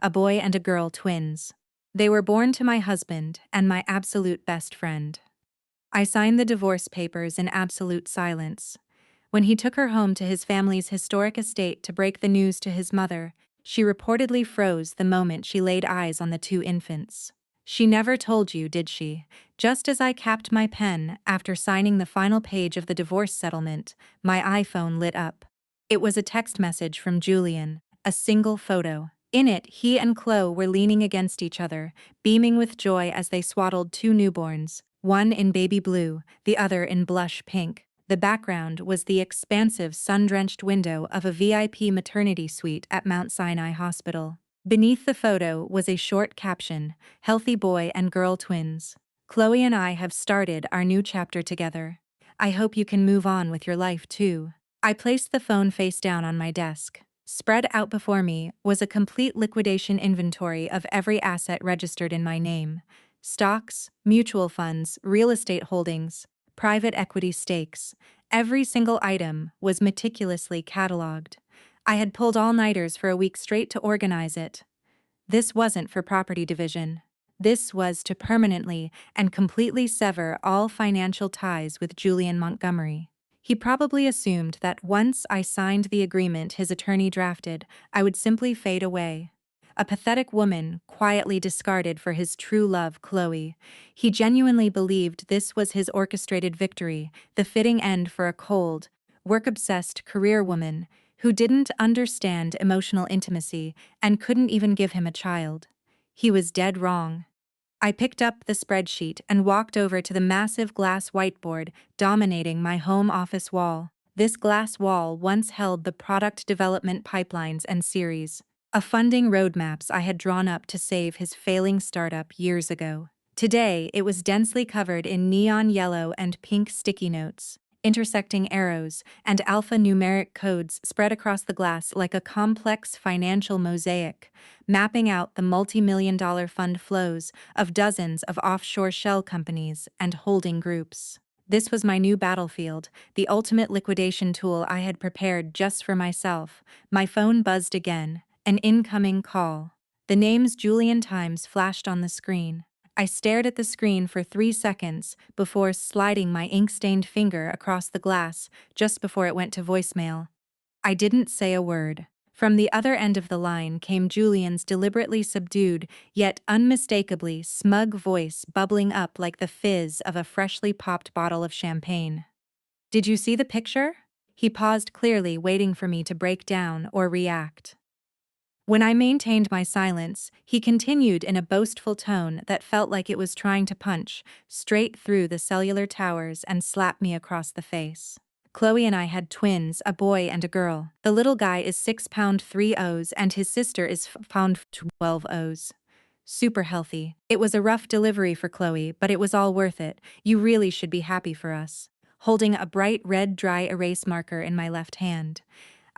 a boy and a girl twins. They were born to my husband and my absolute best friend. I signed the divorce papers in absolute silence. When he took her home to his family's historic estate to break the news to his mother, she reportedly froze the moment she laid eyes on the two infants. She never told you, did she? Just as I capped my pen after signing the final page of the divorce settlement, my iPhone lit up. It was a text message from Julian, a single photo. In it, he and Chloe were leaning against each other, beaming with joy as they swaddled two newborns, one in baby blue, the other in blush pink. The background was the expansive sun-drenched window of a VIP maternity suite at Mount Sinai Hospital. Beneath the photo was a short caption, "Healthy boy and girl twins. Chloe and I have started our new chapter together. I hope you can move on with your life too." I placed the phone face down on my desk. Spread out before me was a complete liquidation inventory of every asset registered in my name: stocks, mutual funds, real estate holdings, private equity stakes. Every single item was meticulously cataloged. I had pulled all-nighters for a week straight to organize it. This wasn't for property division. This was to permanently and completely sever all financial ties with Julian Montgomery. He probably assumed that once I signed the agreement his attorney drafted, I would simply fade away. A pathetic woman quietly discarded for his true love, Chloe. He genuinely believed this was his orchestrated victory, the fitting end for a cold, work-obsessed career woman who didn't understand emotional intimacy and couldn't even give him a child. He was dead wrong. I picked up the spreadsheet and walked over to the massive glass whiteboard dominating my home office wall. This glass wall once held the product development pipelines and series, a funding roadmaps I had drawn up to save his failing startup years ago. Today, it was densely covered in neon yellow and pink sticky notes. Intersecting arrows and alphanumeric codes spread across the glass like a complex financial mosaic, mapping out the multi-million-dollar fund flows of dozens of offshore shell companies and holding groups. This was my new battlefield, the ultimate liquidation tool I had prepared just for myself. My phone buzzed again, an incoming call. The names Julian Times flashed on the screen. I stared at the screen for 3 seconds before sliding my ink-stained finger across the glass just before it went to voicemail. I didn't say a word. From the other end of the line came Julian's deliberately subdued, yet unmistakably smug voice bubbling up like the fizz of a freshly popped bottle of champagne. "Did you see the picture?" He paused, clearly waiting for me to break down or react. When I maintained my silence, he continued in a boastful tone that felt like it was trying to punch straight through the cellular towers and slap me across the face. Chloe and I had twins, a boy and a girl. The little guy is 6 pound 3 O's and his sister is pound 12 O's. Super healthy. It was a rough delivery for Chloe, but it was all worth it. You really should be happy for us. Holding a bright red dry erase marker in my left hand,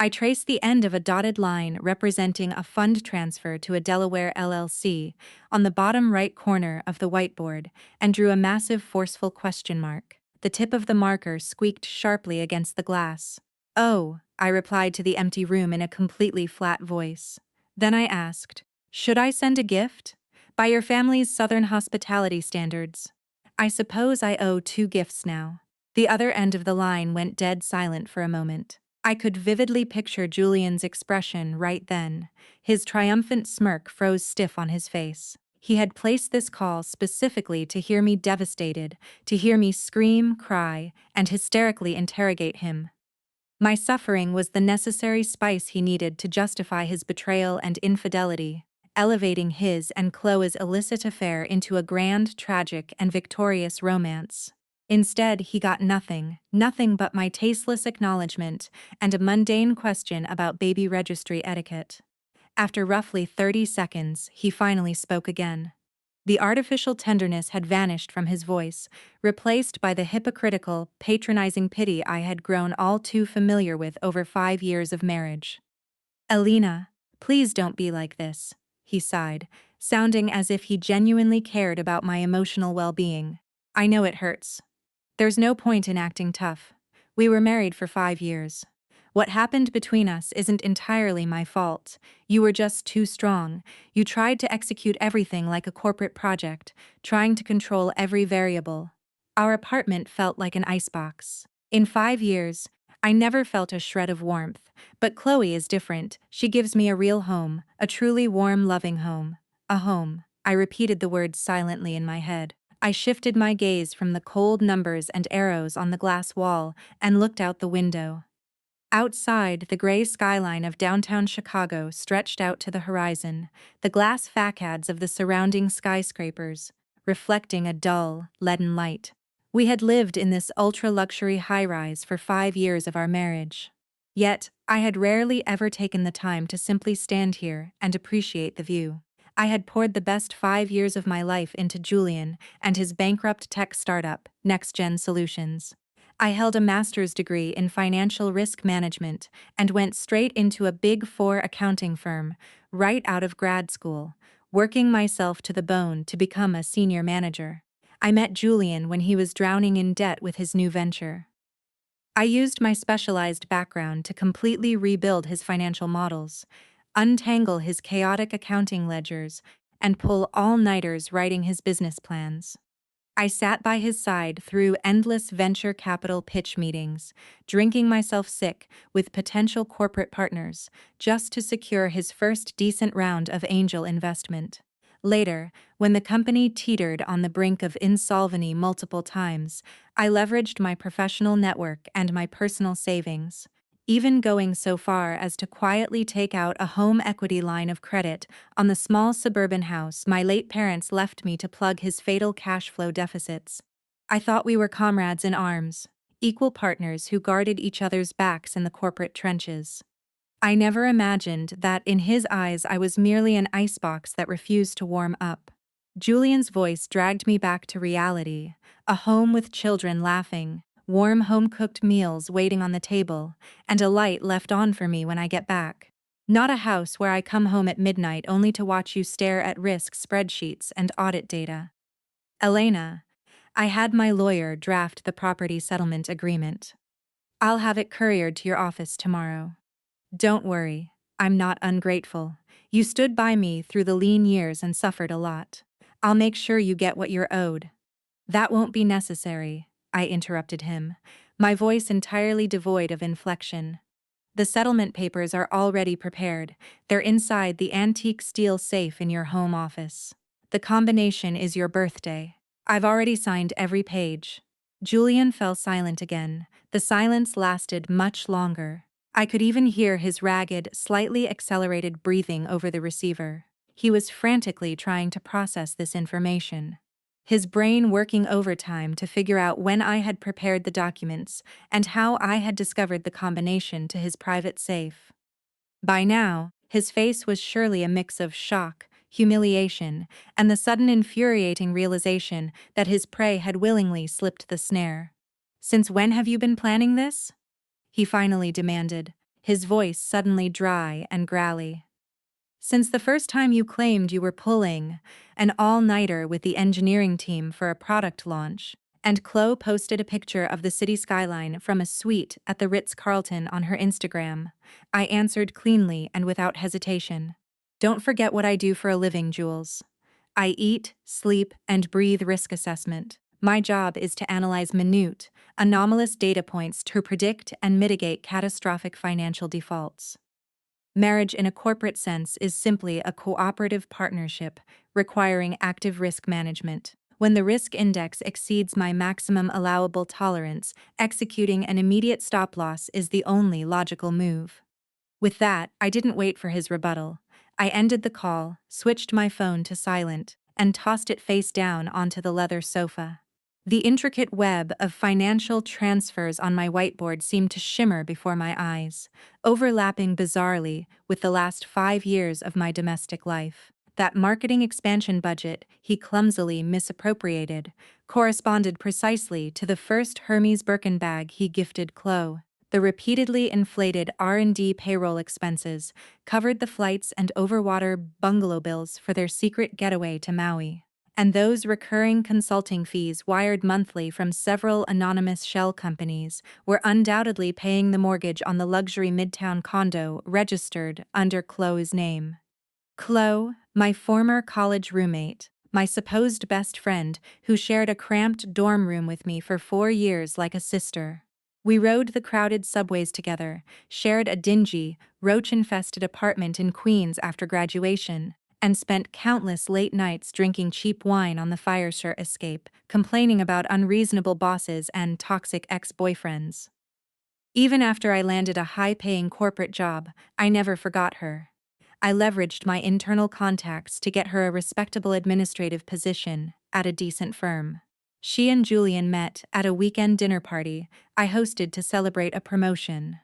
I traced the end of a dotted line representing a fund transfer to a Delaware LLC on the bottom right corner of the whiteboard and drew a massive forceful question mark. The tip of the marker squeaked sharply against the glass. "Oh," I replied to the empty room in a completely flat voice. Then I asked, "Should I send a gift? By your family's Southern hospitality standards. I suppose I owe 2 gifts now." The other end of the line went dead silent for a moment. I could vividly picture Julian's expression right then. His triumphant smirk froze stiff on his face. He had placed this call specifically to hear me devastated, to hear me scream, cry, and hysterically interrogate him. My suffering was the necessary spice he needed to justify his betrayal and infidelity, elevating his and Chloe's illicit affair into a grand, tragic, and victorious romance. Instead, he got nothing but my tasteless acknowledgement and a mundane question about baby registry etiquette. After roughly 30 seconds, he finally spoke again. The artificial tenderness had vanished from his voice, replaced by the hypocritical, patronizing pity I had grown all too familiar with over 5 years of marriage. "Elena, please don't be like this," he sighed, sounding as if he genuinely cared about my emotional well-being. "I know it hurts. There's no point in acting tough. We were married for 5 years. What happened between us isn't entirely my fault. You were just too strong. You tried to execute everything like a corporate project, trying to control every variable. Our apartment felt like an icebox. In 5 years, I never felt a shred of warmth. But Chloe is different. She gives me a real home, a truly warm, loving home. A home. I repeated the words silently in my head. I shifted my gaze from the cold numbers and arrows on the glass wall and looked out the window. Outside, the gray skyline of downtown Chicago stretched out to the horizon, the glass facades of the surrounding skyscrapers, reflecting a dull, leaden light. We had lived in this ultra-luxury high-rise for 5 years of our marriage. Yet, I had rarely ever taken the time to simply stand here and appreciate the view. I had poured the best 5 years of my life into Julian and his bankrupt tech startup, Next Gen Solutions. I held a master's degree in financial risk management and went straight into a Big Four accounting firm, right out of grad school, working myself to the bone to become a senior manager. I met Julian when he was drowning in debt with his new venture. I used my specialized background to completely rebuild his financial models, untangle his chaotic accounting ledgers, and pull all-nighters writing his business plans. I sat by his side through endless venture capital pitch meetings, drinking myself sick with potential corporate partners, just to secure his first decent round of angel investment. Later, when the company teetered on the brink of insolvency multiple times, I leveraged my professional network and my personal savings, even going so far as to quietly take out a home equity line of credit on the small suburban house my late parents left me to plug his fatal cash flow deficits. I thought we were comrades in arms, equal partners who guarded each other's backs in the corporate trenches. I never imagined that in his eyes I was merely an icebox that refused to warm up. Julian's voice dragged me back to reality, a home with children laughing, warm home-cooked meals waiting on the table, and a light left on for me when I get back. Not a house where I come home at midnight only to watch you stare at risk spreadsheets and audit data. Elena, I had my lawyer draft the property settlement agreement. I'll have it couriered to your office tomorrow. Don't worry, I'm not ungrateful. You stood by me through the lean years and suffered a lot. I'll make sure you get what you're owed. That won't be necessary, I interrupted him, my voice entirely devoid of inflection. The settlement papers are already prepared. They're inside the antique steel safe in your home office. The combination is your birthday. I've already signed every page. Julian fell silent again. The silence lasted much longer. I could even hear his ragged, slightly accelerated breathing over the receiver. He was frantically trying to process this information, his brain working overtime to figure out when I had prepared the documents and how I had discovered the combination to his private safe. By now, his face was surely a mix of shock, humiliation, and the sudden infuriating realization that his prey had willingly slipped the snare. "Since when have you been planning this?" he finally demanded, his voice suddenly dry and growly. "Since the first time you claimed you were pulling an all-nighter with the engineering team for a product launch," and Chloe posted a picture of the city skyline from a suite at the Ritz-Carlton on her Instagram. I answered cleanly and without hesitation. "Don't forget what I do for a living, Jules. I eat, sleep, and breathe risk assessment. My job is to analyze minute, anomalous data points to predict and mitigate catastrophic financial defaults. Marriage in a corporate sense is simply a cooperative partnership requiring active risk management. When the risk index exceeds my maximum allowable tolerance, executing an immediate stop loss is the only logical move." With that, I didn't wait for his rebuttal. I ended the call, switched my phone to silent, and tossed it face down onto the leather sofa. The intricate web of financial transfers on my whiteboard seemed to shimmer before my eyes, overlapping bizarrely with the last 5 years of my domestic life. That marketing expansion budget he clumsily misappropriated corresponded precisely to the first Hermes Birkin bag he gifted Chloe. The repeatedly inflated R&D payroll expenses covered the flights and overwater bungalow bills for their secret getaway to Maui. And those recurring consulting fees wired monthly from several anonymous shell companies were undoubtedly paying the mortgage on the luxury midtown condo registered under Chloe's name. Chloe, my former college roommate, my supposed best friend who shared a cramped dorm room with me for 4 years like a sister. We rode the crowded subways together, shared a dingy, roach-infested apartment in Queens after graduation, and spent countless late nights drinking cheap wine on the fire shirt escape, complaining about unreasonable bosses and toxic ex-boyfriends. Even after I landed a high-paying corporate job, I never forgot her. I leveraged my internal contacts to get her a respectable administrative position at a decent firm. She and Julian met at a weekend dinner party I hosted to celebrate a promotion.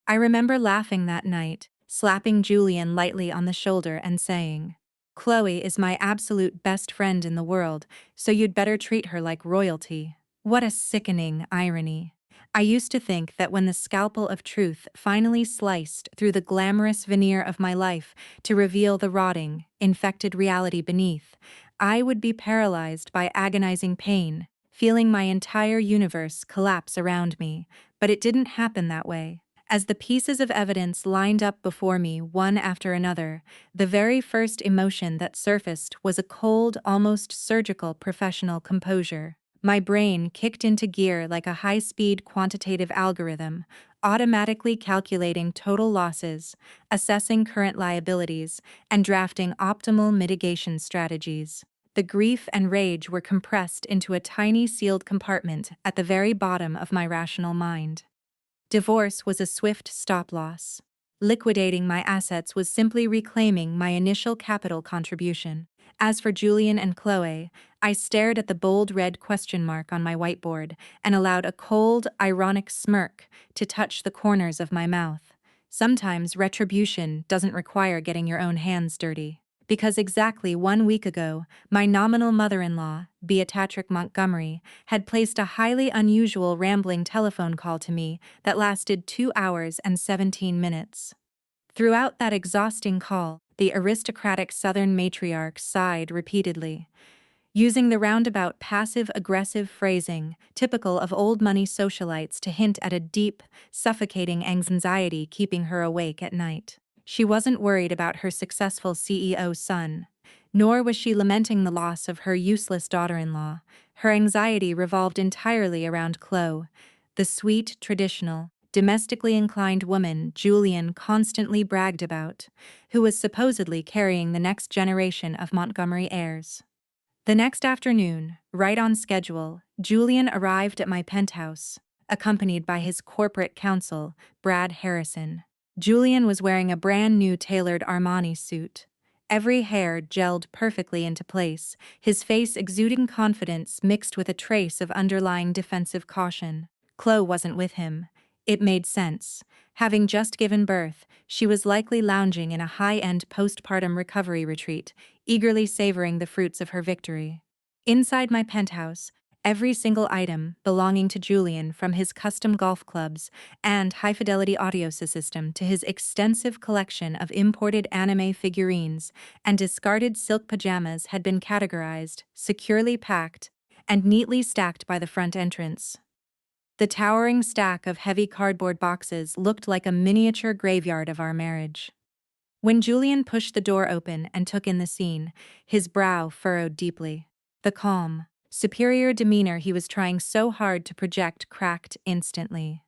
I remember laughing that night, slapping Julian lightly on the shoulder and saying, "Chloe is my absolute best friend in the world, so you'd better treat her like royalty." What a sickening irony. I used to think that when the scalpel of truth finally sliced through the glamorous veneer of my life to reveal the rotting, infected reality beneath, I would be paralyzed by agonizing pain, feeling my entire universe collapse around me, but it didn't happen that way. As the pieces of evidence lined up before me one after another, the very first emotion that surfaced was a cold, almost surgical professional composure. My brain kicked into gear like a high-speed quantitative algorithm, automatically calculating total losses, assessing current liabilities, and drafting optimal mitigation strategies. The grief and rage were compressed into a tiny sealed compartment at the very bottom of my rational mind. Divorce was a swift stop-loss. Liquidating my assets was simply reclaiming my initial capital contribution. As for Julian and Chloe, I stared at the bold red question mark on my whiteboard and allowed a cold, ironic smirk to touch the corners of my mouth. Sometimes retribution doesn't require getting your own hands dirty. Because exactly 1 week ago, my nominal mother-in-law, Beatrice Montgomery, had placed a highly unusual rambling telephone call to me that lasted 2 hours and 17 minutes. Throughout that exhausting call, the aristocratic Southern matriarch sighed repeatedly, using the roundabout passive-aggressive phrasing typical of old-money socialites to hint at a deep, suffocating anxiety keeping her awake at night. She wasn't worried about her successful CEO son, nor was she lamenting the loss of her useless daughter-in-law. Her anxiety revolved entirely around Chloe, the sweet, traditional, domestically inclined woman Julian constantly bragged about, who was supposedly carrying the next generation of Montgomery heirs. The next afternoon, right on schedule, Julian arrived at my penthouse, accompanied by his corporate counsel, Brad Harrison. Julian was wearing a brand new tailored Armani suit, every hair gelled perfectly into place, his face exuding confidence mixed with a trace of underlying defensive caution. Chloe wasn't with him. It made sense. Having just given birth, she was likely lounging in a high-end postpartum recovery retreat, eagerly savoring the fruits of her victory. Inside my penthouse, every single item belonging to Julian, from his custom golf clubs and high-fidelity audio system to his extensive collection of imported anime figurines and discarded silk pajamas, had been categorized, securely packed, and neatly stacked by the front entrance. The towering stack of heavy cardboard boxes looked like a miniature graveyard of our marriage. When Julian pushed the door open and took in the scene, his brow furrowed deeply. The calm, superior demeanor he was trying so hard to project cracked instantly.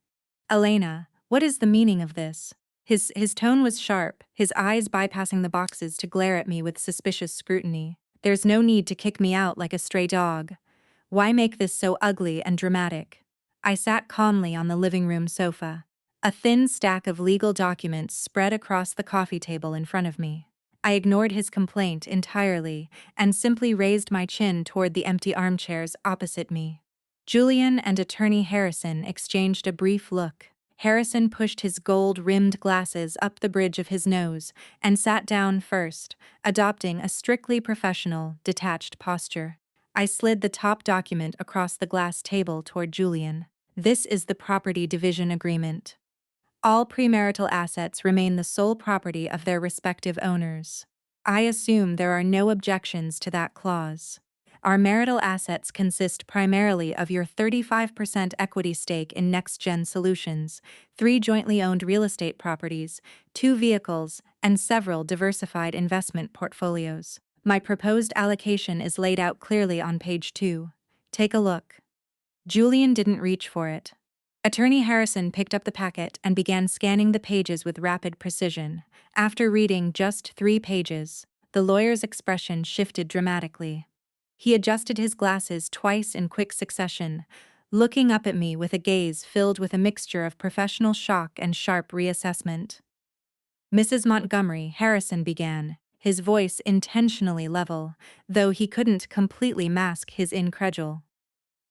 "Elena, what is the meaning of this?" His tone was sharp, his eyes bypassing the boxes to glare at me with suspicious scrutiny. "There's no need to kick me out like a stray dog. Why make this so ugly and dramatic?" I sat calmly on the living room sofa, a thin stack of legal documents spread across the coffee table in front of me. I ignored his complaint entirely and simply raised my chin toward the empty armchairs opposite me. Julian and Attorney Harrison exchanged a brief look. Harrison pushed his gold-rimmed glasses up the bridge of his nose and sat down first, adopting a strictly professional, detached posture. I slid the top document across the glass table toward Julian. "This is the property division agreement. All premarital assets remain the sole property of their respective owners. I assume there are no objections to that clause." Our marital assets consist primarily of your 35% equity stake in NextGen Solutions, 3 jointly owned real estate properties, 2 vehicles, and several diversified investment portfolios. My proposed allocation is laid out clearly on page 2. Take a look. Julian didn't reach for it. Attorney Harrison picked up the packet and began scanning the pages with rapid precision. After reading just 3 pages, the lawyer's expression shifted dramatically. He adjusted his glasses twice in quick succession, looking up at me with a gaze filled with a mixture of professional shock and sharp reassessment. "Mrs. Montgomery," Harrison began, his voice intentionally level, though he couldn't completely mask his incredulity.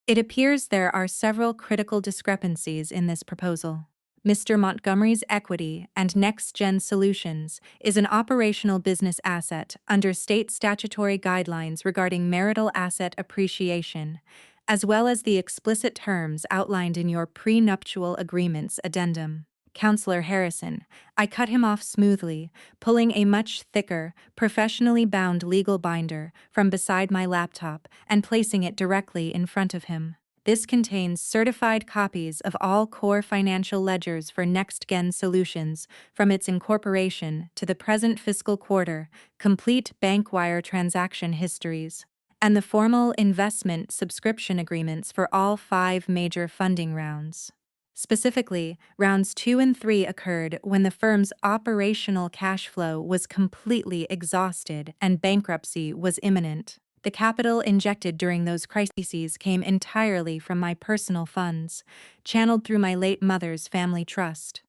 "It appears there are several critical discrepancies in this proposal. Mr. Montgomery's equity and NextGen Solutions is an operational business asset under state statutory guidelines regarding marital asset appreciation, as well as the explicit terms outlined in your prenuptial agreements addendum." Counselor Harrison, I cut him off smoothly, pulling a much thicker, professionally bound legal binder from beside my laptop and placing it directly in front of him. "This contains certified copies of all core financial ledgers for NextGen Solutions from its incorporation to the present fiscal quarter, complete bank wire transaction histories, and the formal investment subscription agreements for all 5 major funding rounds. Specifically, rounds 2 and 3 occurred when the firm's operational cash flow was completely exhausted and bankruptcy was imminent. The capital injected during those crises came entirely from my personal funds, channeled through my late mother's family trust."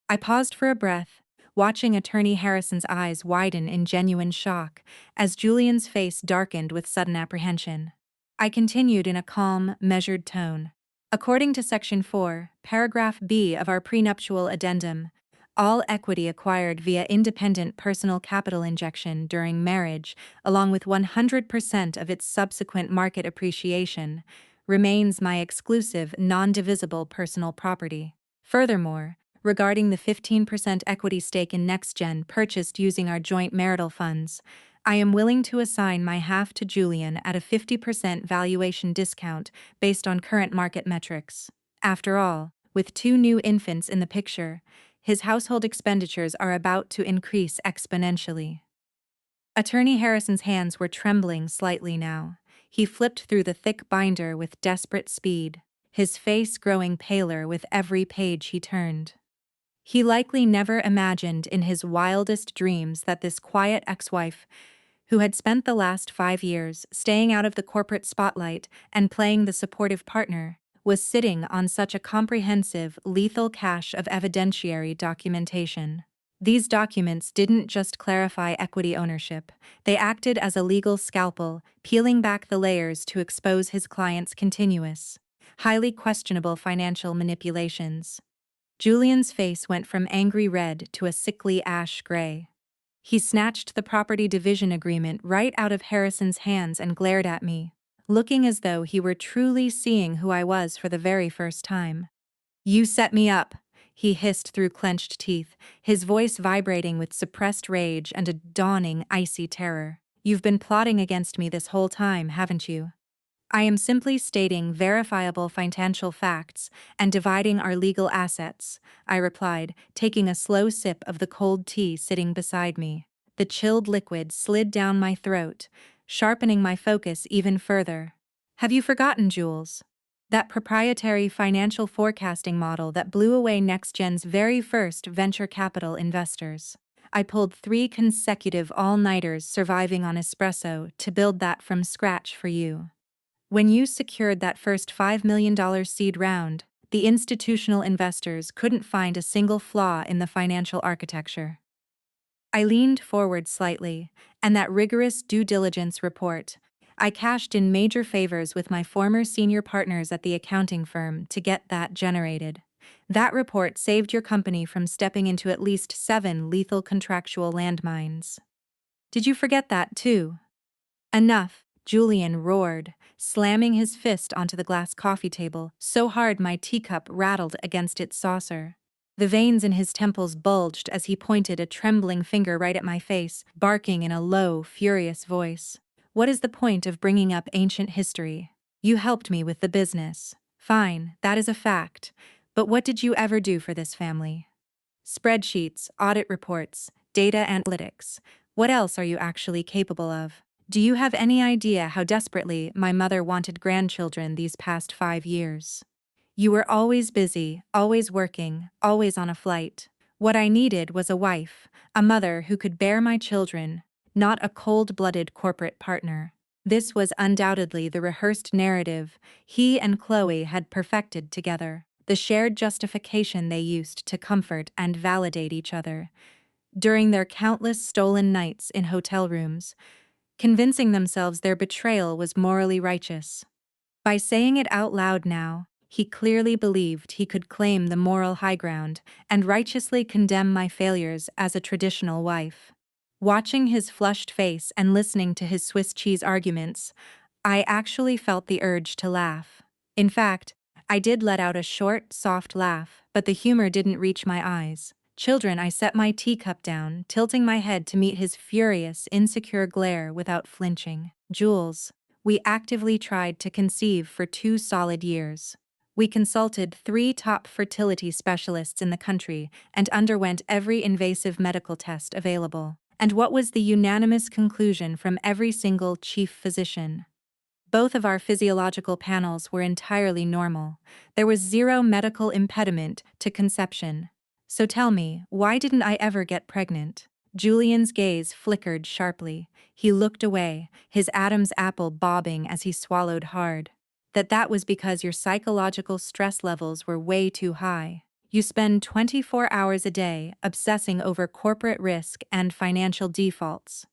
I paused for a breath, watching Attorney Harrison's eyes widen in genuine shock as Julian's face darkened with sudden apprehension. I continued in a calm, measured tone. "According to Section 4, Paragraph B of our prenuptial addendum, all equity acquired via independent personal capital injection during marriage, along with 100% of its subsequent market appreciation, remains my exclusive, non-divisible personal property. Furthermore, regarding the 15% equity stake in NextGen purchased using our joint marital funds, I am willing to assign my half to Julian at a 50% valuation discount based on current market metrics. After all, with 2 new infants in the picture, his household expenditures are about to increase exponentially." Attorney Harrison's hands were trembling slightly now. He flipped through the thick binder with desperate speed, his face growing paler with every page he turned. He likely never imagined in his wildest dreams that this quiet ex-wife, who had spent the last 5 years staying out of the corporate spotlight and playing the supportive partner, was sitting on such a comprehensive, lethal cache of evidentiary documentation. These documents didn't just clarify equity ownership, they acted as a legal scalpel, peeling back the layers to expose his client's continuous, highly questionable financial manipulations. Julian's face went from angry red to a sickly ash gray. He snatched the property division agreement right out of Harrison's hands and glared at me, looking as though he were truly seeing who I was for the very first time. "You set me up," he hissed through clenched teeth, his voice vibrating with suppressed rage and a dawning, icy terror. "You've been plotting against me this whole time, haven't you?" "I am simply stating verifiable financial facts and dividing our legal assets," I replied, taking a slow sip of the cold tea sitting beside me. The chilled liquid slid down my throat, sharpening my focus even further. "Have you forgotten, Jules? That proprietary financial forecasting model that blew away NextGen's very first venture capital investors. I pulled 3 consecutive all-nighters surviving on espresso to build that from scratch for you. When you secured that first $5 million seed round, the institutional investors couldn't find a single flaw in the financial architecture." I leaned forward slightly, and that rigorous due diligence report, I cashed in major favors with my former senior partners at the accounting firm to get that generated. That report saved your company from stepping into at least 7 lethal contractual landmines. Did you forget that, too? "Enough," Julian roared, slamming his fist onto the glass coffee table so hard my teacup rattled against its saucer. The veins in his temples bulged as he pointed a trembling finger right at my face, barking in a low, furious voice. What is the point of bringing up ancient history? You helped me with the business. Fine, that is a fact. But what did you ever do for this family? Spreadsheets, audit reports, data analytics. What else are you actually capable of? Do you have any idea how desperately my mother wanted grandchildren these past 5 years? You were always busy, always working, always on a flight. What I needed was a wife, a mother who could bear my children, not a cold-blooded corporate partner. This was undoubtedly the rehearsed narrative he and Chloe had perfected together, the shared justification they used to comfort and validate each other. During their countless stolen nights in hotel rooms, convincing themselves their betrayal was morally righteous. By saying it out loud now, he clearly believed he could claim the moral high ground and righteously condemn my failures as a traditional wife. Watching his flushed face and listening to his Swiss cheese arguments, I actually felt the urge to laugh. In fact, I did let out a short, soft laugh, but the humor didn't reach my eyes. Children, I set my teacup down, tilting my head to meet his furious, insecure glare without flinching. Jules, we actively tried to conceive for 2 solid years. We consulted 3 top fertility specialists in the country and underwent every invasive medical test available. And what was the unanimous conclusion from every single chief physician? Both of our physiological panels were entirely normal. There was zero medical impediment to conception. So tell me, why didn't I ever get pregnant? Julian's gaze flickered sharply. He looked away, his Adam's apple bobbing as he swallowed hard. That was because your psychological stress levels were way too high. You spend 24 hours a day obsessing over corporate risk and financial defaults.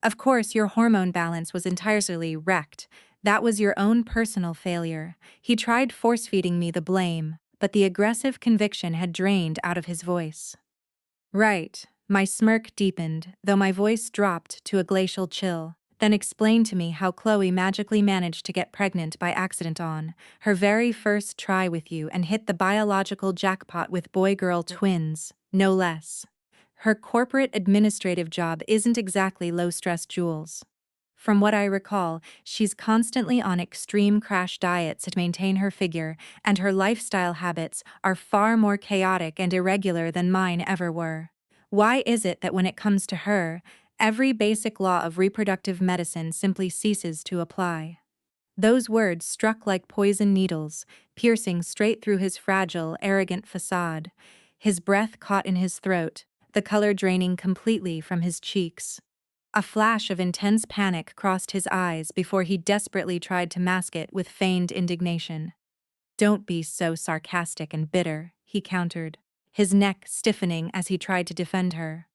Of course, your hormone balance was entirely wrecked. That was your own personal failure. He tried force-feeding me the blame, but the aggressive conviction had drained out of his voice. Right. My smirk deepened, though my voice dropped to a glacial chill. Then explain to me how Chloe magically managed to get pregnant by accident on her very first try with you and hit the biological jackpot with boy-girl twins, no less. Her corporate administrative job isn't exactly low-stress, Jules. From what I recall, she's constantly on extreme crash diets to maintain her figure, and her lifestyle habits are far more chaotic and irregular than mine ever were. Why is it that when it comes to her, every basic law of reproductive medicine simply ceases to apply? Those words struck like poison needles, piercing straight through his fragile, arrogant facade. His breath caught in his throat, the color draining completely from his cheeks. A flash of intense panic crossed his eyes before he desperately tried to mask it with feigned indignation. "Don't be so sarcastic and bitter," he countered, his neck stiffening as he tried to defend her.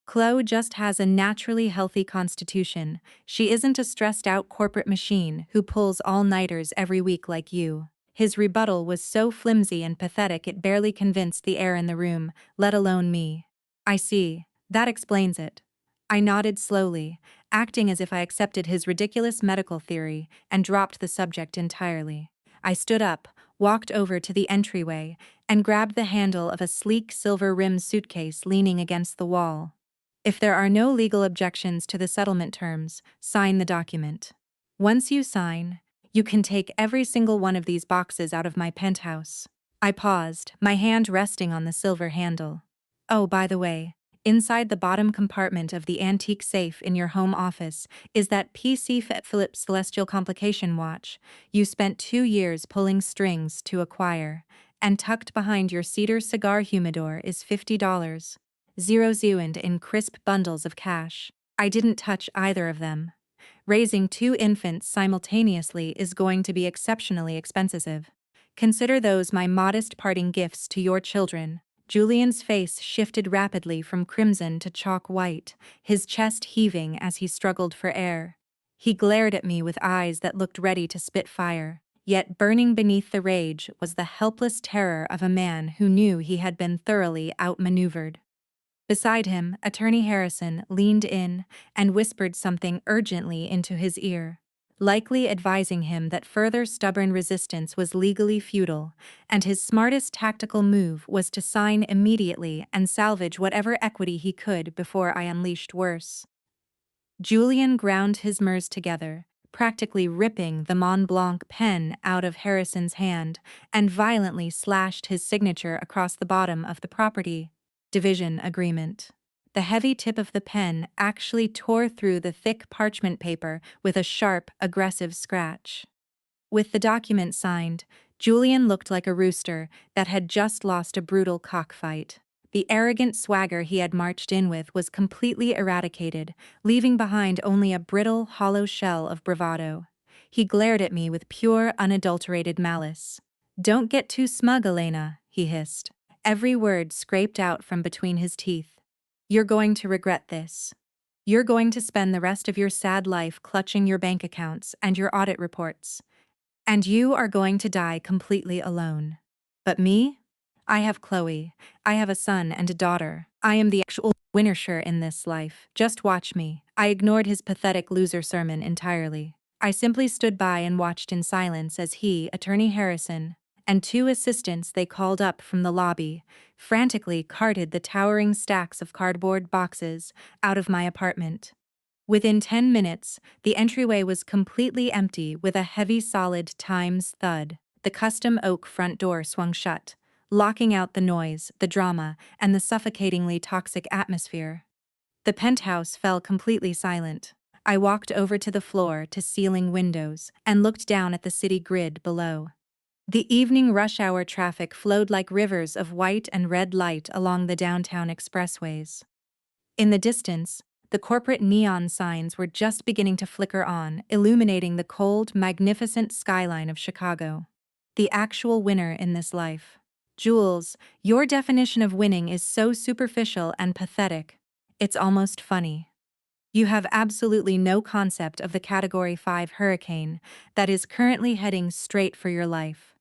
Chloe just has a naturally healthy constitution. She isn't a stressed-out corporate machine who pulls all-nighters every week like you. His rebuttal was so flimsy and pathetic it barely convinced the air in the room, let alone me. I see. That explains it. I nodded slowly, acting as if I accepted his ridiculous medical theory, and dropped the subject entirely. I stood up, walked over to the entryway, and grabbed the handle of a sleek silver-rimmed suitcase leaning against the wall. If there are no legal objections to the settlement terms, sign the document. Once you sign, you can take every single one of these boxes out of my penthouse. I paused, my hand resting on the silver handle. Oh, by the way, inside the bottom compartment of the antique safe in your home office is that PC Philips Celestial Complication watch you spent 2 years pulling strings to acquire, and tucked behind your cedar cigar humidor is $50. Zeroed in crisp bundles of cash. I didn't touch either of them. Raising 2 infants simultaneously is going to be exceptionally expensive. Consider those my modest parting gifts to your children. Julian's face shifted rapidly from crimson to chalk white, his chest heaving as he struggled for air. He glared at me with eyes that looked ready to spit fire, yet burning beneath the rage was the helpless terror of a man who knew he had been thoroughly outmaneuvered. Beside him, Attorney Harrison leaned in and whispered something urgently into his ear, likely advising him that further stubborn resistance was legally futile, and his smartest tactical move was to sign immediately and salvage whatever equity he could before I unleashed worse. Julian ground his Murs together, practically ripping the Mont Blanc pen out of Harrison's hand, and violently slashed his signature across the bottom of the property division agreement. The heavy tip of the pen actually tore through the thick parchment paper with a sharp, aggressive scratch. With the document signed, Julian looked like a rooster that had just lost a brutal cockfight. The arrogant swagger he had marched in with was completely eradicated, leaving behind only a brittle, hollow shell of bravado. He glared at me with pure, unadulterated malice. "Don't get too smug, Elena," he hissed, every word scraped out from between his teeth. "You're going to regret this. You're going to spend the rest of your sad life clutching your bank accounts and your audit reports. And you are going to die completely alone. But me? I have Chloe. I have a son and a daughter. I am the actual winner in this life. Just watch me." I ignored his pathetic loser sermon entirely. I simply stood by and watched in silence as he, Attorney Harrison, and two assistants they called up from the lobby, frantically carted the towering stacks of cardboard boxes out of my apartment. Within 10 minutes, the entryway was completely empty with a heavy solid Times thud. The custom oak front door swung shut, locking out the noise, the drama, and the suffocatingly toxic atmosphere. The penthouse fell completely silent. I walked over to the floor-to-ceiling windows and looked down at the city grid below. The evening rush hour traffic flowed like rivers of white and red light along the downtown expressways. In the distance, the corporate neon signs were just beginning to flicker on, illuminating the cold, magnificent skyline of Chicago. The actual winner in this life. Jules, your definition of winning is so superficial and pathetic. It's almost funny. You have absolutely no concept of the Category 5 hurricane that is currently heading straight for your life.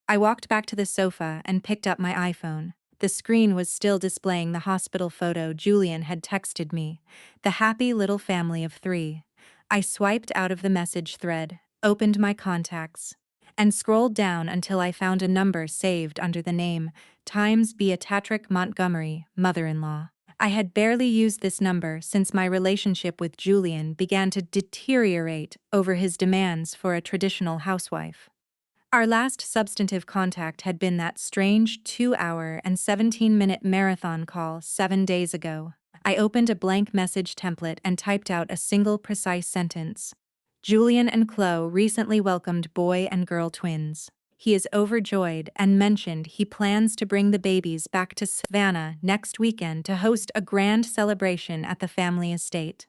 I walked back to the sofa and picked up my iPhone. The screen was still displaying the hospital photo Julian had texted me, the happy little family of 3. I swiped out of the message thread, opened my contacts, and scrolled down until I found a number saved under the name Times Beatrice Montgomery, mother-in-law. I had barely used this number since my relationship with Julian began to deteriorate over his demands for a traditional housewife. Our last substantive contact had been that strange 2-hour and 17-minute marathon call 7 days ago. I opened a blank message template and typed out a single precise sentence. Julian and Chloe recently welcomed boy and girl twins. He is overjoyed and mentioned he plans to bring the babies back to Savannah next weekend to host a grand celebration at the family estate.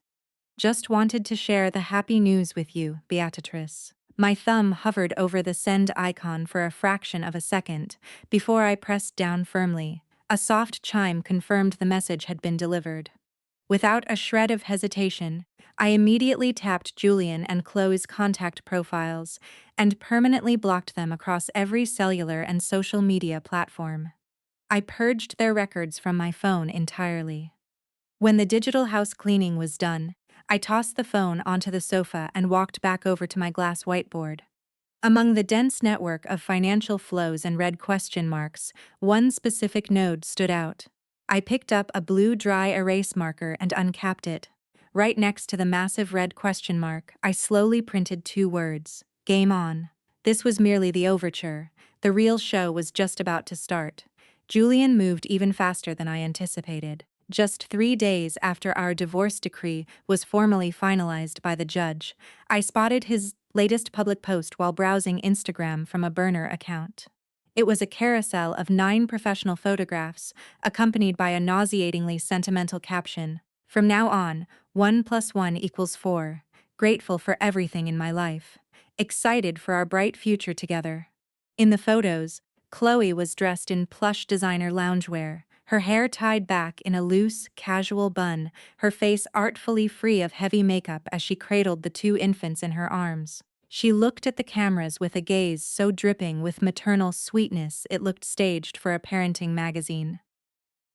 Just wanted to share the happy news with you, Beatrice. My thumb hovered over the send icon for a fraction of a second before I pressed down firmly. A soft chime confirmed the message had been delivered. Without a shred of hesitation, I immediately tapped Julian and Chloe's contact profiles and permanently blocked them across every cellular and social media platform. I purged their records from my phone entirely. When the digital house cleaning was done, I tossed the phone onto the sofa and walked back over to my glass whiteboard. Among the dense network of financial flows and red question marks, one specific node stood out. I picked up a blue dry erase marker and uncapped it. Right next to the massive red question mark, I slowly printed 2 words: Game on. This was merely the overture. The real show was just about to start. Julian moved even faster than I anticipated. Just 3 days after our divorce decree was formally finalized by the judge, I spotted his latest public post while browsing Instagram from a burner account. It was a carousel of 9 professional photographs, accompanied by a nauseatingly sentimental caption. From now on, 1 + 1 = 4. Grateful for everything in my life. Excited for our bright future together. In the photos, Chloe was dressed in plush designer loungewear, her hair tied back in a loose, casual bun, her face artfully free of heavy makeup as she cradled the 2 infants in her arms. She looked at the cameras with a gaze so dripping with maternal sweetness it looked staged for a parenting magazine.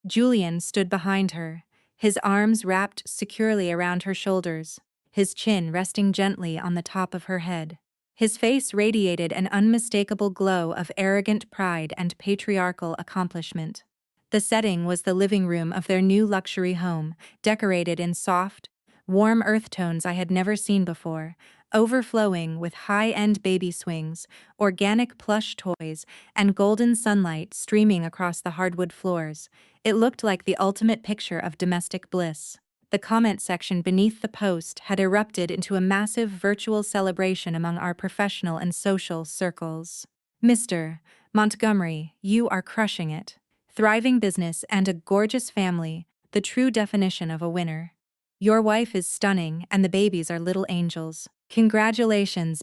Julian stood behind her, his arms wrapped securely around her shoulders, his chin resting gently on the top of her head. His face radiated an unmistakable glow of arrogant pride and patriarchal accomplishment. The setting was the living room of their new luxury home, decorated in soft, warm earth tones I had never seen before, overflowing with high-end baby swings, organic plush toys, and golden sunlight streaming across the hardwood floors. It looked like the ultimate picture of domestic bliss. The comment section beneath the post had erupted into a massive virtual celebration among our professional and social circles. Mr. Montgomery, you are crushing it. Thriving business and a gorgeous family, the true definition of a winner. Your wife is stunning and the babies are little angels. Congratulations,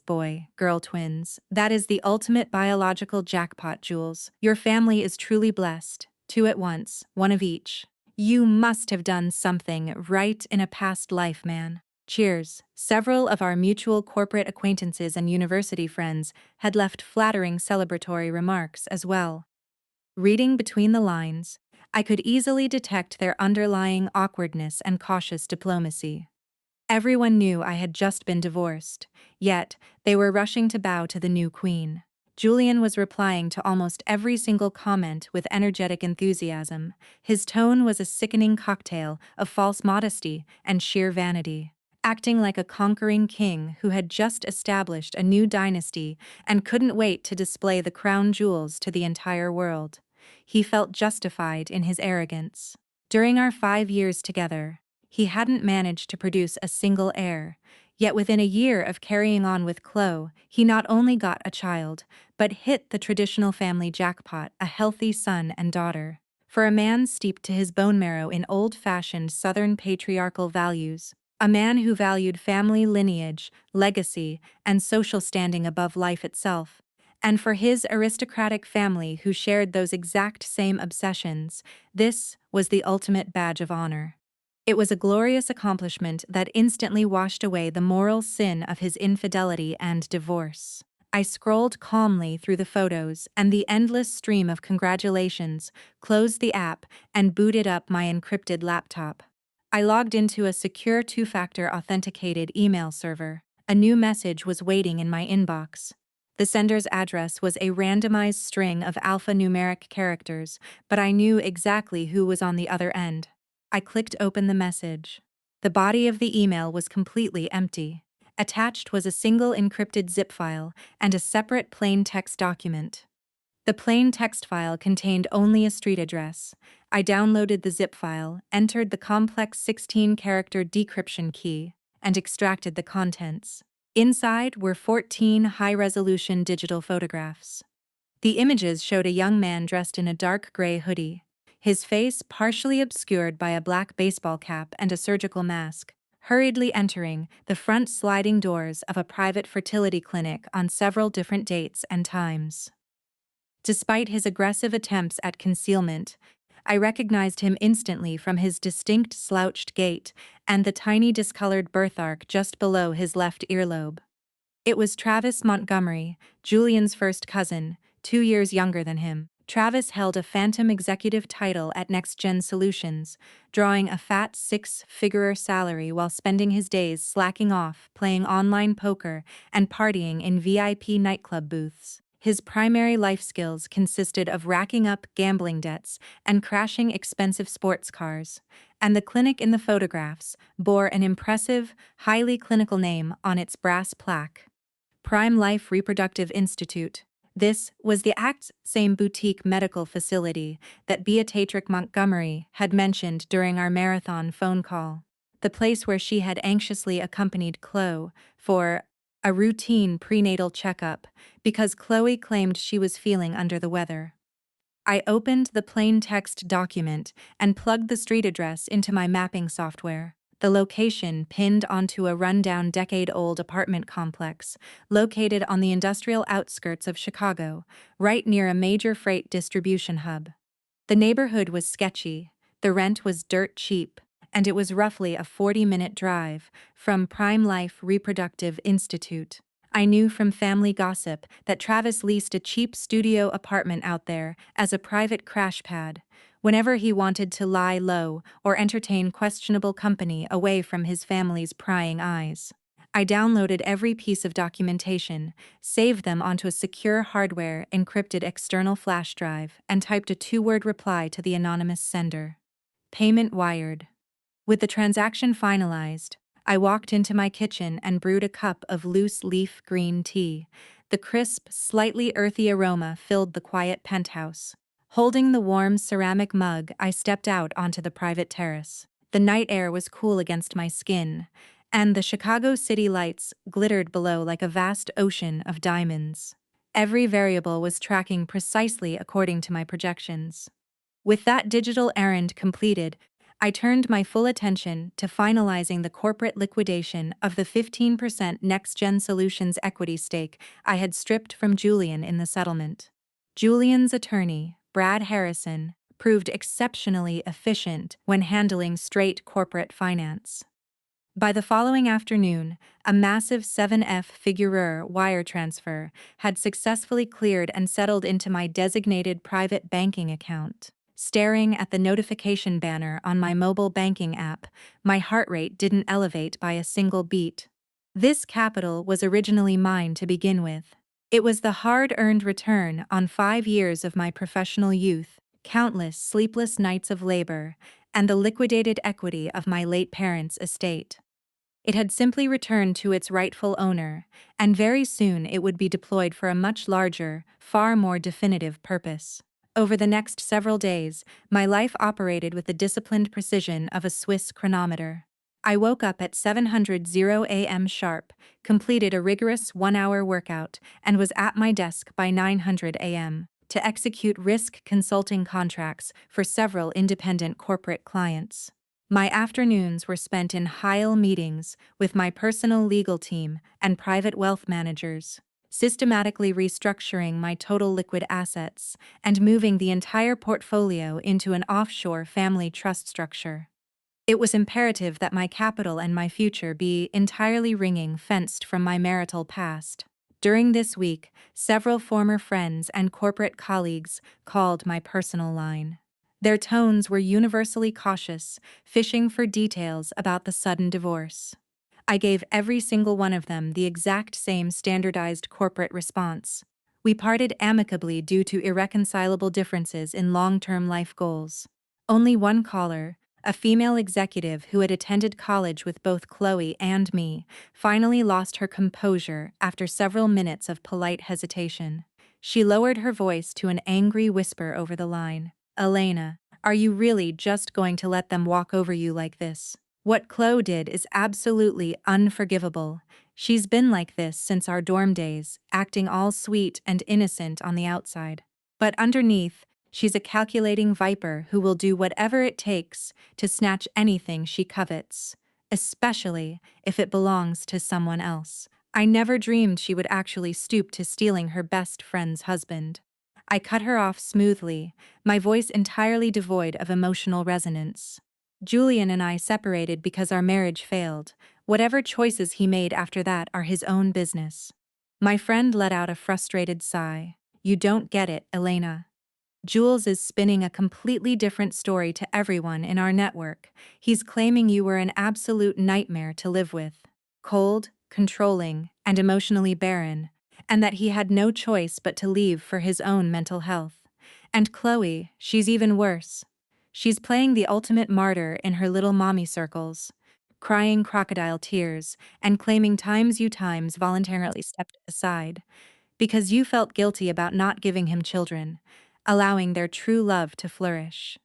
girl twins. That is the ultimate biological jackpot, Jules. Your family is truly blessed. Two at once, one of each. You must have done something right in a past life, man. Cheers. Several of our mutual corporate acquaintances and university friends had left flattering celebratory remarks as well. Reading between the lines, I could easily detect their underlying awkwardness and cautious diplomacy. Everyone knew I had just been divorced, yet they were rushing to bow to the new queen. Julian was replying to almost every single comment with energetic enthusiasm. His tone was a sickening cocktail of false modesty and sheer vanity, acting like a conquering king who had just established a new dynasty and couldn't wait to display the crown jewels to the entire world. He felt justified in his arrogance. During our 5 years together, he hadn't managed to produce a single heir, yet within a year of carrying on with Chloe, he not only got a child, but hit the traditional family jackpot, a healthy son and daughter. For a man steeped to his bone marrow in old-fashioned Southern patriarchal values, a man who valued family lineage, legacy, and social standing above life itself, and for his aristocratic family who shared those exact same obsessions, this was the ultimate badge of honor. It was a glorious accomplishment that instantly washed away the moral sin of his infidelity and divorce. I scrolled calmly through the photos and the endless stream of congratulations, closed the app, and booted up my encrypted laptop. I logged into a secure two-factor authenticated email server. A new message was waiting in my inbox. The sender's address was a randomized string of alphanumeric characters, but I knew exactly who was on the other end. I clicked open the message. The body of the email was completely empty. Attached was a single encrypted zip file and a separate plain text document. The plain text file contained only a street address. I downloaded the zip file, entered the complex 16-character decryption key, and extracted the contents. Inside were 14 high-resolution digital photographs. The images showed a young man dressed in a dark gray hoodie, his face partially obscured by a black baseball cap and a surgical mask, hurriedly entering the front sliding doors of a private fertility clinic on several different dates and times. Despite his aggressive attempts at concealment, I recognized him instantly from his distinct slouched gait and the tiny discolored birthmark just below his left earlobe. It was Travis Montgomery, Julian's first cousin, 2 years younger than him. Travis held a phantom executive title at NextGen Solutions, drawing a fat six-figure salary while spending his days slacking off, playing online poker, and partying in VIP nightclub booths. His primary life skills consisted of racking up gambling debts and crashing expensive sports cars, and the clinic in the photographs bore an impressive, highly clinical name on its brass plaque: Prime Life Reproductive Institute. This was the exact same boutique medical facility that Beatrix Montgomery had mentioned during our marathon phone call, the place where she had anxiously accompanied Chloe for a routine prenatal checkup because Chloe claimed she was feeling under the weather. I opened the plain text document and plugged the street address into my mapping software. The location pinned onto a rundown decade-old apartment complex located on the industrial outskirts of Chicago, right near a major freight distribution hub. The neighborhood was sketchy, the rent was dirt cheap, and it was roughly a 40-minute drive from Prime Life Reproductive Institute. I knew from family gossip that Travis leased a cheap studio apartment out there as a private crash pad, whenever he wanted to lie low or entertain questionable company away from his family's prying eyes. I downloaded every piece of documentation, saved them onto a secure hardware encrypted external flash drive, and typed a 2-word reply to the anonymous sender. Payment wired. With the transaction finalized, I walked into my kitchen and brewed a cup of loose leaf green tea. The crisp, slightly earthy aroma filled the quiet penthouse. Holding the warm ceramic mug, I stepped out onto the private terrace. The night air was cool against my skin, and the Chicago city lights glittered below like a vast ocean of diamonds. Every variable was tracking precisely according to my projections. With that digital errand completed, I turned my full attention to finalizing the corporate liquidation of the 15% NextGen Solutions equity stake I had stripped from Julian in the settlement. Julian's attorney, Brad Harrison, proved exceptionally efficient when handling straight corporate finance. By the following afternoon, a massive 7F-figure wire transfer had successfully cleared and settled into my designated private banking account. Staring at the notification banner on my mobile banking app, my heart rate didn't elevate by a single beat. This capital was originally mine to begin with. It was the hard-earned return on 5 years of my professional youth, countless sleepless nights of labor, and the liquidated equity of my late parents' estate. It had simply returned to its rightful owner, and very soon it would be deployed for a much larger, far more definitive purpose. Over the next several days, my life operated with the disciplined precision of a Swiss chronometer. I woke up at 7:00 a.m. sharp, completed a rigorous 1-hour workout, and was at my desk by 9:00 a.m. to execute risk consulting contracts for several independent corporate clients. My afternoons were spent in Heil meetings with my personal legal team and private wealth managers, systematically restructuring my total liquid assets and moving the entire portfolio into an offshore family trust structure. It was imperative that my capital and my future be entirely ring-fenced from my marital past. During this week, several former friends and corporate colleagues called my personal line. Their tones were universally cautious, fishing for details about the sudden divorce. I gave every single one of them the exact same standardized corporate response. We parted amicably due to irreconcilable differences in long-term life goals. Only one caller, a female executive who had attended college with both Chloe and me, finally lost her composure after several minutes of polite hesitation. She lowered her voice to an angry whisper over the line. "Elena, are you really just going to let them walk over you like this? What Chloe did is absolutely unforgivable. She's been like this since our dorm days, acting all sweet and innocent on the outside. But underneath, she's a calculating viper who will do whatever it takes to snatch anything she covets, especially if it belongs to someone else. I never dreamed she would actually stoop to stealing her best friend's husband." I cut her off smoothly, my voice entirely devoid of emotional resonance. Julian and I separated because our marriage failed. Whatever choices he made after that are his own business. My friend let out a frustrated sigh. "You don't get it, Elena. Jules is spinning a completely different story to everyone in our network. He's claiming you were an absolute nightmare to live with. Cold, controlling, and emotionally barren, and that he had no choice but to leave for his own mental health. And Chloe, she's even worse. She's playing the ultimate martyr in her little mommy circles, crying crocodile tears and claiming times you times voluntarily stepped aside because you felt guilty about not giving him children, allowing their true love to flourish.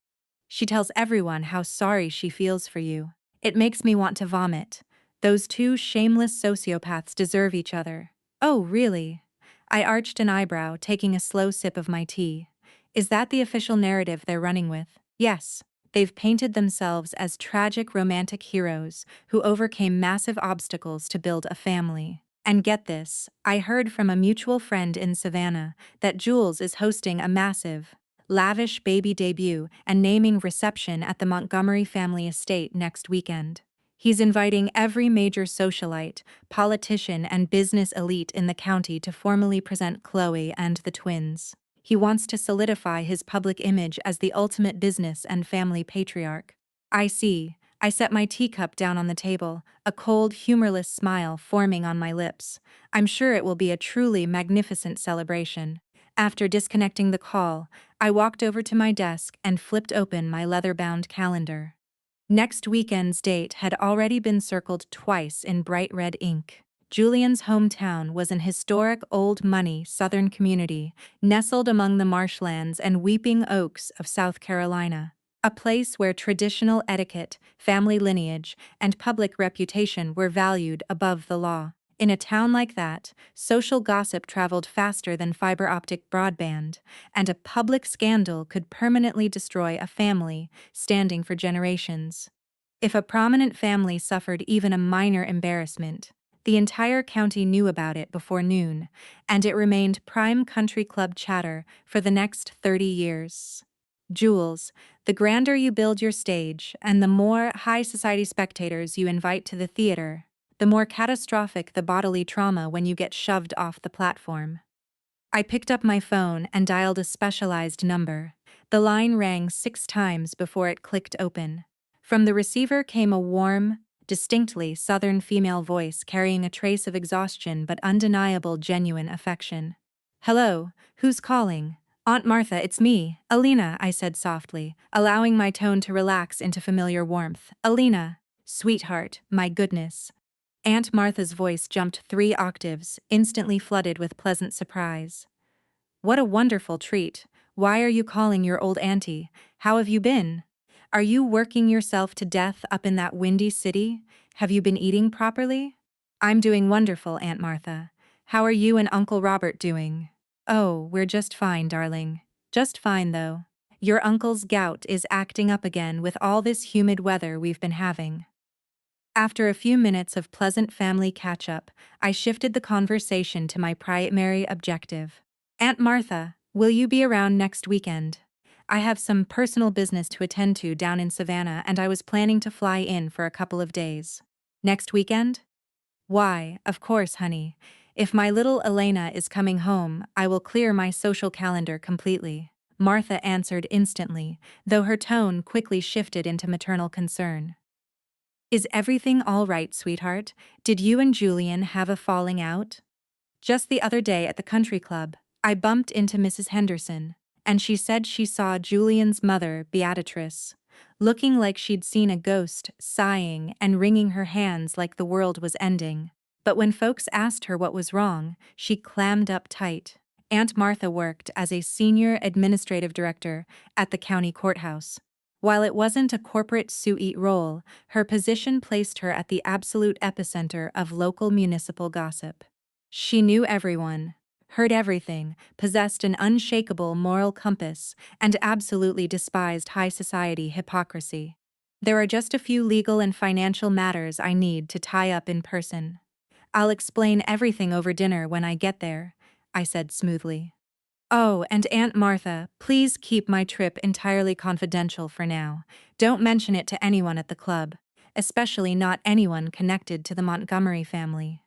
She tells everyone how sorry she feels for you. It makes me want to vomit. Those two shameless sociopaths deserve each other." "Oh, really?" I arched an eyebrow, taking a slow sip of my tea. "Is that the official narrative they're running with?" "Yes. They've painted themselves as tragic romantic heroes who overcame massive obstacles to build a family. And get this, I heard from a mutual friend in Savannah that Jules is hosting a massive, lavish baby debut and naming reception at the Montgomery family estate next weekend. He's inviting every major socialite, politician, and business elite in the county to formally present Chloe and the twins. He wants to solidify his public image as the ultimate business and family patriarch." "I see." I set my teacup down on the table, a cold, humorless smile forming on my lips. "I'm sure it will be a truly magnificent celebration." After disconnecting the call, I walked over to my desk and flipped open my leather-bound calendar. Next weekend's date had already been circled twice in bright red ink. Julian's hometown was an historic old money Southern community, nestled among the marshlands and weeping oaks of South Carolina. A place where traditional etiquette, family lineage, and public reputation were valued above the law. In a town like that, social gossip traveled faster than fiber optic broadband, and a public scandal could permanently destroy a family standing for generations. If a prominent family suffered even a minor embarrassment, the entire county knew about it before noon, and it remained prime country club chatter for the next 30 years. Jules, the grander you build your stage and the more high society spectators you invite to the theater, the more catastrophic the bodily trauma when you get shoved off the platform. I picked up my phone and dialed a specialized number. The line rang 6 times before it clicked open. From the receiver came a warm, distinctly Southern female voice carrying a trace of exhaustion but undeniable genuine affection. "Hello, who's calling?" "Aunt Martha, it's me, Alina," I said softly, allowing my tone to relax into familiar warmth. "Alina, sweetheart, my goodness." Aunt Martha's voice jumped 3 octaves, instantly flooded with pleasant surprise. "What a wonderful treat. Why are you calling your old auntie? How have you been? Are you working yourself to death up in that windy city? Have you been eating properly?" "I'm doing wonderful, Aunt Martha. How are you and Uncle Robert doing?" "Oh, we're just fine, darling. Just fine, though. Your uncle's gout is acting up again with all this humid weather we've been having." After a few minutes of pleasant family catch-up, I shifted the conversation to my primary objective. "Aunt Martha, will you be around next weekend? I have some personal business to attend to down in Savannah and I was planning to fly in for a couple of days." "Next weekend?" "Why, of course, honey. If my little Elena is coming home, I will clear my social calendar completely," Martha answered instantly, though her tone quickly shifted into maternal concern. "Is everything all right, sweetheart? Did you and Julian have a falling out?" "Just the other day at the country club, I bumped into Mrs. Henderson, and she said she saw Julian's mother, Beatrice, looking like she'd seen a ghost, sighing and wringing her hands like the world was ending. But when folks asked her what was wrong, she clammed up tight." Aunt Martha worked as a senior administrative director at the county courthouse. While it wasn't a corporate suite role, her position placed her at the absolute epicenter of local municipal gossip. She knew everyone, heard everything, possessed an unshakable moral compass, and absolutely despised high society hypocrisy. "There are just a few legal and financial matters I need to tie up in person. I'll explain everything over dinner when I get there," I said smoothly. "Oh, and Aunt Martha, please keep my trip entirely confidential for now. Don't mention it to anyone at the club, especially not anyone connected to the Montgomery family."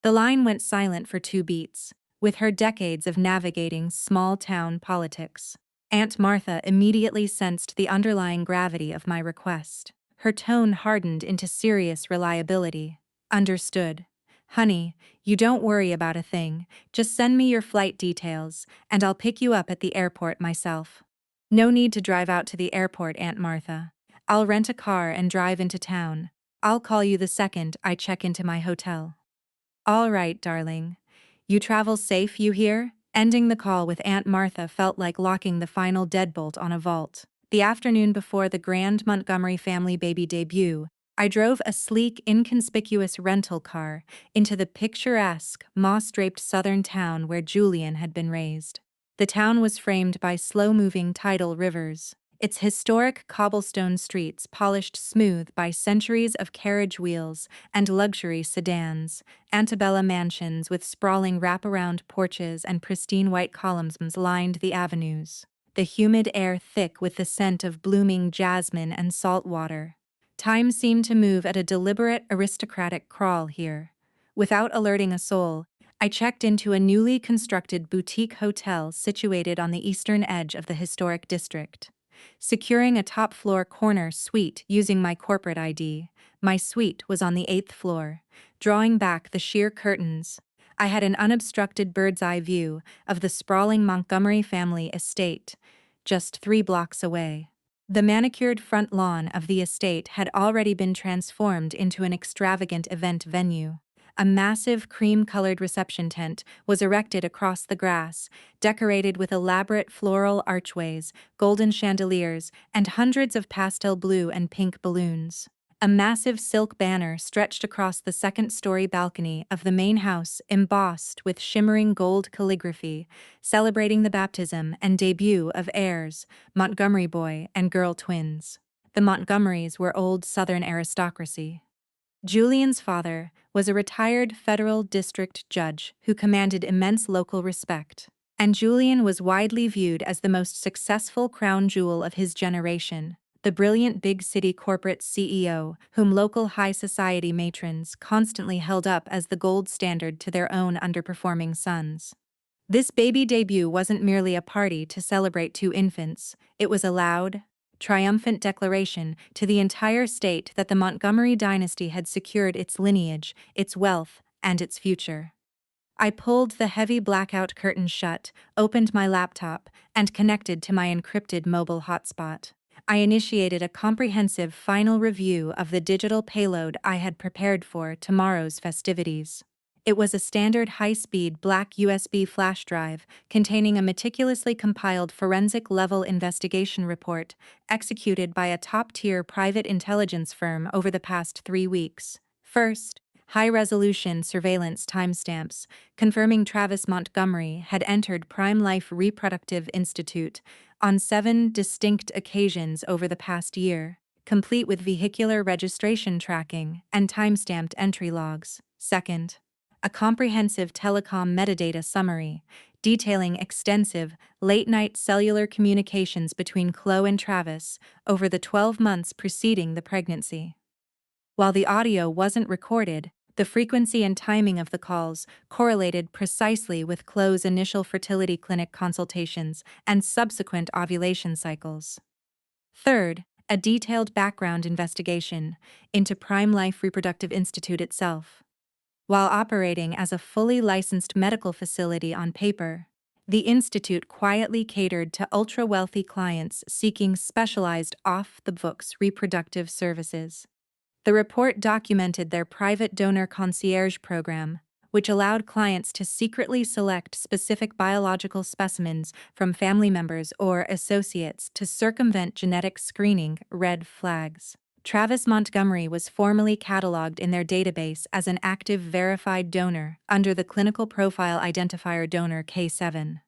The line went silent for 2 beats. With her decades of navigating small-town politics, Aunt Martha immediately sensed the underlying gravity of my request. Her tone hardened into serious reliability. "Understood. Honey, you don't worry about a thing. Just send me your flight details, and I'll pick you up at the airport myself." "No need to drive out to the airport, Aunt Martha. I'll rent a car and drive into town. I'll call you the second I check into my hotel." "All right, darling. You travel safe, you hear?" Ending the call with Aunt Martha felt like locking the final deadbolt on a vault. The afternoon before the grand Montgomery family baby debut, I drove a sleek, inconspicuous rental car into the picturesque, moss-draped southern town where Julian had been raised. The town was framed by slow-moving tidal rivers, its historic cobblestone streets polished smooth by centuries of carriage wheels and luxury sedans, antebellum mansions with sprawling wraparound porches and pristine white columns lined the avenues, the humid air thick with the scent of blooming jasmine and salt water. Time seemed to move at a deliberate aristocratic crawl here. Without alerting a soul, I checked into a newly constructed boutique hotel situated on the eastern edge of the historic district. Securing a top-floor corner suite using my corporate ID, my suite was on the 8th floor. Drawing back the sheer curtains, I had an unobstructed bird's-eye view of the sprawling Montgomery family estate, just 3 blocks away. The manicured front lawn of the estate had already been transformed into an extravagant event venue. A massive cream-colored reception tent was erected across the grass, decorated with elaborate floral archways, golden chandeliers, and hundreds of pastel blue and pink balloons. A massive silk banner stretched across the second-story balcony of the main house, embossed with shimmering gold calligraphy, celebrating the baptism and debut of heirs, Montgomery boy and girl twins. The Montgomerys were old Southern aristocracy. Julian's father was a retired federal district judge who commanded immense local respect, and Julian was widely viewed as the most successful crown jewel of his generation, the brilliant big city corporate CEO whom local high society matrons constantly held up as the gold standard to their own underperforming sons. This baby debut wasn't merely a party to celebrate two infants, it was a loud, triumphant declaration to the entire state that the Montgomery dynasty had secured its lineage, its wealth, and its future. I pulled the heavy blackout curtain shut, opened my laptop, and connected to my encrypted mobile hotspot. I initiated a comprehensive final review of the digital payload I had prepared for tomorrow's festivities. It was a standard high-speed black USB flash drive containing a meticulously compiled forensic-level investigation report executed by a top-tier private intelligence firm over the past 3 weeks. First, high-resolution surveillance timestamps confirming Travis Montgomery had entered Prime Life Reproductive Institute on 7 distinct occasions over the past year, complete with vehicular registration tracking and timestamped entry logs. Second, a comprehensive telecom metadata summary detailing extensive, late-night cellular communications between Chloe and Travis over the 12 months preceding the pregnancy. While the audio wasn't recorded, the frequency and timing of the calls correlated precisely with Chloe's initial fertility clinic consultations and subsequent ovulation cycles. Third, a detailed background investigation into Prime Life Reproductive Institute itself. While operating as a fully licensed medical facility on paper, the institute quietly catered to ultra-wealthy clients seeking specialized off-the-books reproductive services. The report documented their private donor concierge program, which allowed clients to secretly select specific biological specimens from family members or associates to circumvent genetic screening red flags. Travis Montgomery was formally cataloged in their database as an active verified donor under the clinical profile identifier donor K7.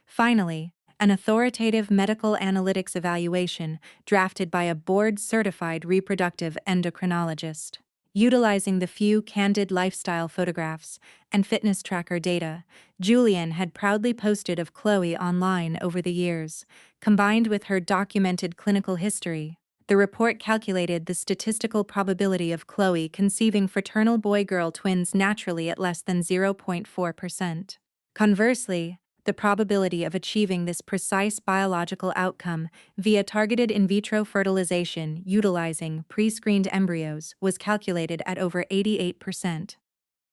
Finally, an authoritative medical analytics evaluation drafted by a board-certified reproductive endocrinologist. Utilizing the few candid lifestyle photographs and fitness tracker data Julian had proudly posted of Chloe online over the years, combined with her documented clinical history, the report calculated the statistical probability of Chloe conceiving fraternal boy-girl twins naturally at less than 0.4%. Conversely, the probability of achieving this precise biological outcome via targeted in vitro fertilization utilizing pre-screened embryos was calculated at over 88%.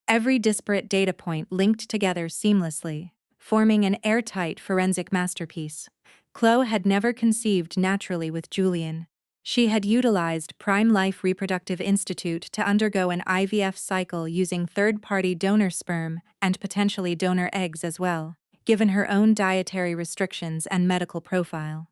Every disparate data point linked together seamlessly, forming an airtight forensic masterpiece. Chloe had never conceived naturally with Julian. She had utilized Prime Life Reproductive Institute to undergo an IVF cycle using third-party donor sperm and potentially donor eggs as well, given her own dietary restrictions and medical profile.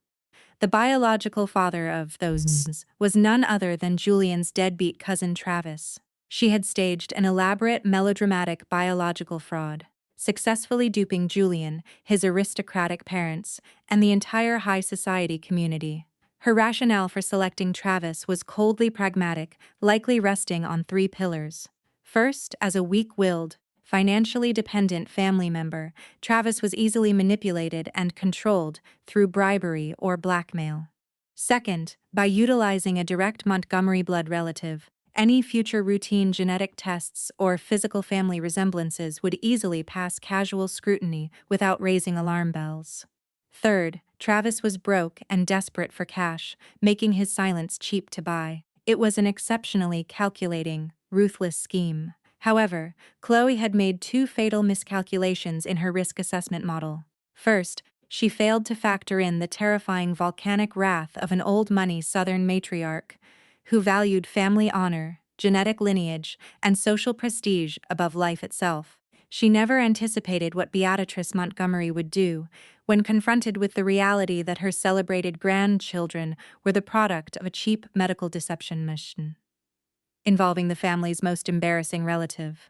The biological father of those was none other than Julian's deadbeat cousin Travis. She had staged an elaborate melodramatic biological fraud, successfully duping Julian, his aristocratic parents, and the entire high society community. Her rationale for selecting Travis was coldly pragmatic, likely resting on 3 pillars. First, as a weak-willed, financially dependent family member, Travis was easily manipulated and controlled through bribery or blackmail. Second, by utilizing a direct Montgomery blood relative, any future routine genetic tests or physical family resemblances would easily pass casual scrutiny without raising alarm bells. Third, Travis was broke and desperate for cash, making his silence cheap to buy. It was an exceptionally calculating, ruthless scheme. However, Chloe had made 2 fatal miscalculations in her risk assessment model. First, she failed to factor in the terrifying volcanic wrath of an old-money Southern matriarch who valued family honor, genetic lineage, and social prestige above life itself. She never anticipated what Beatrice Montgomery would do when confronted with the reality that her celebrated grandchildren were the product of a cheap medical deception mission involving the family's most embarrassing relative.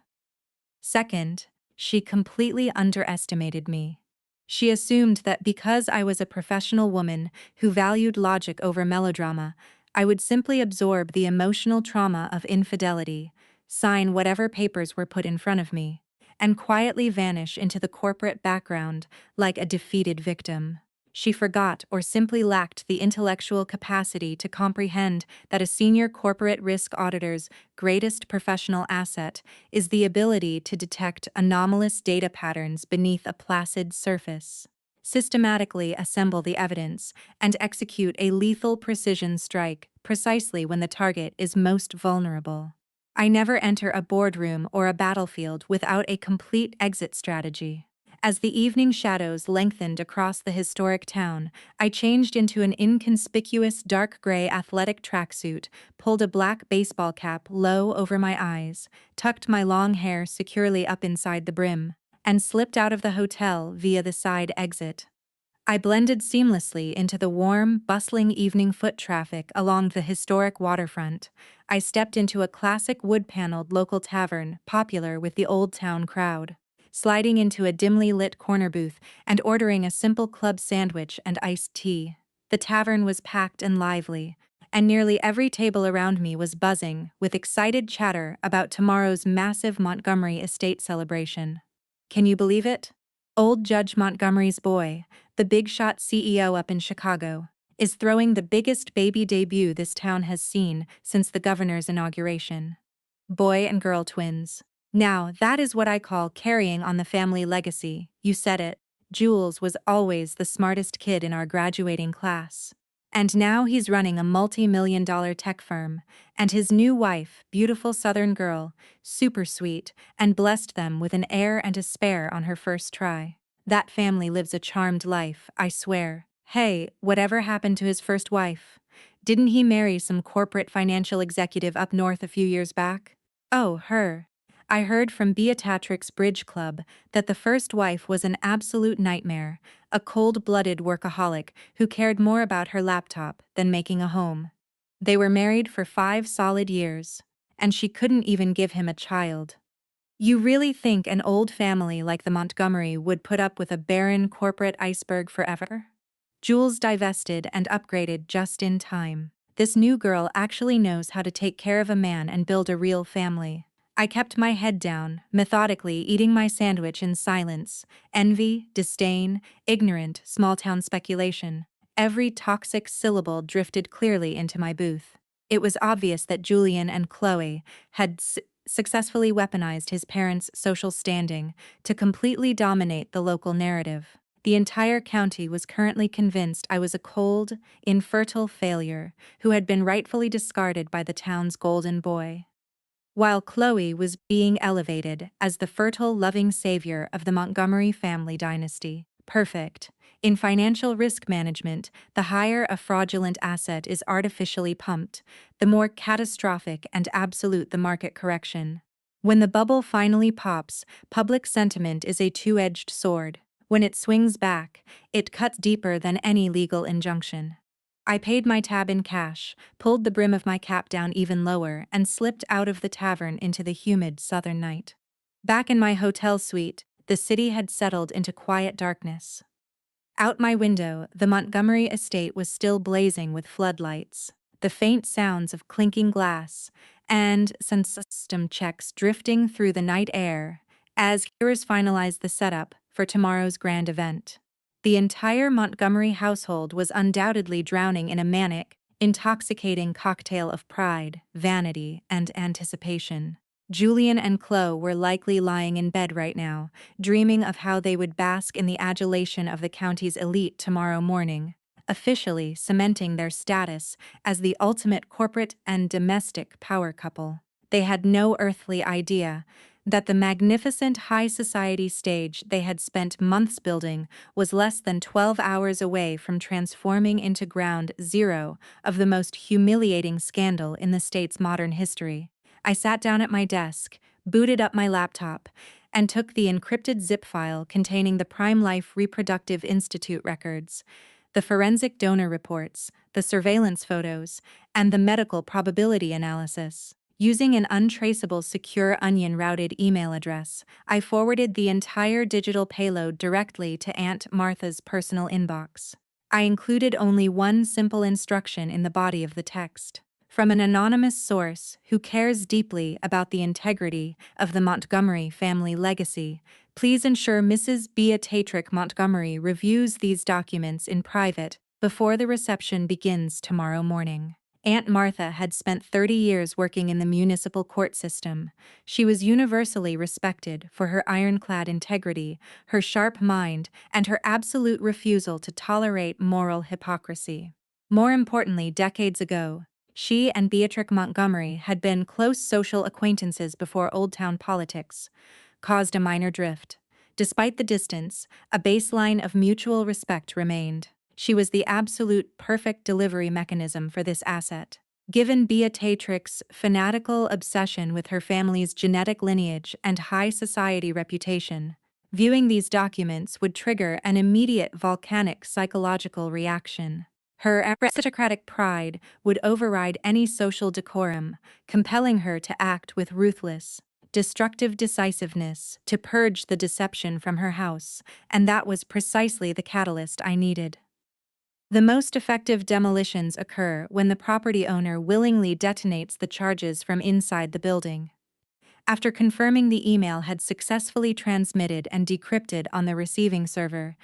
Second, she completely underestimated me. She assumed that because I was a professional woman who valued logic over melodrama, I would simply absorb the emotional trauma of infidelity, sign whatever papers were put in front of me, and quietly vanish into the corporate background like a defeated victim. She forgot or simply lacked the intellectual capacity to comprehend that a senior corporate risk auditor's greatest professional asset is the ability to detect anomalous data patterns beneath a placid surface, systematically assemble the evidence, and execute a lethal precision strike precisely when the target is most vulnerable. I never enter a boardroom or a battlefield without a complete exit strategy. As the evening shadows lengthened across the historic town, I changed into an inconspicuous dark gray athletic tracksuit, pulled a black baseball cap low over my eyes, tucked my long hair securely up inside the brim, and slipped out of the hotel via the side exit. I blended seamlessly into the warm, bustling evening foot traffic along the historic waterfront. I stepped into a classic wood-paneled local tavern popular with the Old Town crowd, sliding into a dimly lit corner booth and ordering a simple club sandwich and iced tea. The tavern was packed and lively, and nearly every table around me was buzzing with excited chatter about tomorrow's massive Montgomery estate celebration. Can you believe it? Old Judge Montgomery's boy, the big shot CEO up in Chicago, is throwing the biggest baby debut this town has seen since the governor's inauguration. Boy and girl twins. Now, that is what I call carrying on the family legacy. You said it. Jules was always the smartest kid in our graduating class. And now he's running a multi-million-dollar tech firm, and his new wife, beautiful Southern girl, super sweet, and blessed them with an heir and a spare on her first try. That family lives a charmed life, I swear. Hey, whatever happened to his first wife? Didn't he marry some corporate financial executive up north a few years back? Oh, her. I heard from Beatrix Bridge Club that the first wife was an absolute nightmare, a cold-blooded workaholic who cared more about her laptop than making a home. They were married for 5 solid years, and she couldn't even give him a child. You really think an old family like the Montgomery would put up with a barren corporate iceberg forever? Jules divested and upgraded just in time. This new girl actually knows how to take care of a man and build a real family. I kept my head down, methodically eating my sandwich in silence. Envy, disdain, ignorant, small-town speculation. Every toxic syllable drifted clearly into my booth. It was obvious that Julian and Chloe had successfully weaponized his parents' social standing to completely dominate the local narrative. The entire county was currently convinced I was a cold, infertile failure who had been rightfully discarded by the town's golden boy, while Chloe was being elevated as the fertile, loving savior of the Montgomery family dynasty. Perfect. In financial risk management, the higher a fraudulent asset is artificially pumped, the more catastrophic and absolute the market correction. When the bubble finally pops, public sentiment is a two-edged sword. When it swings back, it cuts deeper than any legal injunction. I paid my tab in cash, pulled the brim of my cap down even lower, and slipped out of the tavern into the humid southern night. Back in my hotel suite, the city had settled into quiet darkness. Out my window, the Montgomery estate was still blazing with floodlights, the faint sounds of clinking glass, and system checks drifting through the night air as hearers finalized the setup for tomorrow's grand event. The entire Montgomery household was undoubtedly drowning in a manic, intoxicating cocktail of pride, vanity, and anticipation. Julian and Chloe were likely lying in bed right now, dreaming of how they would bask in the adulation of the county's elite tomorrow morning, officially cementing their status as the ultimate corporate and domestic power couple. They had no earthly idea that the magnificent high society stage they had spent months building was less than 12 hours away from transforming into ground zero of the most humiliating scandal in the state's modern history. I sat down at my desk, booted up my laptop, and took the encrypted zip file containing the Prime Life Reproductive Institute records, the forensic donor reports, the surveillance photos, and the medical probability analysis. Using an untraceable secure onion-routed email address, I forwarded the entire digital payload directly to Aunt Martha's personal inbox. I included only one simple instruction in the body of the text. From an anonymous source who cares deeply about the integrity of the Montgomery family legacy, please ensure Mrs. Beatrix Montgomery reviews these documents in private before the reception begins tomorrow morning. Aunt Martha had spent 30 years working in the municipal court system. She was universally respected for her ironclad integrity, her sharp mind, and her absolute refusal to tolerate moral hypocrisy. More importantly, decades ago, she and Beatrix Montgomery had been close social acquaintances before Old Town politics caused a minor drift. Despite the distance, a baseline of mutual respect remained. She was the absolute perfect delivery mechanism for this asset. Given Beatrix's fanatical obsession with her family's genetic lineage and high society reputation, viewing these documents would trigger an immediate volcanic psychological reaction. Her aristocratic pride would override any social decorum, compelling her to act with ruthless, destructive decisiveness to purge the deception from her house, and that was precisely the catalyst I needed. The most effective demolitions occur when the property owner willingly detonates the charges from inside the building. After confirming the email had successfully transmitted and decrypted on the receiving server,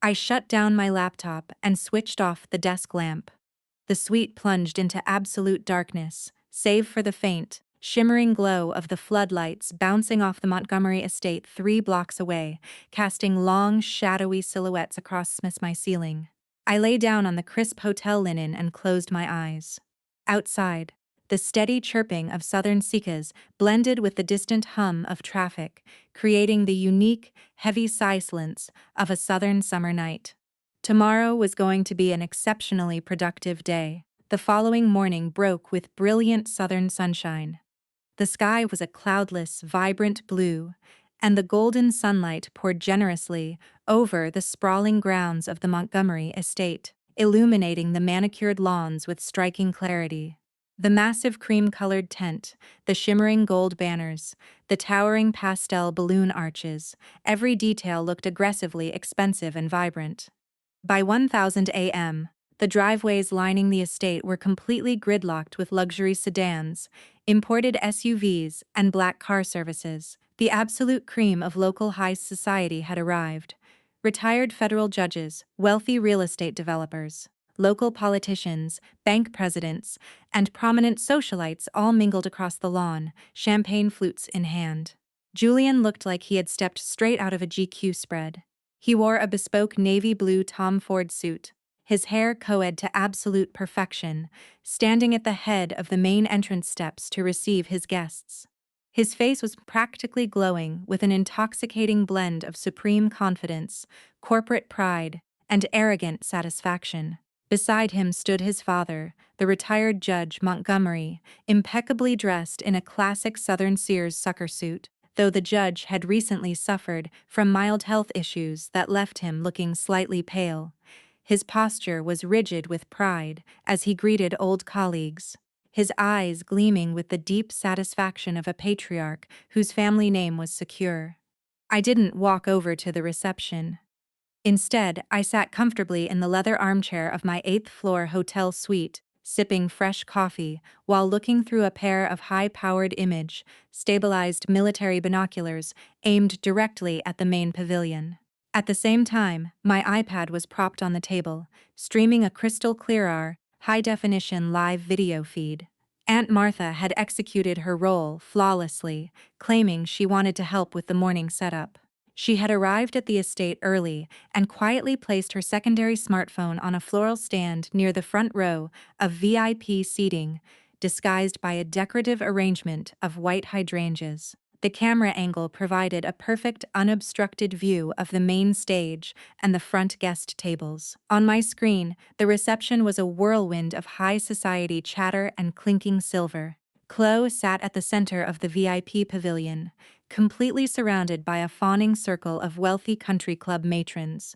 I shut down my laptop and switched off the desk lamp. The suite plunged into absolute darkness, save for the faint, shimmering glow of the floodlights bouncing off the Montgomery estate 3 blocks away, casting long, shadowy silhouettes across my ceiling. I lay down on the crisp hotel linen and closed my eyes. Outside, the steady chirping of southern cicadas blended with the distant hum of traffic, creating the unique, heavy silence of a southern summer night. Tomorrow was going to be an exceptionally productive day. The following morning broke with brilliant southern sunshine. The sky was a cloudless, vibrant blue, and the golden sunlight poured generously over the sprawling grounds of the Montgomery estate, illuminating the manicured lawns with striking clarity. The massive cream-colored tent, the shimmering gold banners, the towering pastel balloon arches, every detail looked aggressively expensive and vibrant. By 1000 a.m., the driveways lining the estate were completely gridlocked with luxury sedans, imported SUVs, and black car services. The absolute cream of local high society had arrived. Retired federal judges, wealthy real estate developers, local politicians, bank presidents, and prominent socialites all mingled across the lawn, champagne flutes in hand. Julian looked like he had stepped straight out of a GQ spread. He wore a bespoke navy blue Tom Ford suit, his hair coed to absolute perfection, standing at the head of the main entrance steps to receive his guests. His face was practically glowing with an intoxicating blend of supreme confidence, corporate pride, and arrogant satisfaction. Beside him stood his father, the retired Judge Montgomery, impeccably dressed in a classic Southern Sears sucker suit, though the judge had recently suffered from mild health issues that left him looking slightly pale. His posture was rigid with pride as he greeted old colleagues, his eyes gleaming with the deep satisfaction of a patriarch whose family name was secure. I didn't walk over to the reception. Instead, I sat comfortably in the leather armchair of my 8th-floor hotel suite, sipping fresh coffee while looking through a pair of high-powered stabilized military binoculars aimed directly at the main pavilion. At the same time, my iPad was propped on the table, streaming a crystal-clear high-definition live video feed. Aunt Martha had executed her role flawlessly, claiming she wanted to help with the morning setup. She had arrived at the estate early and quietly placed her secondary smartphone on a floral stand near the front row of VIP seating, disguised by a decorative arrangement of white hydrangeas. The camera angle provided a perfect unobstructed view of the main stage and the front guest tables. On my screen, the reception was a whirlwind of high society chatter and clinking silver. Chloe sat at the center of the VIP pavilion, completely surrounded by a fawning circle of wealthy country club matrons.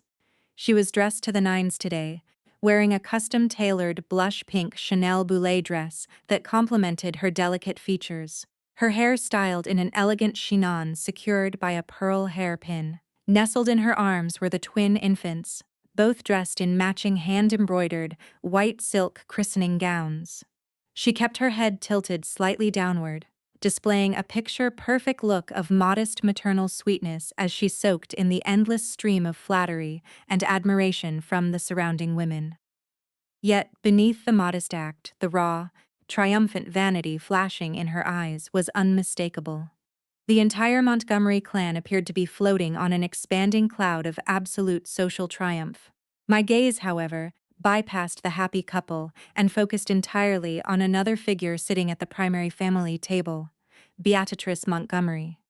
She was dressed to the nines today, wearing a custom-tailored blush-pink Chanel boulet dress that complemented her delicate features. Her hair styled in an elegant chignon secured by a pearl hairpin. Nestled in her arms were the twin infants, both dressed in matching hand-embroidered, white silk christening gowns. She kept her head tilted slightly downward, displaying a picture-perfect look of modest maternal sweetness as she soaked in the endless stream of flattery and admiration from the surrounding women. Yet, beneath the modest act, the raw, triumphant vanity flashing in her eyes was unmistakable. The entire Montgomery clan appeared to be floating on an expanding cloud of absolute social triumph. My gaze, however, bypassed the happy couple and focused entirely on another figure sitting at the primary family table, Beatrice Montgomery.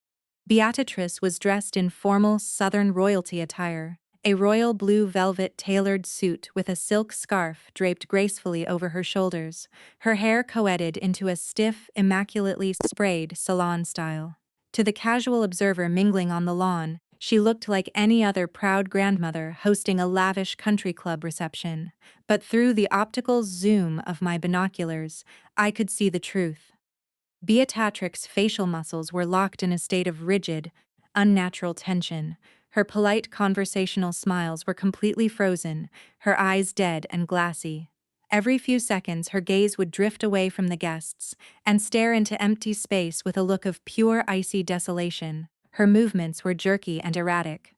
Beatrice was dressed in formal Southern royalty attire, a royal blue velvet tailored suit with a silk scarf draped gracefully over her shoulders, her hair coedited into a stiff, immaculately sprayed salon style. To the casual observer mingling on the lawn, she looked like any other proud grandmother hosting a lavish country club reception. But through the optical zoom of my binoculars, I could see the truth. Beatrix's facial muscles were locked in a state of rigid, unnatural tension. Her polite conversational smiles were completely frozen, her eyes dead and glassy. Every few seconds her gaze would drift away from the guests and stare into empty space with a look of pure icy desolation. Her movements were jerky and erratic.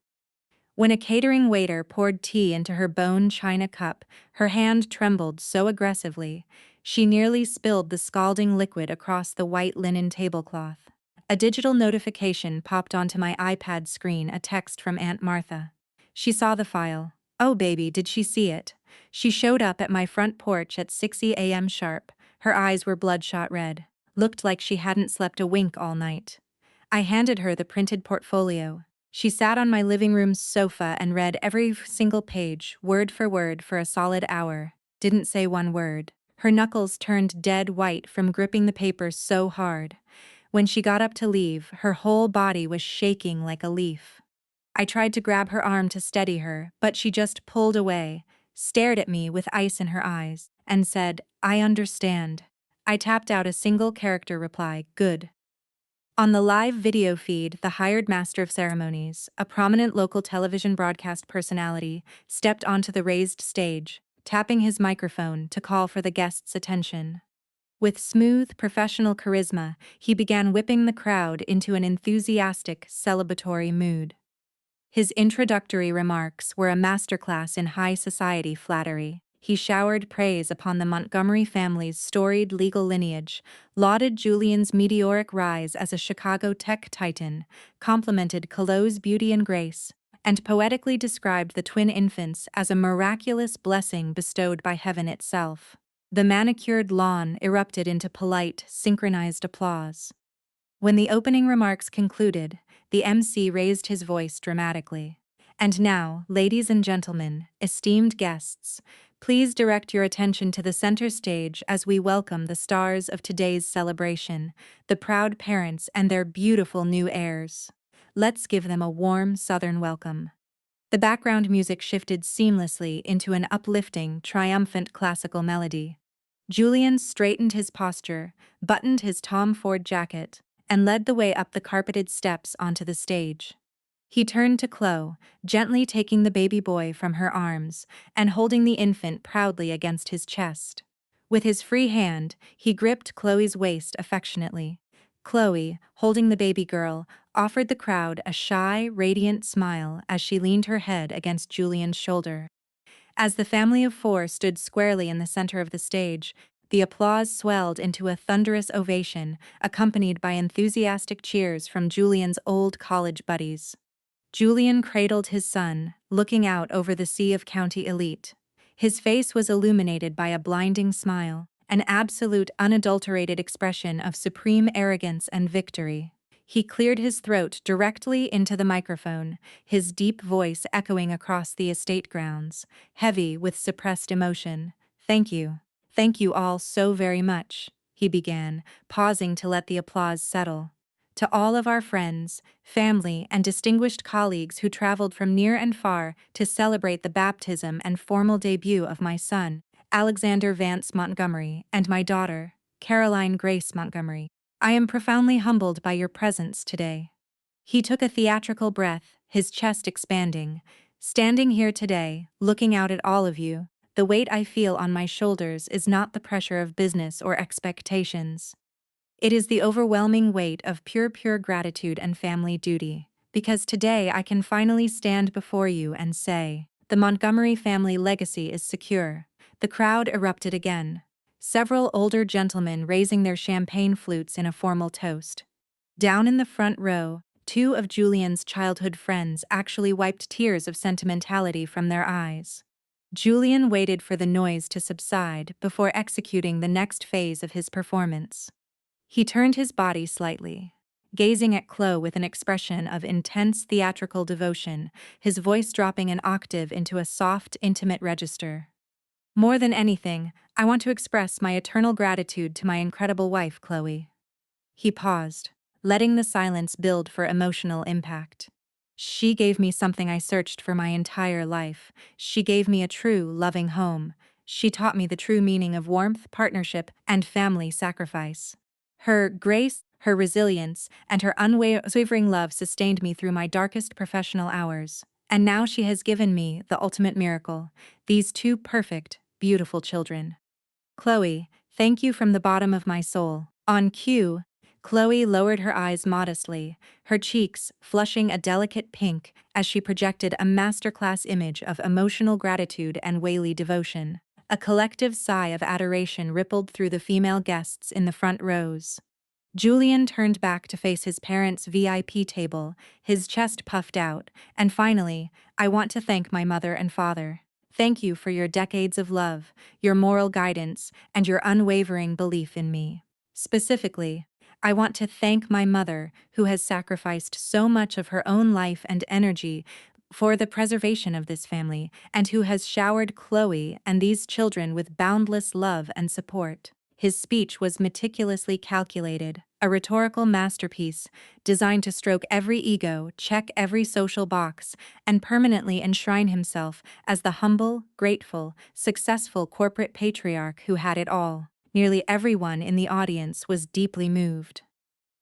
When a catering waiter poured tea into her bone china cup, her hand trembled so aggressively, she nearly spilled the scalding liquid across the white linen tablecloth. A digital notification popped onto my iPad screen, a text from Aunt Martha. She saw the file. Oh baby, did she see it? She showed up at my front porch at 6 a.m. sharp. Her eyes were bloodshot red. Looked like she hadn't slept a wink all night. I handed her the printed portfolio. She sat on my living room sofa and read every single page, word for word, for a solid hour. Didn't say one word. Her knuckles turned dead white from gripping the paper so hard. When she got up to leave, her whole body was shaking like a leaf. I tried to grab her arm to steady her, but she just pulled away, stared at me with ice in her eyes, and said, "I understand." I tapped out a single character reply, "Good." On the live video feed, the hired master of ceremonies, a prominent local television broadcast personality, stepped onto the raised stage, tapping his microphone to call for the guests' attention. With smooth, professional charisma, he began whipping the crowd into an enthusiastic, celebratory mood. His introductory remarks were a masterclass in high society flattery. He showered praise upon the Montgomery family's storied legal lineage, lauded Julian's meteoric rise as a Chicago tech titan, complimented Chloe's beauty and grace, and poetically described the twin infants as a miraculous blessing bestowed by heaven itself. The manicured lawn erupted into polite, synchronized applause. When the opening remarks concluded, the MC raised his voice dramatically. "And now, ladies and gentlemen, esteemed guests, please direct your attention to the center stage as we welcome the stars of today's celebration, the proud parents and their beautiful new heirs. Let's give them a warm Southern welcome." The background music shifted seamlessly into an uplifting, triumphant classical melody. Julian straightened his posture, buttoned his Tom Ford jacket, and led the way up the carpeted steps onto the stage. He turned to Chloe, gently taking the baby boy from her arms and holding the infant proudly against his chest. With his free hand, he gripped Chloe's waist affectionately. Chloe, holding the baby girl, offered the crowd a shy, radiant smile as she leaned her head against Julian's shoulder. As the family of four stood squarely in the center of the stage, the applause swelled into a thunderous ovation, accompanied by enthusiastic cheers from Julian's old college buddies. Julian cradled his son, looking out over the sea of county elite. His face was illuminated by a blinding smile, an absolute unadulterated expression of supreme arrogance and victory. He cleared his throat directly into the microphone, his deep voice echoing across the estate grounds, heavy with suppressed emotion. "Thank you. Thank you all so very much," he began, pausing to let the applause settle. "To all of our friends, family, and distinguished colleagues who traveled from near and far to celebrate the baptism and formal debut of my son, Alexander Vance Montgomery, and my daughter, Caroline Grace Montgomery, I am profoundly humbled by your presence today." He took a theatrical breath, his chest expanding. "Standing here today, looking out at all of you, the weight I feel on my shoulders is not the pressure of business or expectations. It is the overwhelming weight of pure gratitude and family duty. Because today I can finally stand before you and say, the Montgomery family legacy is secure." The crowd erupted again, several older gentlemen raising their champagne flutes in a formal toast. Down in the front row, two of Julian's childhood friends actually wiped tears of sentimentality from their eyes. Julian waited for the noise to subside before executing the next phase of his performance. He turned his body slightly, gazing at Chloe with an expression of intense theatrical devotion, his voice dropping an octave into a soft, intimate register. "More than anything, I want to express my eternal gratitude to my incredible wife, Chloe." He paused, letting the silence build for emotional impact. "She gave me something I searched for my entire life. She gave me a true, loving home. She taught me the true meaning of warmth, partnership, and family sacrifice. Her grace, her resilience, and her unwavering love sustained me through my darkest professional hours. And now she has given me the ultimate miracle, these two perfect, beautiful children. Chloe, thank you from the bottom of my soul." On cue, Chloe lowered her eyes modestly, her cheeks flushing a delicate pink as she projected a masterclass image of emotional gratitude and wayly devotion. A collective sigh of adoration rippled through the female guests in the front rows. Julian turned back to face his parents' VIP table, his chest puffed out, and finally, "I want to thank my mother and father. Thank you for your decades of love, your moral guidance, and your unwavering belief in me. Specifically, I want to thank my mother, who has sacrificed so much of her own life and energy for the preservation of this family, and who has showered Chloe and these children with boundless love and support." His speech was meticulously calculated, a rhetorical masterpiece designed to stroke every ego, check every social box, and permanently enshrine himself as the humble, grateful, successful corporate patriarch who had it all. Nearly everyone in the audience was deeply moved.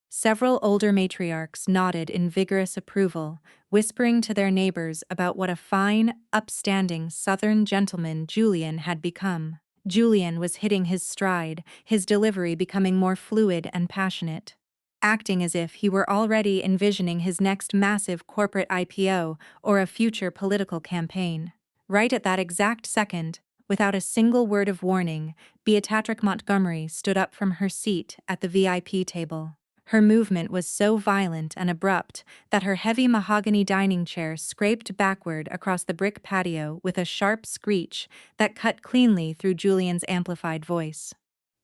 Several older matriarchs nodded in vigorous approval, whispering to their neighbors about what a fine, upstanding Southern gentleman Julian had become. Julian was hitting his stride, his delivery becoming more fluid and passionate, acting as if he were already envisioning his next massive corporate IPO or a future political campaign. Right at that exact second, without a single word of warning, Beatrice Montgomery stood up from her seat at the VIP table. Her movement was so violent and abrupt that her heavy mahogany dining chair scraped backward across the brick patio with a sharp screech that cut cleanly through Julian's amplified voice.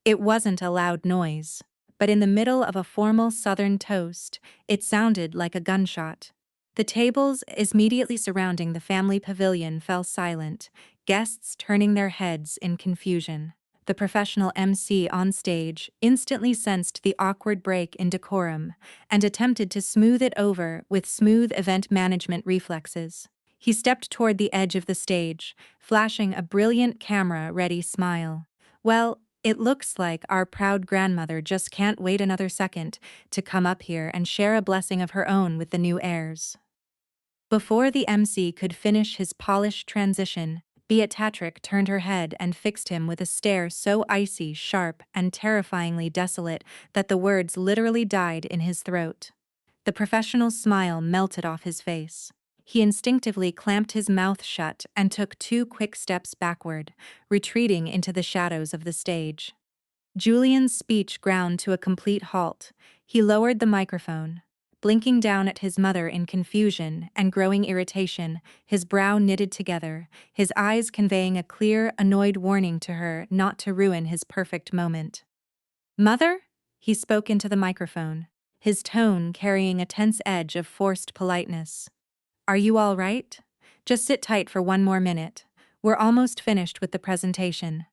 It wasn't a loud noise, but in the middle of a formal Southern toast, it sounded like a gunshot. The tables immediately surrounding the family pavilion fell silent, guests turning their heads in confusion. The professional MC on stage instantly sensed the awkward break in decorum and attempted to smooth it over with smooth event management reflexes. He stepped toward the edge of the stage, flashing a brilliant camera-ready smile. "Well, it looks like our proud grandmother just can't wait another second to come up here and share a blessing of her own with the new heirs." Before the MC could finish his polished transition, Beatrice turned her head and fixed him with a stare so icy, sharp, and terrifyingly desolate that the words literally died in his throat. The professional smile melted off his face. He instinctively clamped his mouth shut and took 2 quick steps backward, retreating into the shadows of the stage. Julian's speech ground to a complete halt. He lowered the microphone, blinking down at his mother in confusion and growing irritation, his brow knitted together, his eyes conveying a clear, annoyed warning to her not to ruin his perfect moment. "Mother?" He spoke into the microphone, his tone carrying a tense edge of forced politeness. "Are you all right? Just sit tight for one more minute. We're almost finished with the presentation."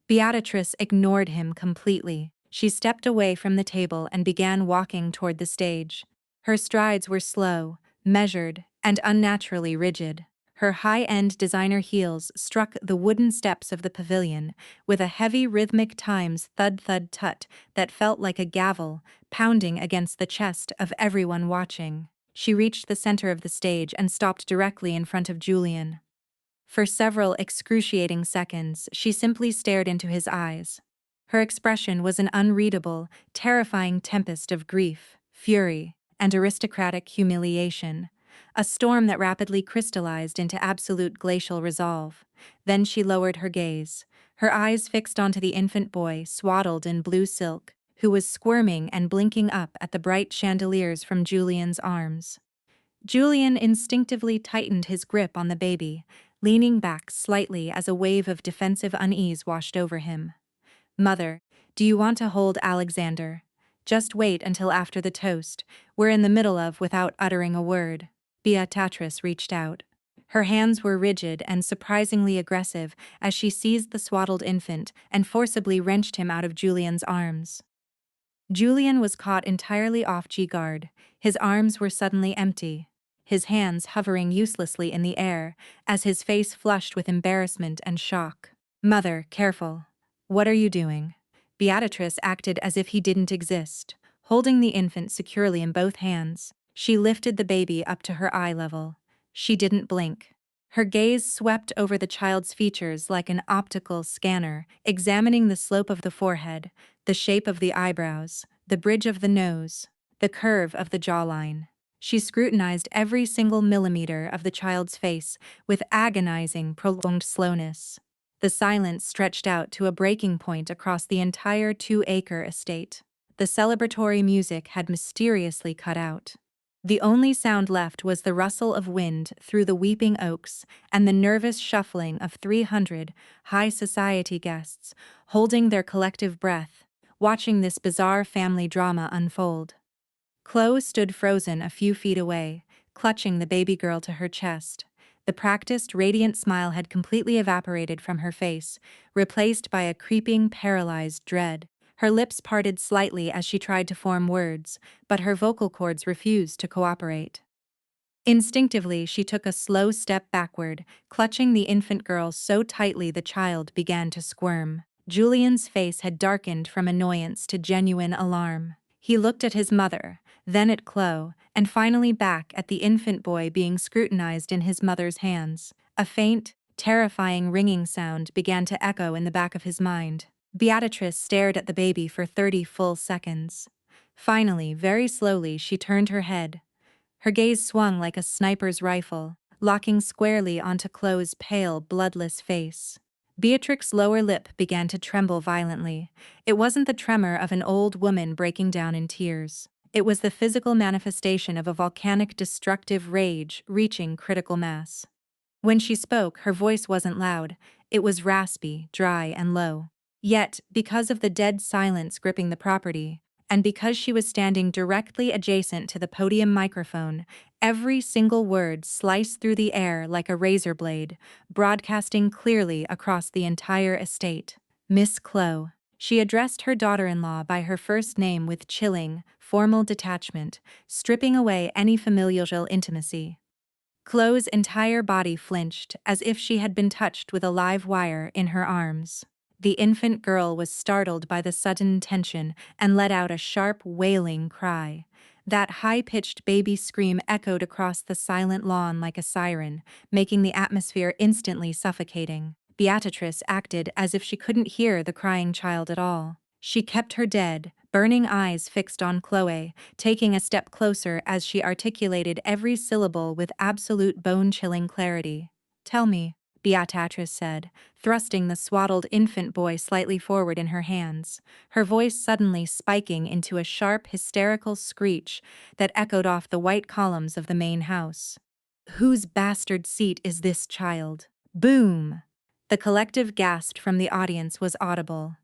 Beatrice ignored him completely. She stepped away from the table and began walking toward the stage. Her strides were slow, measured, and unnaturally rigid. Her high-end designer heels struck the wooden steps of the pavilion with a heavy rhythmic times thud-thud-tut that felt like a gavel pounding against the chest of everyone watching. She reached the center of the stage and stopped directly in front of Julian. For several excruciating seconds, she simply stared into his eyes. Her expression was an unreadable, terrifying tempest of grief, fury, and aristocratic humiliation, a storm that rapidly crystallized into absolute glacial resolve. Then she lowered her gaze, her eyes fixed onto the infant boy swaddled in blue silk, who was squirming and blinking up at the bright chandeliers from Julian's arms. Julian instinctively tightened his grip on the baby, leaning back slightly as a wave of defensive unease washed over him. "Mother, do you want to hold Alexander? Just wait until after the toast, we're in the middle of without uttering a word." Beatrice reached out. Her hands were rigid and surprisingly aggressive as she seized the swaddled infant and forcibly wrenched him out of Julian's arms. Julian was caught entirely off guard. His arms were suddenly empty, his hands hovering uselessly in the air as his face flushed with embarrassment and shock. "Mother, careful. What are you doing?" Beatrice acted as if he didn't exist. Holding the infant securely in both hands, she lifted the baby up to her eye level. She didn't blink. Her gaze swept over the child's features like an optical scanner, examining the slope of the forehead, the shape of the eyebrows, the bridge of the nose, the curve of the jawline. She scrutinized every single millimeter of the child's face with agonizing, prolonged slowness. The silence stretched out to a breaking point across the entire 2-acre estate. The celebratory music had mysteriously cut out. The only sound left was the rustle of wind through the weeping oaks and the nervous shuffling of 300 high society guests, holding their collective breath, watching this bizarre family drama unfold. Chloe stood frozen a few feet away, clutching the baby girl to her chest. The practiced, radiant smile had completely evaporated from her face, replaced by a creeping, paralyzed dread. Her lips parted slightly as she tried to form words, but her vocal cords refused to cooperate. Instinctively, she took a slow step backward, clutching the infant girl so tightly the child began to squirm. Julian's face had darkened from annoyance to genuine alarm. He looked at his mother, then at Chloe, and finally back at the infant boy being scrutinized in his mother's hands. A faint, terrifying ringing sound began to echo in the back of his mind. Beatrice stared at the baby for 30 full seconds. Finally, very slowly, she turned her head. Her gaze swung like a sniper's rifle, locking squarely onto Chloe's pale, bloodless face. Beatrix's lower lip began to tremble violently. It wasn't the tremor of an old woman breaking down in tears. It was the physical manifestation of a volcanic, destructive rage reaching critical mass. When she spoke, her voice wasn't loud. It was raspy, dry, and low. Yet, because of the dead silence gripping the property, and because she was standing directly adjacent to the podium microphone, every single word sliced through the air like a razor blade, broadcasting clearly across the entire estate. "Miss Chloe." She addressed her daughter-in-law by her first name with chilling, formal detachment, stripping away any familial intimacy. Chloe's entire body flinched, as if she had been touched with a live wire in her arms. The infant girl was startled by the sudden tension and let out a sharp, wailing cry. That high-pitched baby scream echoed across the silent lawn like a siren, making the atmosphere instantly suffocating. Beatrice acted as if she couldn't hear the crying child at all. She kept her dead, burning eyes fixed on Chloe, taking a step closer as she articulated every syllable with absolute bone-chilling clarity. "Tell me," Beatrice said, thrusting the swaddled infant boy slightly forward in her hands, her voice suddenly spiking into a sharp, hysterical screech that echoed off the white columns of the main house. "Whose bastard seat is this child?" Boom! The collective gasp from the audience was audible.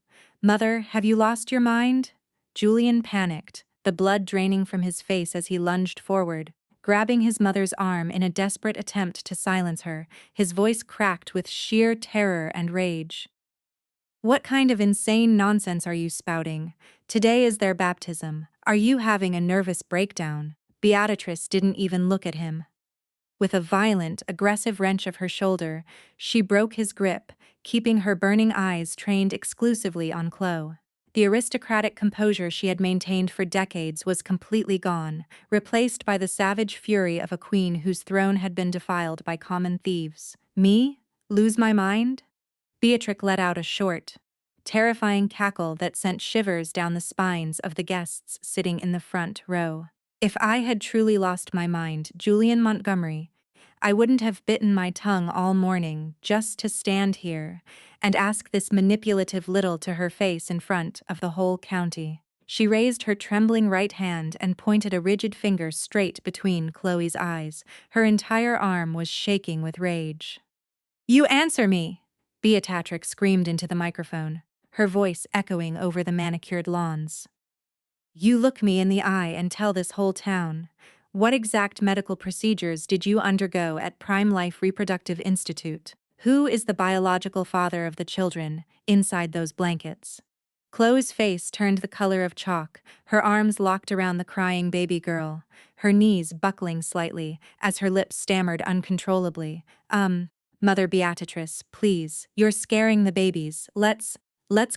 "Mother, have you lost your mind?" Julian panicked, the blood draining from his face as he lunged forward, grabbing his mother's arm in a desperate attempt to silence her, his voice cracked with sheer terror and rage. "What kind of insane nonsense are you spouting? Today is their baptism. Are you having a nervous breakdown?" Beatrice didn't even look at him. With a violent, aggressive wrench of her shoulder, she broke his grip, keeping her burning eyes trained exclusively on Chloe. The aristocratic composure she had maintained for decades was completely gone, replaced by the savage fury of a queen whose throne had been defiled by common thieves. "Me? Lose my mind?" Beatrix let out a short, terrifying cackle that sent shivers down the spines of the guests sitting in the front row. "If I had truly lost my mind, Julian Montgomery, I wouldn't have bitten my tongue all morning just to stand here and ask this manipulative little to her face in front of the whole county." She raised her trembling right hand and pointed a rigid finger straight between Chloe's eyes. Her entire arm was shaking with rage. "You answer me!" Beatrix screamed into the microphone, her voice echoing over the manicured lawns. "You look me in the eye and tell this whole town. What exact medical procedures did you undergo at Prime Life Reproductive Institute? Who is the biological father of the children inside those blankets?" Chloe's face turned the color of chalk, her arms locked around the crying baby girl, her knees buckling slightly as her lips stammered uncontrollably. Mother Beatrice, please, you're scaring the babies. Let's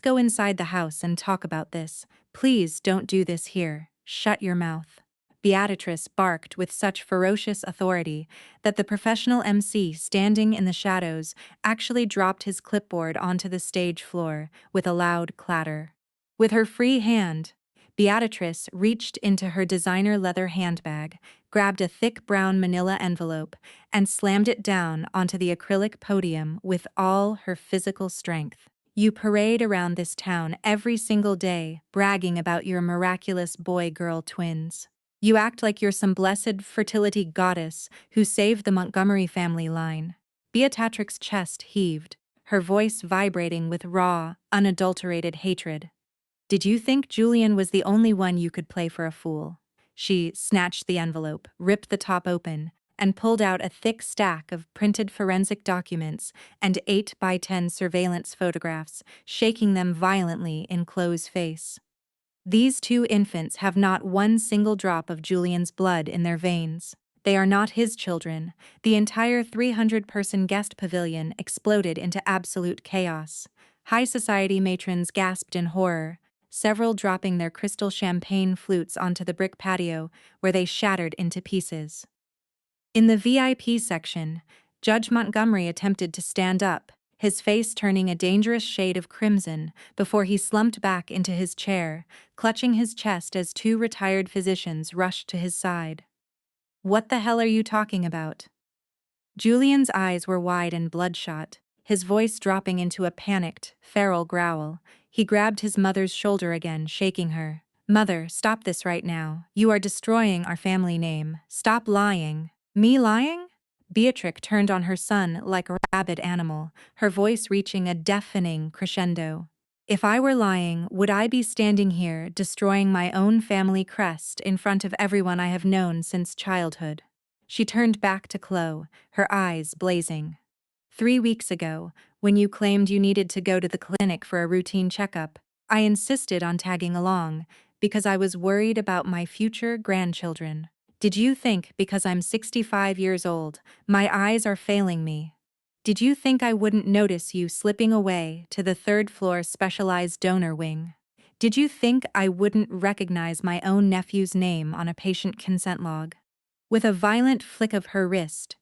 go inside the house and talk about this. Please don't do this here. Shut your mouth." Beatrice barked with such ferocious authority that the professional MC standing in the shadows actually dropped his clipboard onto the stage floor with a loud clatter. With her free hand, Beatrice reached into her designer leather handbag, grabbed a thick brown manila envelope, and slammed it down onto the acrylic podium with all her physical strength. "You parade around this town every single day, bragging about your miraculous boy-girl twins. You act like you're some blessed fertility goddess who saved the Montgomery family line." Beatrix's chest heaved, her voice vibrating with raw, unadulterated hatred. "Did you think Julian was the only one you could play for a fool?" She snatched the envelope, ripped the top open, and pulled out a thick stack of printed forensic documents and 8x10 surveillance photographs, shaking them violently in Chloe's face. "These two infants have not one single drop of Julian's blood in their veins. They are not his children." The entire 300-person guest pavilion exploded into absolute chaos. High society matrons gasped in horror, several dropping their crystal champagne flutes onto the brick patio, where they shattered into pieces. In the VIP section, Judge Montgomery attempted to stand up, his face turning a dangerous shade of crimson before he slumped back into his chair, clutching his chest as two retired physicians rushed to his side. "What the hell are you talking about?" Julian's eyes were wide and bloodshot, his voice dropping into a panicked, feral growl. He grabbed his mother's shoulder again, shaking her. "Mother, stop this right now. You are destroying our family name. Stop lying." "Me lying?" Beatrix turned on her son like a rabid animal, her voice reaching a deafening crescendo. "If I were lying, would I be standing here destroying my own family crest in front of everyone I have known since childhood?" She turned back to Chloe, her eyes blazing. 3 weeks ago, when you claimed you needed to go to the clinic for a routine checkup, I insisted on tagging along because I was worried about my future grandchildren. Did you think because I'm 65 years old, my eyes are failing me? Did you think I wouldn't notice you slipping away to the third-floor specialized donor wing? Did you think I wouldn't recognize my own nephew's name on a patient consent log? With a violent flick of her wrist,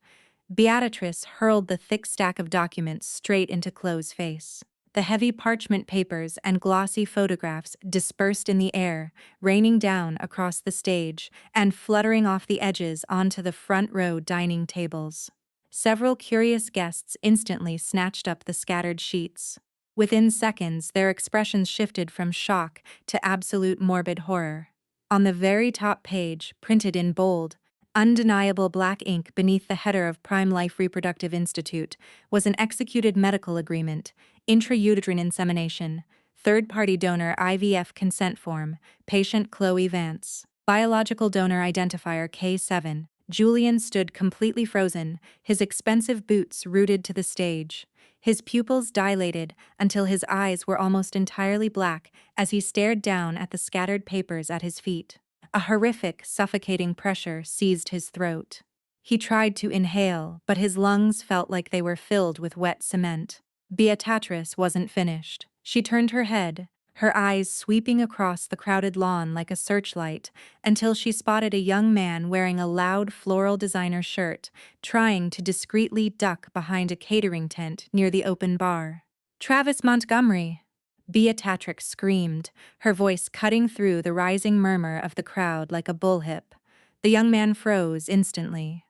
Beatrice hurled the thick stack of documents straight into Chloe's face. The heavy parchment papers and glossy photographs dispersed in the air, raining down across the stage and fluttering off the edges onto the front row dining tables. Several curious guests instantly snatched up the scattered sheets. Within seconds, their expressions shifted from shock to absolute morbid horror. On the very top page, printed in bold, undeniable black ink beneath the header of Prime Life Reproductive Institute, was an executed medical agreement, intrauterine insemination, Third-party donor IVF consent form, patient Chloe Vance. Biological donor identifier K7. Julian stood completely frozen, his expensive boots rooted to the stage. His pupils dilated until his eyes were almost entirely black as he stared down at the scattered papers at his feet. A horrific, suffocating pressure seized his throat. He tried to inhale, but his lungs felt like they were filled with wet cement. Beatrice wasn't finished. She turned her head, her eyes sweeping across the crowded lawn like a searchlight, until she spotted a young man wearing a loud floral designer shirt, trying to discreetly duck behind a catering tent near the open bar. "Travis Montgomery!" Beatrix screamed, her voice cutting through the rising murmur of the crowd like a bullwhip. The young man froze instantly.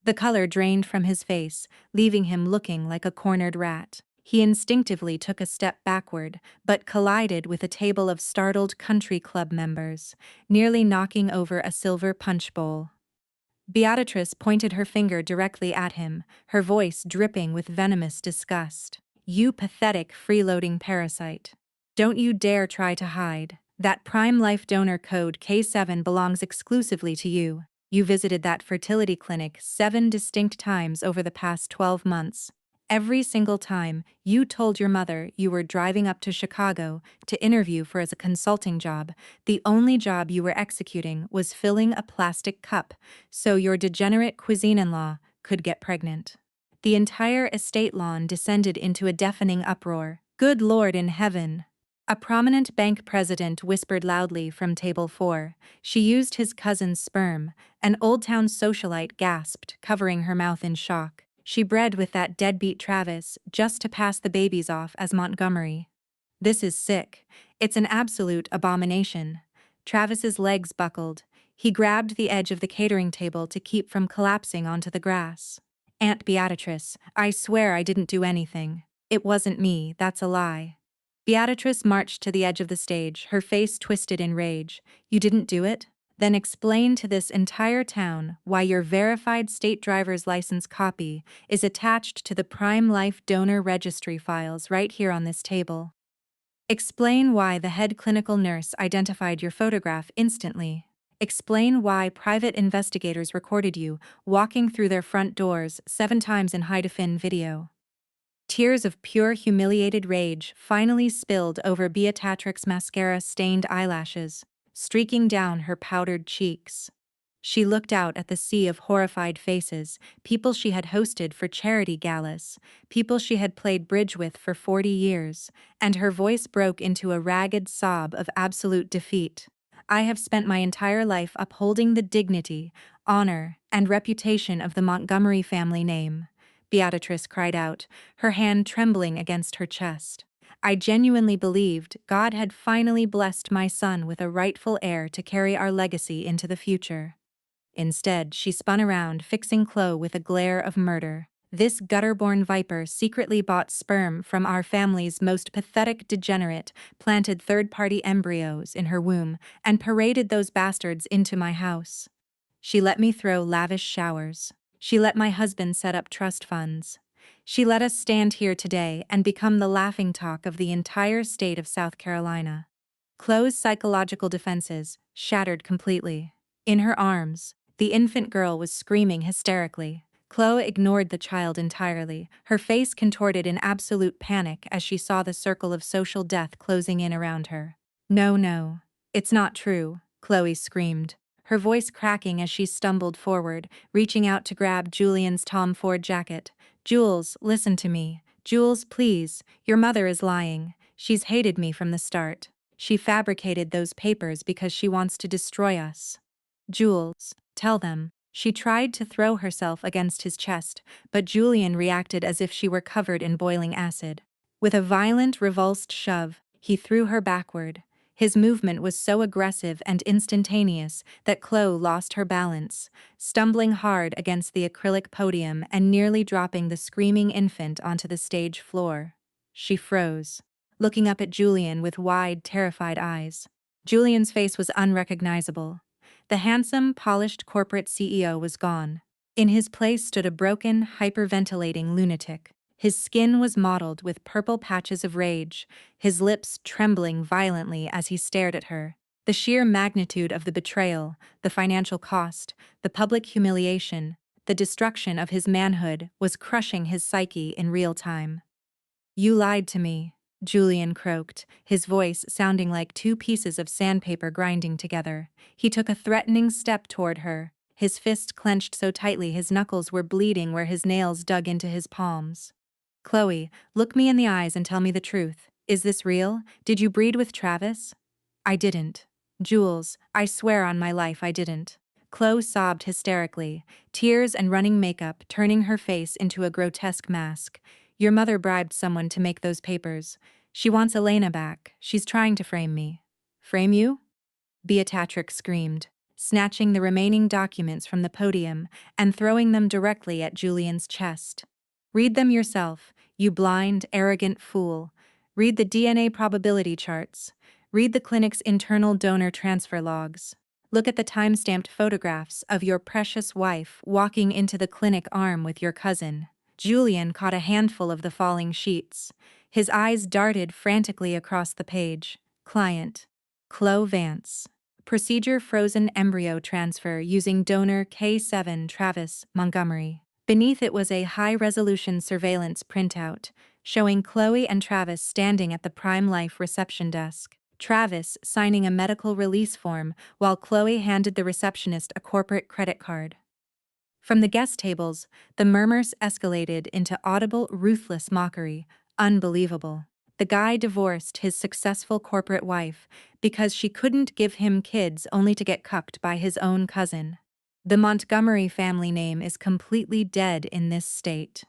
The color drained from his face, leaving him looking like a cornered rat. He instinctively took a step backward, but collided with a table of startled country club members, nearly knocking over a silver punch bowl. Beatrice pointed her finger directly at him, her voice dripping with venomous disgust. "You pathetic freeloading parasite. Don't you dare try to hide. That Prime Life Donor Code K7 belongs exclusively to you. You visited that fertility clinic 7 distinct times over the past 12 months. Every single time, you told your mother you were driving up to Chicago to interview for as a consulting job. The only job you were executing was filling a plastic cup so your degenerate cuisine-in-law could get pregnant." The entire estate lawn descended into a deafening uproar. "Good Lord in heaven!" A prominent bank president whispered loudly from table 4. "She used his cousin's sperm." An Old Town socialite gasped, covering her mouth in shock. "She bred with that deadbeat Travis just to pass the babies off as Montgomery. This is sick. It's an absolute abomination." Travis's legs buckled. He grabbed the edge of the catering table to keep from collapsing onto the grass. "Aunt Beatrice, I swear I didn't do anything. It wasn't me, that's a lie." Beatrice marched to the edge of the stage, her face twisted in rage. "You didn't do it? Then explain to this entire town why your verified state driver's license copy is attached to the Prime Life Donor Registry files right here on this table. Explain why the head clinical nurse identified your photograph instantly. Explain why private investigators recorded you walking through their front doors 7 times in high-definition video." Tears of pure humiliated rage finally spilled over Beatrix's mascara-stained eyelashes, streaking down her powdered cheeks. She looked out at the sea of horrified faces, people she had hosted for charity galas, people she had played bridge with for 40 years, and her voice broke into a ragged sob of absolute defeat. "I have spent my entire life upholding the dignity, honor, and reputation of the Montgomery family name," Beatrice cried out, her hand trembling against her chest. "I genuinely believed God had finally blessed my son with a rightful heir to carry our legacy into the future." Instead, she spun around, fixing Chloe with a glare of murder. "This gutter-born viper secretly bought sperm from our family's most pathetic degenerate, planted third-party embryos in her womb, and paraded those bastards into my house. She let me throw lavish showers. She let my husband set up trust funds. She let us stand here today and become the laughingstock of the entire state of South Carolina." Chloe's psychological defenses shattered completely. In her arms, the infant girl was screaming hysterically. Chloe ignored the child entirely, her face contorted in absolute panic as she saw the circle of social death closing in around her. No, it's not true," Chloe screamed, her voice cracking as she stumbled forward, reaching out to grab Julian's Tom Ford jacket. "Jules, listen to me. Jules, please, your mother is lying. She's hated me from the start. She fabricated those papers because she wants to destroy us. Jules, tell them." She tried to throw herself against his chest, but Julian reacted as if she were covered in boiling acid. With a violent, revulsed shove, he threw her backward. His movement was so aggressive and instantaneous that Chloe lost her balance, stumbling hard against the acrylic podium and nearly dropping the screaming infant onto the stage floor. She froze, looking up at Julian with wide, terrified eyes. Julian's face was unrecognizable. The handsome, polished corporate CEO was gone. In his place stood a broken, hyperventilating lunatic. His skin was mottled with purple patches of rage, his lips trembling violently as he stared at her. The sheer magnitude of the betrayal, the financial cost, the public humiliation, the destruction of his manhood was crushing his psyche in real time. "You lied to me," Julian croaked, his voice sounding like two pieces of sandpaper grinding together. He took a threatening step toward her, his fist clenched so tightly his knuckles were bleeding where his nails dug into his palms. "Chloe, look me in the eyes and tell me the truth. Is this real? Did you breed with Travis?" "I didn't. Jules, I swear on my life I didn't." Chloe sobbed hysterically, tears and running makeup turning her face into a grotesque mask. "Your mother bribed someone to make those papers. She wants Elena back. She's trying to frame me." "Frame you?" Beatrix screamed, snatching the remaining documents from the podium and throwing them directly at Julian's chest. "Read them yourself, you blind, arrogant fool. Read the DNA probability charts. Read the clinic's internal donor transfer logs. Look at the time-stamped photographs of your precious wife walking into the clinic arm with your cousin." Julian caught a handful of the falling sheets. His eyes darted frantically across the page. "Client: Chloe Vance. Procedure: frozen embryo transfer using donor K7 Travis Montgomery." Beneath it was a high-resolution surveillance printout, showing Chloe and Travis standing at the Prime Life reception desk. Travis signing a medical release form while Chloe handed the receptionist a corporate credit card. From the guest tables, the murmurs escalated into audible, ruthless mockery. Unbelievable. The guy divorced his successful corporate wife because she couldn't give him kids only to get cucked by his own cousin. The Montgomery family name is completely dead in this state.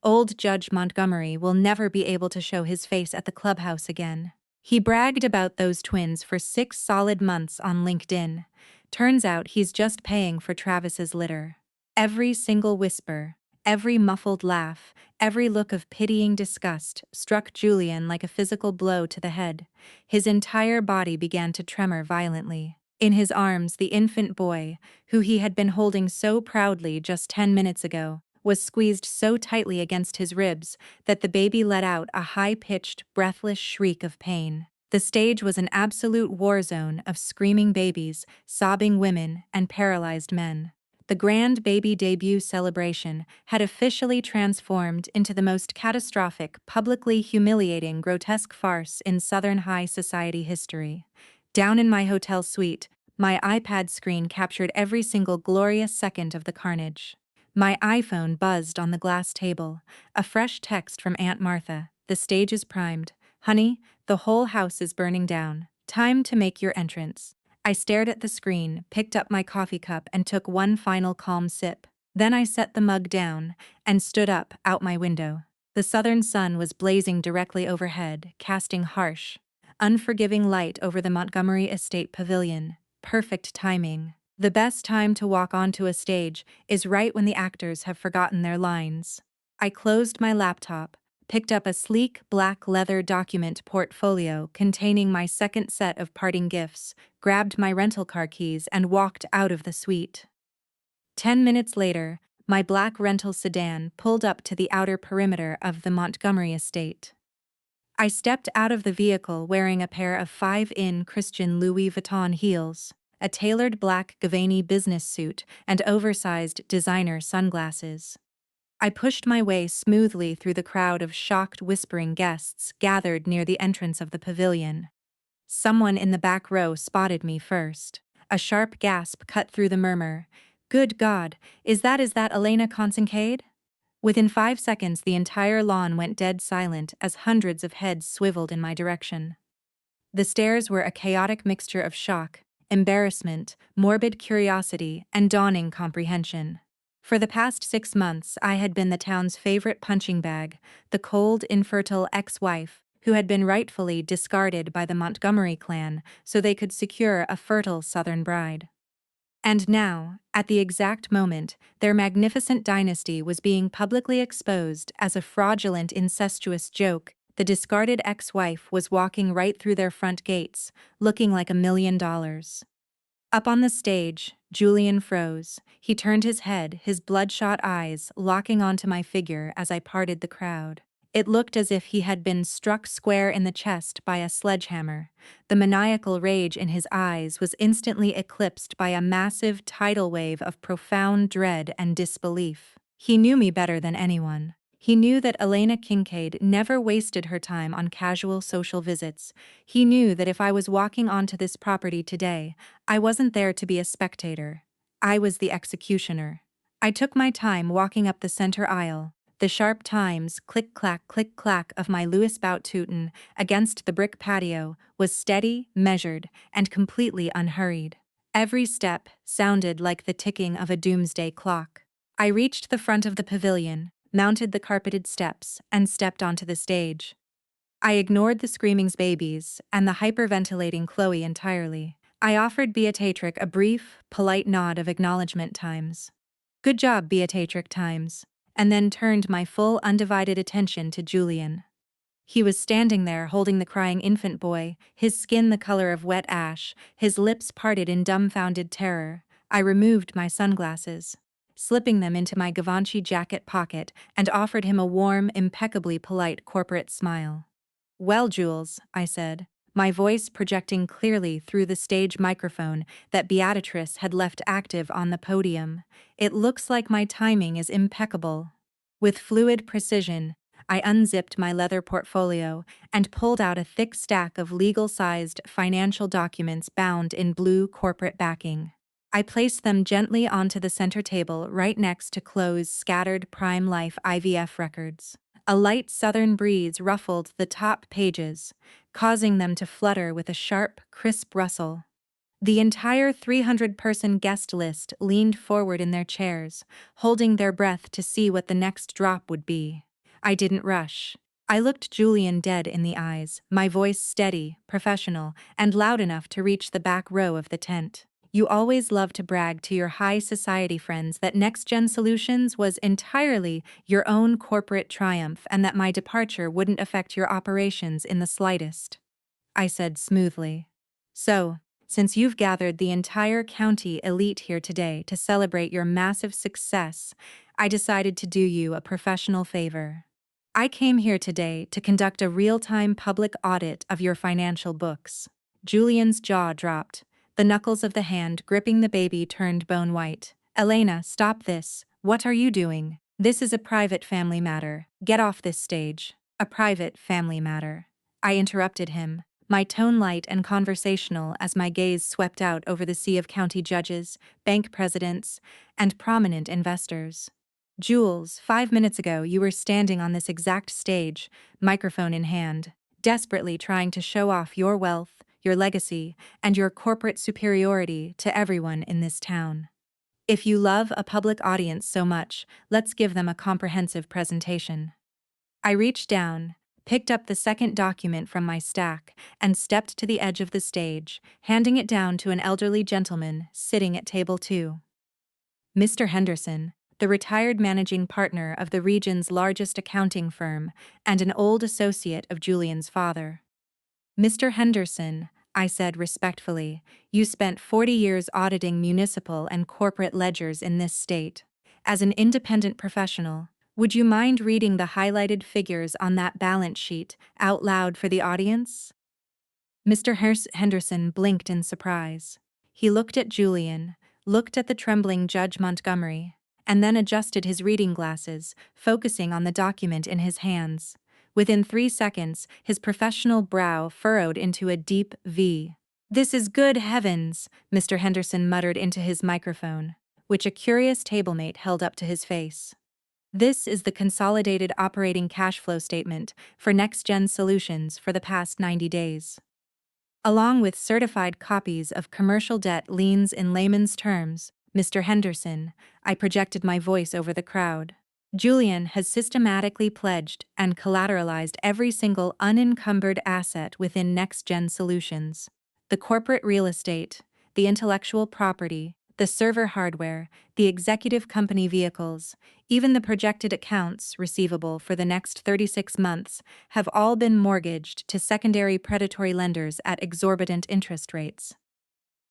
Old Judge Montgomery will never be able to show his face at the clubhouse again. He bragged about those twins for 6 solid months on LinkedIn. Turns out he's just paying for Travis's litter. Every single whisper, every muffled laugh, every look of pitying disgust struck Julian like a physical blow to the head. His entire body began to tremor violently. In his arms, the infant boy, who he had been holding so proudly just 10 minutes ago, was squeezed so tightly against his ribs that the baby let out a high-pitched, breathless shriek of pain. The stage was an absolute war zone of screaming babies, sobbing women, and paralyzed men. The grand baby debut celebration had officially transformed into the most catastrophic, publicly humiliating, grotesque farce in Southern high society history. Down in my hotel suite, my iPad screen captured every single glorious second of the carnage. My iPhone buzzed on the glass table. A fresh text from Aunt Martha. "The stage is primed. Honey, the whole house is burning down. Time to make your entrance." I stared at the screen, picked up my coffee cup, and took one final calm sip. Then I set the mug down and stood up out my window. The southern sun was blazing directly overhead, casting harsh, unforgiving light over the Montgomery Estate Pavilion. Perfect timing. The best time to walk onto a stage is right when the actors have forgotten their lines. I closed my laptop, picked up a sleek black leather document portfolio containing my second set of parting gifts, grabbed my rental car keys, and walked out of the suite. 10 minutes later, my black rental sedan pulled up to the outer perimeter of the Montgomery estate. I stepped out of the vehicle wearing a pair of 5-in Christian Louis Vuitton heels, a tailored black Gabbani business suit, and oversized designer sunglasses. I pushed my way smoothly through the crowd of shocked, whispering guests gathered near the entrance of the pavilion. Someone in the back row spotted me first. A sharp gasp cut through the murmur. "Good God, is that Elena Consincade?" Within 5 seconds, the entire lawn went dead silent as hundreds of heads swiveled in my direction. The stares were a chaotic mixture of shock, embarrassment, morbid curiosity, and dawning comprehension. For the past 6 months, I had been the town's favorite punching bag, the cold, infertile ex-wife who had been rightfully discarded by the Montgomery clan so they could secure a fertile Southern bride. And now, at the exact moment, their magnificent dynasty was being publicly exposed as a fraudulent, incestuous joke, the discarded ex-wife was walking right through their front gates, looking like $1 million. Up on the stage, Julian froze. He turned his head, his bloodshot eyes locking onto my figure as I parted the crowd. It looked as if he had been struck square in the chest by a sledgehammer. The maniacal rage in his eyes was instantly eclipsed by a massive tidal wave of profound dread and disbelief. He knew me better than anyone. He knew that Elena Kincaid never wasted her time on casual social visits. He knew that if I was walking onto this property today, I wasn't there to be a spectator. I was the executioner. I took my time walking up the center aisle, the sharp times click-clack of my Louis Bouttouten against the brick patio was steady, measured, and completely unhurried. Every step sounded like the ticking of a doomsday clock. I reached the front of the pavilion, mounted the carpeted steps, and stepped onto the stage. I ignored the screaming babies and the hyperventilating Chloe entirely. I offered Beatrix a brief, polite nod of acknowledgement times. Good job, Beatrix times, and then turned my full undivided attention to Julian. He was standing there holding the crying infant boy, his skin the color of wet ash, his lips parted in dumbfounded terror. I removed my sunglasses, slipping them into my Givenchy jacket pocket, and offered him a warm, impeccably polite corporate smile. "Well, Jules," I said, my voice projecting clearly through the stage microphone that Beatrice had left active on the podium, "it looks like my timing is impeccable." With fluid precision, I unzipped my leather portfolio and pulled out a thick stack of legal-sized financial documents bound in blue corporate backing. I placed them gently onto the center table right next to Chloe's scattered Prime Life IVF records. A light southern breeze ruffled the top pages, causing them to flutter with a sharp, crisp rustle. The entire 300-person guest list leaned forward in their chairs, holding their breath to see what the next drop would be. I didn't rush. I looked Julian dead in the eyes, my voice steady, professional, and loud enough to reach the back row of the tent. "You always love to brag to your high society friends that Next Gen Solutions was entirely your own corporate triumph and that my departure wouldn't affect your operations in the slightest," I said smoothly. "So, since you've gathered the entire county elite here today to celebrate your massive success, I decided to do you a professional favor. I came here today to conduct a real-time public audit of your financial books." Julian's jaw dropped. The knuckles of the hand gripping the baby turned bone white. "Elena, stop this. What are you doing? This is a private family matter. Get off this stage." "A private family matter," I interrupted him, my tone light and conversational as my gaze swept out over the sea of county judges, bank presidents, and prominent investors. "Jules, 5 minutes ago you were standing on this exact stage, microphone in hand, desperately trying to show off your wealth, your legacy, and your corporate superiority to everyone in this town. If you love a public audience so much, let's give them a comprehensive presentation." I reached down, picked up the second document from my stack, and stepped to the edge of the stage, handing it down to an elderly gentleman sitting at table 2. Mr. Henderson, the retired managing partner of the region's largest accounting firm and an old associate of Julian's father. "Mr. Henderson," I said respectfully, "you spent 40 years auditing municipal and corporate ledgers in this state. As an independent professional, would you mind reading the highlighted figures on that balance sheet out loud for the audience?" Mr. Henderson blinked in surprise. He looked at Julian, looked at the trembling Judge Montgomery, and then adjusted his reading glasses, focusing on the document in his hands. Within 3 seconds, his professional brow furrowed into a deep V. "This is good heavens," Mr. Henderson muttered into his microphone, which a curious tablemate held up to his face. "This is the consolidated operating cash flow statement for Next Gen Solutions for the past 90 days. Along with certified copies of commercial debt liens in layman's terms, Mr. Henderson," I projected my voice over the crowd. "Julian has systematically pledged and collateralized every single unencumbered asset within Next Gen Solutions. The corporate real estate, the intellectual property, the server hardware, the executive company vehicles, even the projected accounts receivable for the next 36 months have all been mortgaged to secondary predatory lenders at exorbitant interest rates."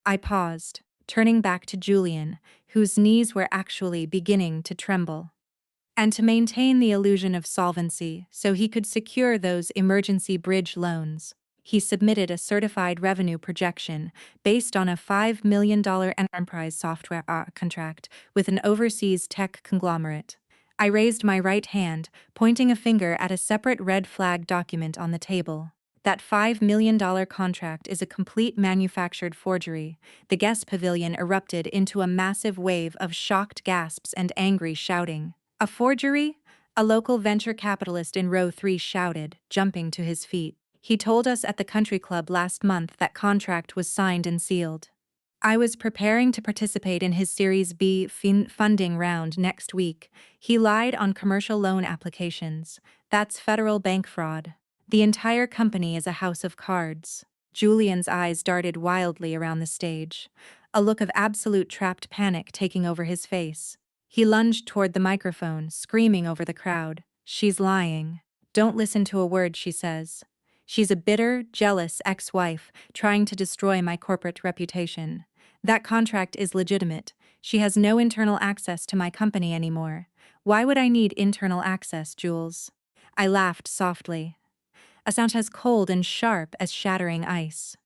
I paused. turning back to Julian, whose knees were actually beginning to tremble. And to maintain the illusion of solvency so he could secure those emergency bridge loans, he submitted a certified revenue projection based on a $5 million enterprise software contract with an overseas tech conglomerate. I raised my right hand, pointing a finger at a separate red flag document on the table. That $5 million contract is a complete manufactured forgery. The guest pavilion erupted into a massive wave of shocked gasps and angry shouting. A forgery? A local venture capitalist in row 3 shouted, jumping to his feet. He told us at the country club last month that contract was signed and sealed. I was preparing to participate in his Series B funding round next week. He lied on commercial loan applications. That's federal bank fraud. The entire company is a house of cards. Julian's eyes darted wildly around the stage, a look of absolute trapped panic taking over his face. He lunged toward the microphone, screaming over the crowd. She's lying. Don't listen to a word she says. She's a bitter, jealous ex-wife trying to destroy my corporate reputation. That contract is legitimate. She has no internal access to my company anymore. Why would I need internal access, Jules? I laughed softly. A sound as cold and sharp as shattering ice.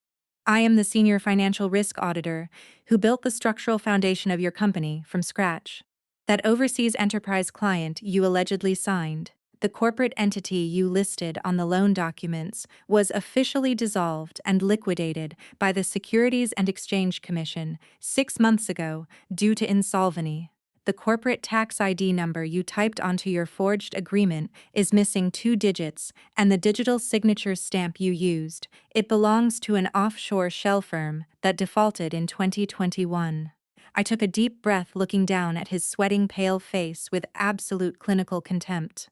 I am the senior financial risk auditor who built the structural foundation of your company from scratch. That overseas enterprise client you allegedly signed, the corporate entity you listed on the loan documents, was officially dissolved and liquidated by the Securities and Exchange Commission 6 months ago due to insolvency. The corporate tax ID number you typed onto your forged agreement is missing 2 digits, and the digital signature stamp you used, it belongs to an offshore shell firm that defaulted in 2021. I took a deep breath, looking down at his sweating pale face with absolute clinical contempt.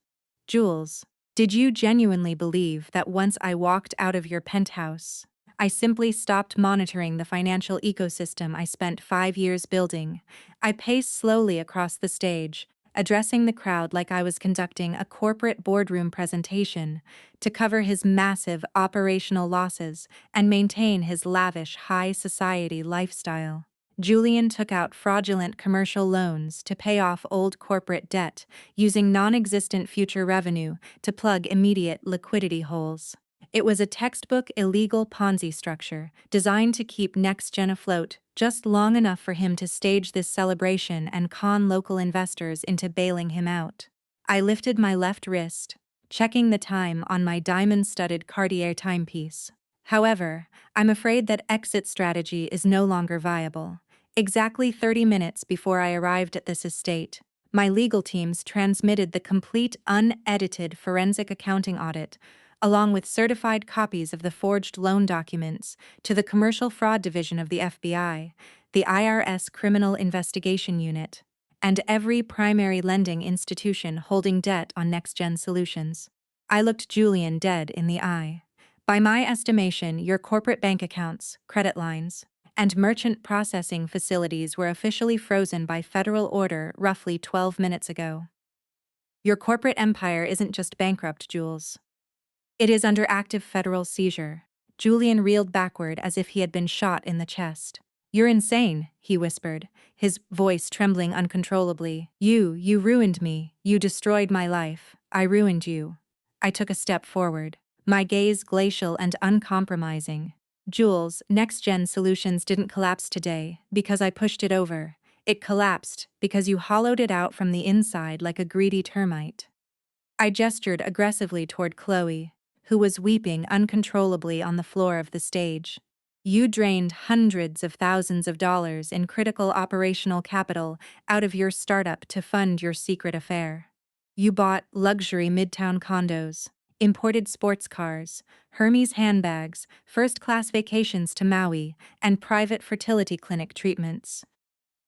Jules, did you genuinely believe that once I walked out of your penthouse, I simply stopped monitoring the financial ecosystem I spent 5 years building? I paced slowly across the stage, addressing the crowd like I was conducting a corporate boardroom presentation to cover his massive operational losses and maintain his lavish high society lifestyle. Julian took out fraudulent commercial loans to pay off old corporate debt, using non-existent future revenue to plug immediate liquidity holes. It was a textbook illegal Ponzi structure, designed to keep NextGen afloat just long enough for him to stage this celebration and con local investors into bailing him out. I lifted my left wrist, checking the time on my diamond-studded Cartier timepiece. However, I'm afraid that exit strategy is no longer viable. Exactly 30 minutes before I arrived at this estate, my legal teams transmitted the complete unedited forensic accounting audit, along with certified copies of the forged loan documents, to the Commercial Fraud Division of the FBI, the IRS Criminal Investigation Unit, and every primary lending institution holding debt on NextGen Solutions. I looked Julian dead in the eye. By my estimation, your corporate bank accounts, credit lines, and merchant processing facilities were officially frozen by federal order roughly 12 minutes ago. Your corporate empire isn't just bankrupt, Jules. It is under active federal seizure. Julian reeled backward as if he had been shot in the chest. You're insane, he whispered, his voice trembling uncontrollably. You ruined me. You destroyed my life. I ruined you. I took a step forward, my gaze glacial and uncompromising. Jules, NextGen Solutions didn't collapse today because I pushed it over. It collapsed because you hollowed it out from the inside like a greedy termite. I gestured aggressively toward Chloe, who was weeping uncontrollably on the floor of the stage. You drained hundreds of thousands of dollars in critical operational capital out of your startup to fund your secret affair. You bought luxury midtown condos, imported sports cars, Hermes handbags, first-class vacations to Maui, and private fertility clinic treatments.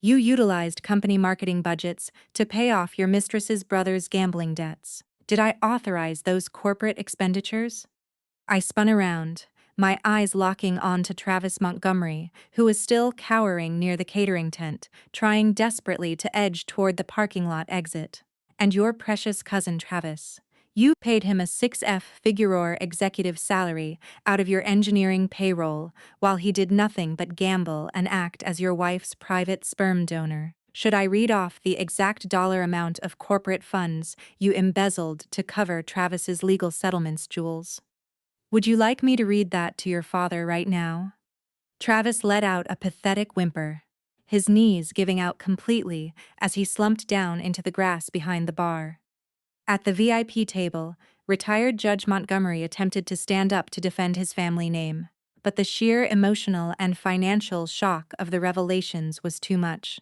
You utilized company marketing budgets to pay off your mistress's brother's gambling debts. Did I authorize those corporate expenditures? I spun around, my eyes locking on to Travis Montgomery, who was still cowering near the catering tent, trying desperately to edge toward the parking lot exit. And your precious cousin Travis. You paid him a 6F-figure executive salary out of your engineering payroll, while he did nothing but gamble and act as your wife's private sperm donor. Should I read off the exact dollar amount of corporate funds you embezzled to cover Travis's legal settlements, Jules? Would you like me to read that to your father right now? Travis let out a pathetic whimper, his knees giving out completely as he slumped down into the grass behind the bar. At the VIP table, retired Judge Montgomery attempted to stand up to defend his family name, but the sheer emotional and financial shock of the revelations was too much.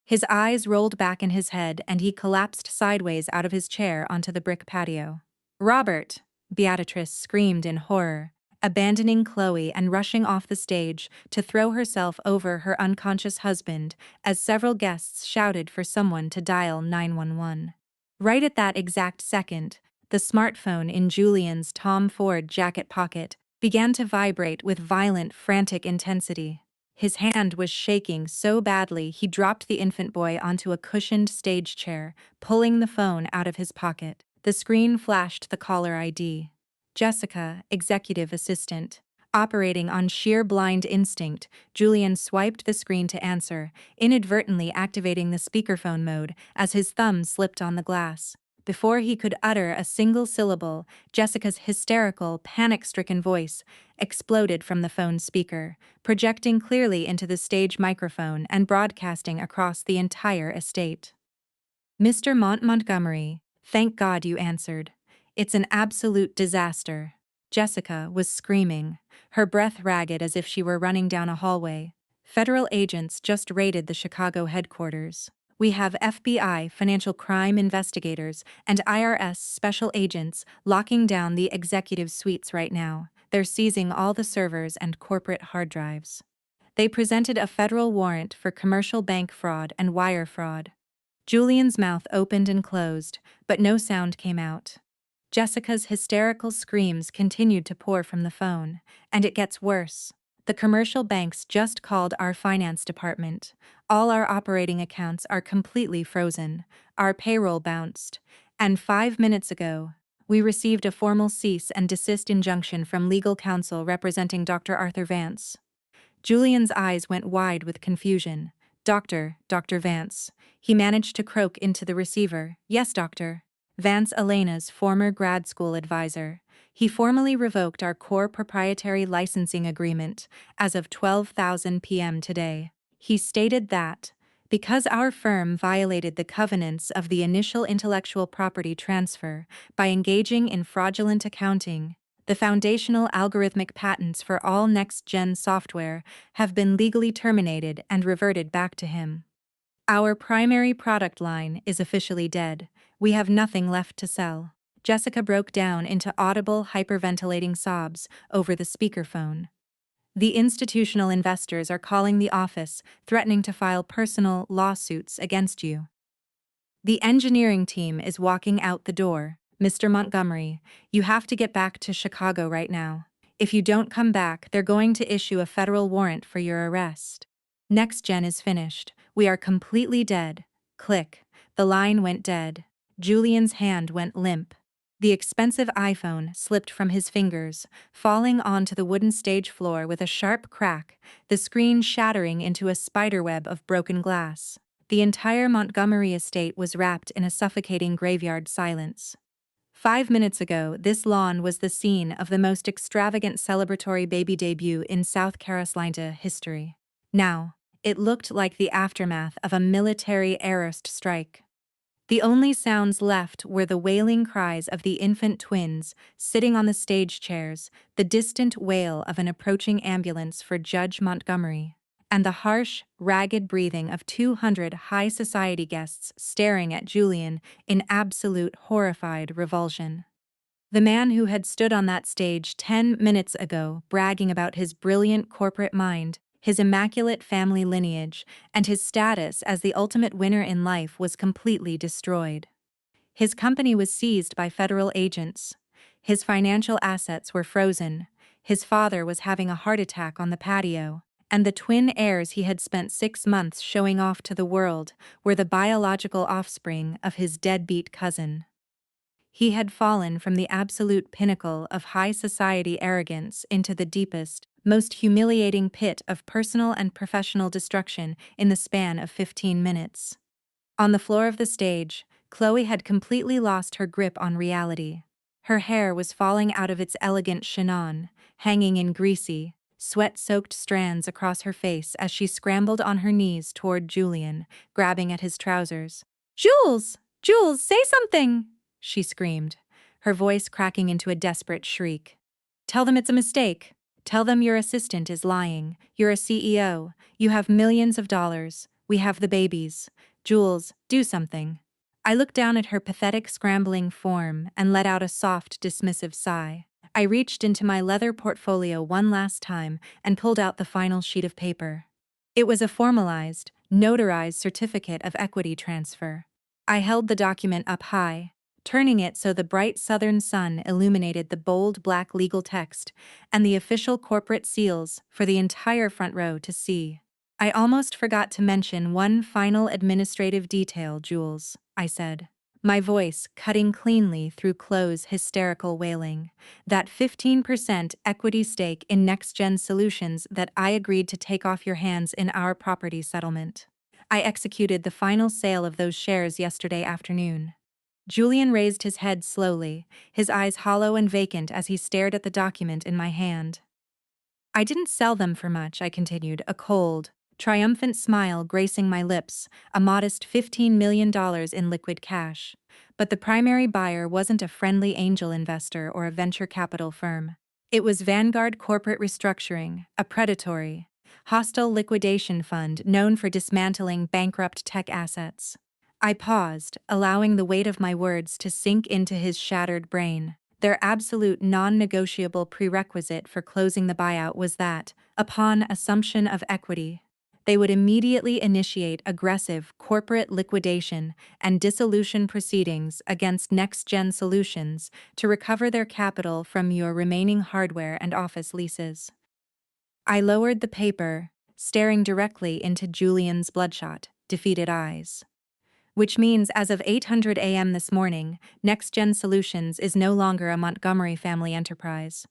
His eyes rolled back in his head and he collapsed sideways out of his chair onto the brick patio. "Robert!" Beatrice screamed in horror, abandoning Chloe and rushing off the stage to throw herself over her unconscious husband as several guests shouted for someone to dial 911. Right at that exact second, the smartphone in Julian's Tom Ford jacket pocket began to vibrate with violent, frantic intensity. His hand was shaking so badly he dropped the infant boy onto a cushioned stage chair, pulling the phone out of his pocket. The screen flashed the caller ID. Jessica, executive assistant. Operating on sheer blind instinct, Julian swiped the screen to answer, inadvertently activating the speakerphone mode as his thumb slipped on the glass. Before he could utter a single syllable, Jessica's hysterical, panic-stricken voice exploded from the phone speaker, projecting clearly into the stage microphone and broadcasting across the entire estate. "Mr. Montgomery, thank God you answered. It's an absolute disaster." Jessica was screaming, her breath ragged as if she were running down a hallway. "Federal agents just raided the Chicago headquarters. We have FBI financial crime investigators and IRS special agents locking down the executive suites right now. They're seizing all the servers and corporate hard drives. They presented a federal warrant for commercial bank fraud and wire fraud." Julian's mouth opened and closed, but no sound came out. Jessica's hysterical screams continued to pour from the phone, and it gets worse. "The commercial banks just called our finance department. All our operating accounts are completely frozen. Our payroll bounced. And 5 minutes ago, we received a formal cease and desist injunction from legal counsel representing Dr. Arthur Vance." Julian's eyes went wide with confusion. Dr. Vance." He managed to croak into the receiver. "Yes, doctor. Vance, Elena's former grad school advisor. He formally revoked our core proprietary licensing agreement as of 12,000 p.m. today. He stated that, because our firm violated the covenants of the initial intellectual property transfer by engaging in fraudulent accounting, the foundational algorithmic patents for all next-gen software have been legally terminated and reverted back to him. Our primary product line is officially dead. We have nothing left to sell." Jessica broke down into audible, hyperventilating sobs over the speakerphone. "The institutional investors are calling the office, threatening to file personal lawsuits against you. The engineering team is walking out the door. Mr. Montgomery, you have to get back to Chicago right now. If you don't come back, they're going to issue a federal warrant for your arrest. Next Gen is finished. We are completely dead." Click. The line went dead. Julian's hand went limp. The expensive iPhone slipped from his fingers, falling onto the wooden stage floor with a sharp crack, the screen shattering into a spiderweb of broken glass. The entire Montgomery estate was wrapped in a suffocating graveyard silence. 5 minutes ago, this lawn was the scene of the most extravagant celebratory baby debut in South Carolina history. Now, it looked like the aftermath of a military airlift strike. The only sounds left were the wailing cries of the infant twins sitting on the stage chairs, the distant wail of an approaching ambulance for Judge Montgomery, and the harsh, ragged breathing of 200 high society guests staring at Julian in absolute horrified revulsion. The man who had stood on that stage 10 minutes ago bragging about his brilliant corporate mind, his immaculate family lineage, and his status as the ultimate winner in life was completely destroyed. His company was seized by federal agents. His financial assets were frozen. His father was having a heart attack on the patio, and the twin heirs he had spent 6 months showing off to the world were the biological offspring of his deadbeat cousin. He had fallen from the absolute pinnacle of high society arrogance into the deepest, most humiliating pit of personal and professional destruction in the span of 15 minutes. On the floor of the stage, Chloe had completely lost her grip on reality. Her hair was falling out of its elegant chignon, hanging in greasy, sweat-soaked strands across her face as she scrambled on her knees toward Julian, grabbing at his trousers. "Jules! Jules, say something!" she screamed, her voice cracking into a desperate shriek. "Tell them it's a mistake. Tell them your assistant is lying. You're a CEO. You have millions of dollars. We have the babies. Jules, do something." I looked down at her pathetic scrambling form and let out a soft, dismissive sigh. I reached into my leather portfolio one last time and pulled out the final sheet of paper. It was a formalized, notarized certificate of equity transfer. I held the document up high, turning it so the bright southern sun illuminated the bold black legal text and the official corporate seals for the entire front row to see. "I almost forgot to mention one final administrative detail, Jules," I said, my voice cutting cleanly through Chloe's hysterical wailing. "That 15% equity stake in NextGen Solutions that I agreed to take off your hands in our property settlement. I executed the final sale of those shares yesterday afternoon." Julian raised his head slowly, his eyes hollow and vacant as he stared at the document in my hand. "I didn't sell them for much," I continued, a cold, triumphant smile gracing my lips, a modest $15 million in liquid cash. But the primary buyer wasn't a friendly angel investor or a venture capital firm. It was Vanguard Corporate Restructuring, a predatory, hostile liquidation fund known for dismantling bankrupt tech assets. I paused, allowing the weight of my words to sink into his shattered brain. Their absolute non-negotiable prerequisite for closing the buyout was that, upon assumption of equity, they would immediately initiate aggressive corporate liquidation and dissolution proceedings against NextGen Solutions to recover their capital from your remaining hardware and office leases. I lowered the paper, staring directly into Julian's bloodshot, defeated eyes. "Which means as of 800 a.m. this morning, NextGen Solutions is no longer a Montgomery family enterprise.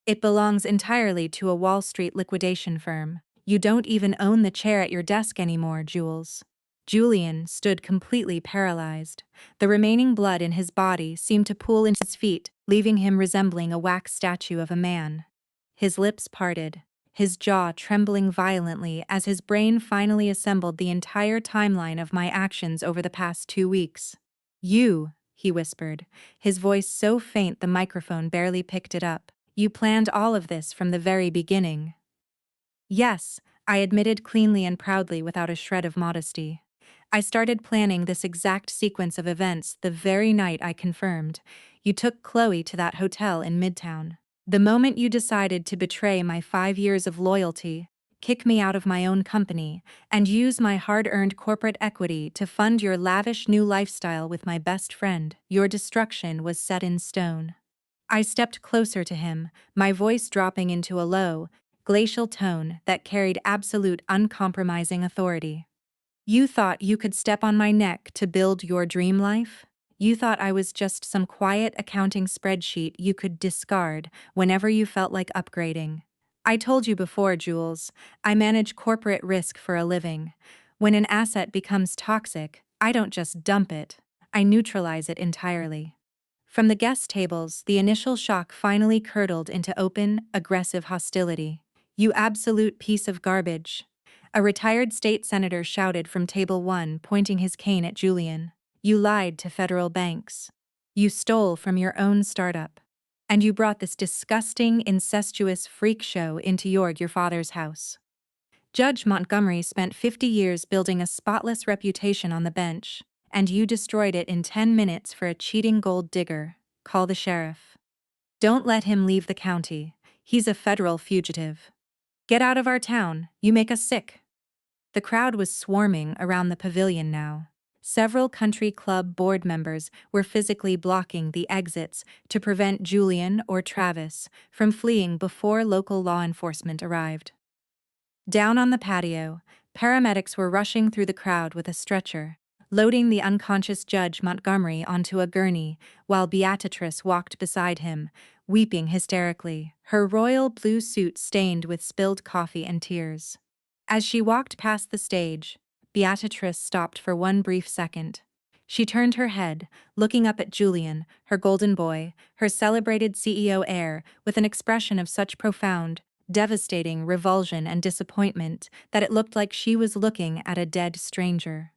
It belongs entirely to a Wall Street liquidation firm. You don't even own the chair at your desk anymore, Jules." Julian stood completely paralyzed. The remaining blood in his body seemed to pool into his feet, leaving him resembling a wax statue of a man. His lips parted, his jaw trembling violently as his brain finally assembled the entire timeline of my actions over the past 2 weeks. "You," he whispered, his voice so faint the microphone barely picked it up. "You planned all of this from the very beginning." "Yes," I admitted cleanly and proudly without a shred of modesty. "I started planning this exact sequence of events the very night I confirmed. You took Chloe to that hotel in Midtown. The moment you decided to betray my 5 years of loyalty, kick me out of my own company, and use my hard-earned corporate equity to fund your lavish new lifestyle with my best friend, your destruction was set in stone." I stepped closer to him, my voice dropping into a low, glacial tone that carried absolute uncompromising authority. "You thought you could step on my neck to build your dream life? You thought I was just some quiet accounting spreadsheet you could discard whenever you felt like upgrading. I told you before, Jules, I manage corporate risk for a living. When an asset becomes toxic, I don't just dump it, I neutralize it entirely." From the guest tables, the initial shock finally curdled into open, aggressive hostility. "You absolute piece of garbage," a retired state senator shouted from table 1, pointing his cane at Julian. "You lied to federal banks. You stole from your own startup. And you brought this disgusting, incestuous freak show into your father's house. Judge Montgomery spent 50 years building a spotless reputation on the bench, and you destroyed it in 10 minutes for a cheating gold digger. Call the sheriff. Don't let him leave the county. He's a federal fugitive. Get out of our town, you make us sick." The crowd was swarming around the pavilion now. Several country club board members were physically blocking the exits to prevent Julian or Travis from fleeing before local law enforcement arrived. Down on the patio, paramedics were rushing through the crowd with a stretcher, loading the unconscious Judge Montgomery onto a gurney, while Beatrice walked beside him, weeping hysterically, her royal blue suit stained with spilled coffee and tears. As she walked past the stage, Beatrice stopped for one brief second. She turned her head, looking up at Julian, her golden boy, her celebrated CEO heir, with an expression of such profound, devastating revulsion and disappointment that it looked like she was looking at a dead stranger.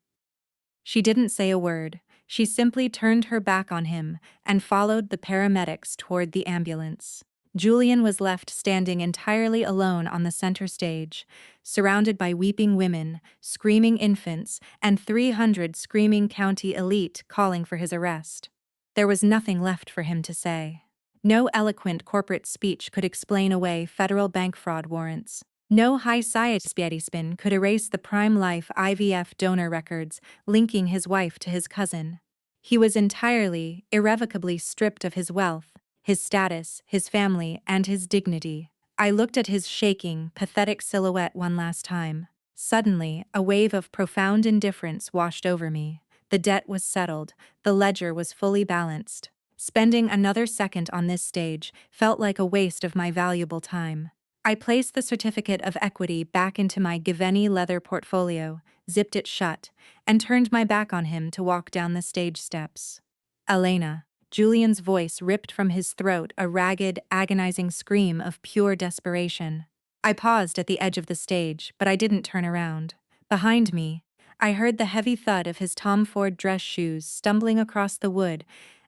She didn't say a word. She simply turned her back on him and followed the paramedics toward the ambulance. Julian was left standing entirely alone on the center stage, surrounded by weeping women, screaming infants, and 300 screaming county elite calling for his arrest. There was nothing left for him to say. No eloquent corporate speech could explain away federal bank fraud warrants. No high-society spin could erase the Prime Life IVF donor records linking his wife to his cousin. He was entirely, irrevocably stripped of his wealth, his status, his family, and his dignity. I looked at his shaking, pathetic silhouette one last time. Suddenly, a wave of profound indifference washed over me. The debt was settled, the ledger was fully balanced. Spending another second on this stage felt like a waste of my valuable time. I placed the certificate of equity back into my Giveni leather portfolio, zipped it shut, and turned my back on him to walk down the stage steps. Elena. Julian's voice ripped from his throat a ragged, agonizing scream of pure desperation. I paused at the edge of the stage, but I didn't turn around. Behind me, I heard the heavy thud of his Tom Ford dress shoes stumbling across the wood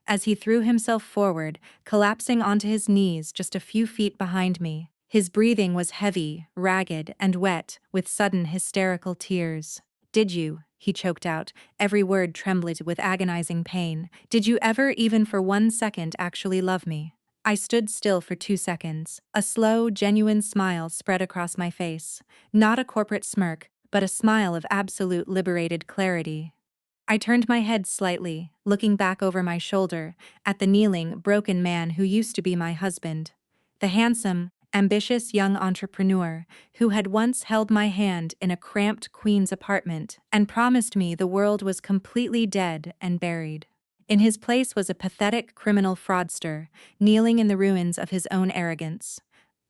as he threw himself forward, collapsing onto his knees just a few feet behind me. His breathing was heavy, ragged, and wet, with sudden hysterical tears. "Did you?" he choked out, every word trembled with agonizing pain. "Did you ever even for 1 second actually love me?" I stood still for 2 seconds. A slow, genuine smile spread across my face. Not a corporate smirk, but a smile of absolute liberated clarity. I turned my head slightly, looking back over my shoulder, at the kneeling, broken man who used to be my husband. The handsome, ambitious young entrepreneur who had once held my hand in a cramped Queens apartment and promised me the world was completely dead and buried. In his place was a pathetic criminal fraudster, kneeling in the ruins of his own arrogance.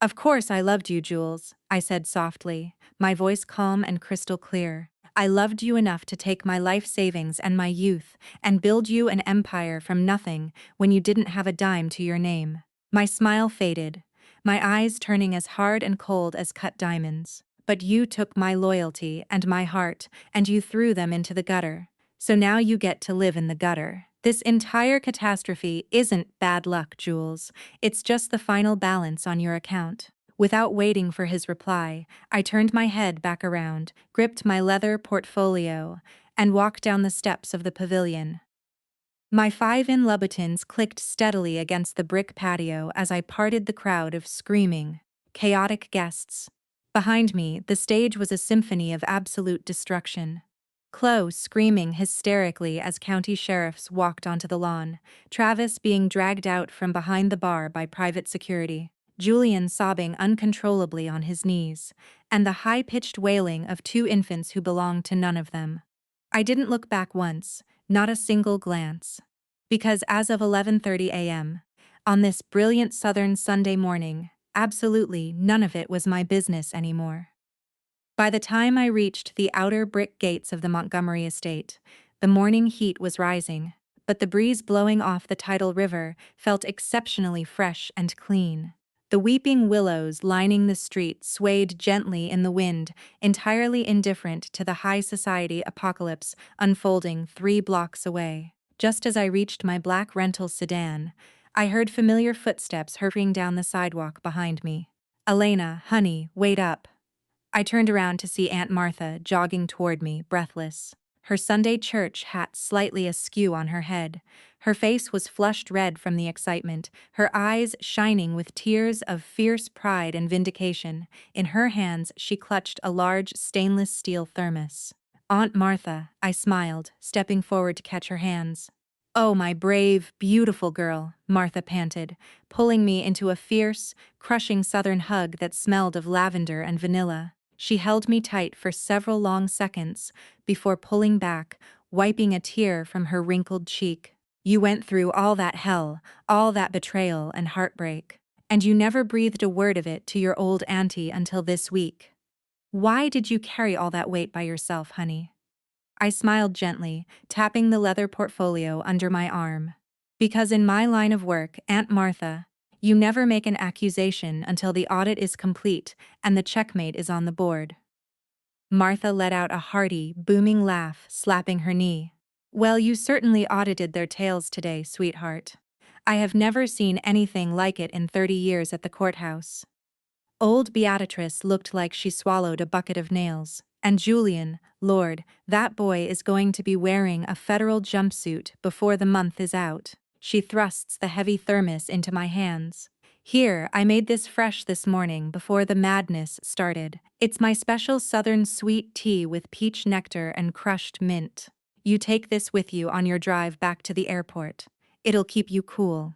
"Of course I loved you, Jules," I said softly, my voice calm and crystal clear. "I loved you enough to take my life savings and my youth and build you an empire from nothing when you didn't have a dime to your name." My smile faded, my eyes turning as hard and cold as cut diamonds. "But you took my loyalty and my heart, and you threw them into the gutter. So now you get to live in the gutter. This entire catastrophe isn't bad luck, Jules. It's just the final balance on your account." Without waiting for his reply, I turned my head back around, gripped my leather portfolio, and walked down the steps of the pavilion. My 5-in Louboutins clicked steadily against the brick patio as I parted the crowd of screaming, chaotic guests. Behind me, the stage was a symphony of absolute destruction. Chloe screaming hysterically as county sheriffs walked onto the lawn, Travis being dragged out from behind the bar by private security, Julian sobbing uncontrollably on his knees, and the high-pitched wailing of 2 infants who belonged to none of them. I didn't look back once, not a single glance. Because as of 11:30 a.m., on this brilliant southern Sunday morning, absolutely none of it was my business anymore. By the time I reached the outer brick gates of the Montgomery estate, the morning heat was rising, but the breeze blowing off the tidal river felt exceptionally fresh and clean. The weeping willows lining the street swayed gently in the wind, entirely indifferent to the high society apocalypse unfolding 3 blocks away. Just as I reached my black rental sedan, I heard familiar footsteps hurrying down the sidewalk behind me. "Elena, honey, wait up." I turned around to see Aunt Martha jogging toward me, breathless. Her Sunday church hat slightly askew on her head. Her face was flushed red from the excitement, her eyes shining with tears of fierce pride and vindication. In her hands, she clutched a large stainless steel thermos. "Aunt Martha," I smiled, stepping forward to catch her hands. "Oh, my brave, beautiful girl," Martha panted, pulling me into a fierce, crushing southern hug that smelled of lavender and vanilla. She held me tight for several long seconds before pulling back, wiping a tear from her wrinkled cheek. "You went through all that hell, all that betrayal and heartbreak. And you never breathed a word of it to your old auntie until this week. Why did you carry all that weight by yourself, honey?" I smiled gently, tapping the leather portfolio under my arm. "Because in my line of work, Aunt Martha, you never make an accusation until the audit is complete and the checkmate is on the board." Martha let out a hearty, booming laugh, slapping her knee. "Well, you certainly audited their tails today, sweetheart. I have never seen anything like it in 30 years at the courthouse." Old Beatrice looked like she swallowed a bucket of nails. "And Julian, Lord, that boy is going to be wearing a federal jumpsuit before the month is out." She thrusts the heavy thermos into my hands. "Here, I made this fresh this morning before the madness started. It's my special southern sweet tea with peach nectar and crushed mint. You take this with you on your drive back to the airport. It'll keep you cool."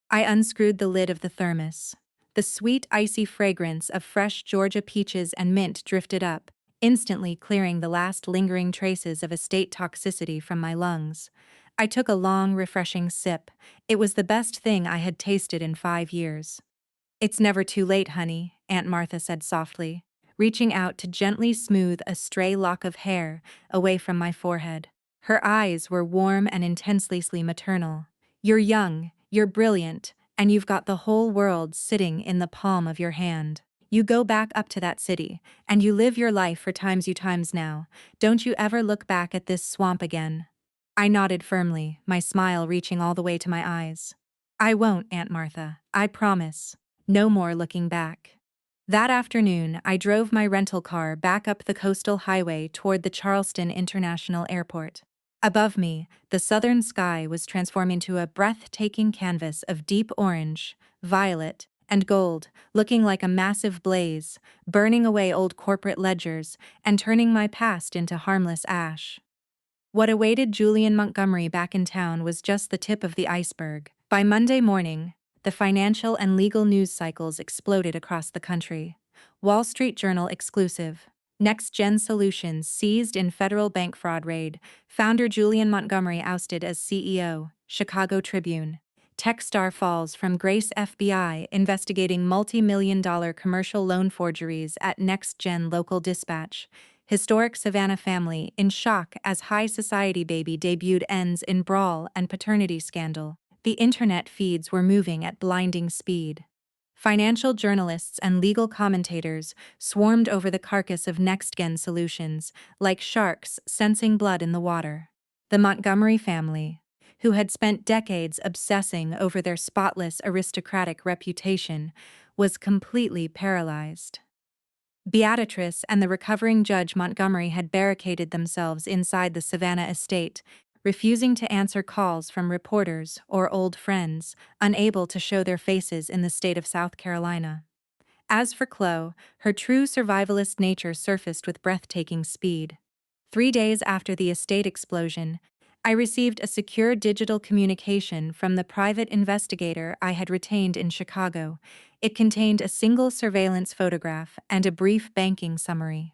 I unscrewed the lid of the thermos. The sweet, icy fragrance of fresh Georgia peaches and mint drifted up, instantly clearing the last lingering traces of estate toxicity from my lungs. I took a long, refreshing sip. It was the best thing I had tasted in 5 years. "It's never too late, honey," Aunt Martha said softly, reaching out to gently smooth a stray lock of hair away from my forehead. Her eyes were warm and intensely maternal. "You're young, you're brilliant, and you've got the whole world sitting in the palm of your hand. You go back up to that city, and you live your life for times now. Don't you ever look back at this swamp again." I nodded firmly, my smile reaching all the way to my eyes. "I won't, Aunt Martha, I promise. No more looking back." That afternoon, I drove my rental car back up the coastal highway toward the Charleston International Airport. Above me, the southern sky was transforming into a breathtaking canvas of deep orange, violet, and gold, looking like a massive blaze, burning away old corporate ledgers and turning my past into harmless ash. What awaited Julian Montgomery back in town was just the tip of the iceberg. By Monday morning, the financial and legal news cycles exploded across the country. Wall Street Journal exclusive. Next Gen Solutions seized in federal bank fraud raid. Founder Julian Montgomery ousted as CEO. Chicago Tribune. Tech star falls from grace. FBI investigating multi-million-dollar commercial loan forgeries at Next Gen Local Dispatch. Historic Savannah family in shock as high society baby debuted ends in brawl and paternity scandal. The internet feeds were moving at blinding speed. Financial journalists and legal commentators swarmed over the carcass of NextGen Solutions, like sharks sensing blood in the water. The Montgomery family, who had spent decades obsessing over their spotless aristocratic reputation, was completely paralyzed. Beatrice and the recovering Judge Montgomery had barricaded themselves inside the Savannah estate, refusing to answer calls from reporters or old friends, unable to show their faces in the state of South Carolina. As for Chloe, her true survivalist nature surfaced with breathtaking speed. 3 days after the estate explosion, I received a secure digital communication from the private investigator I had retained in Chicago. It contained a single surveillance photograph and a brief banking summary.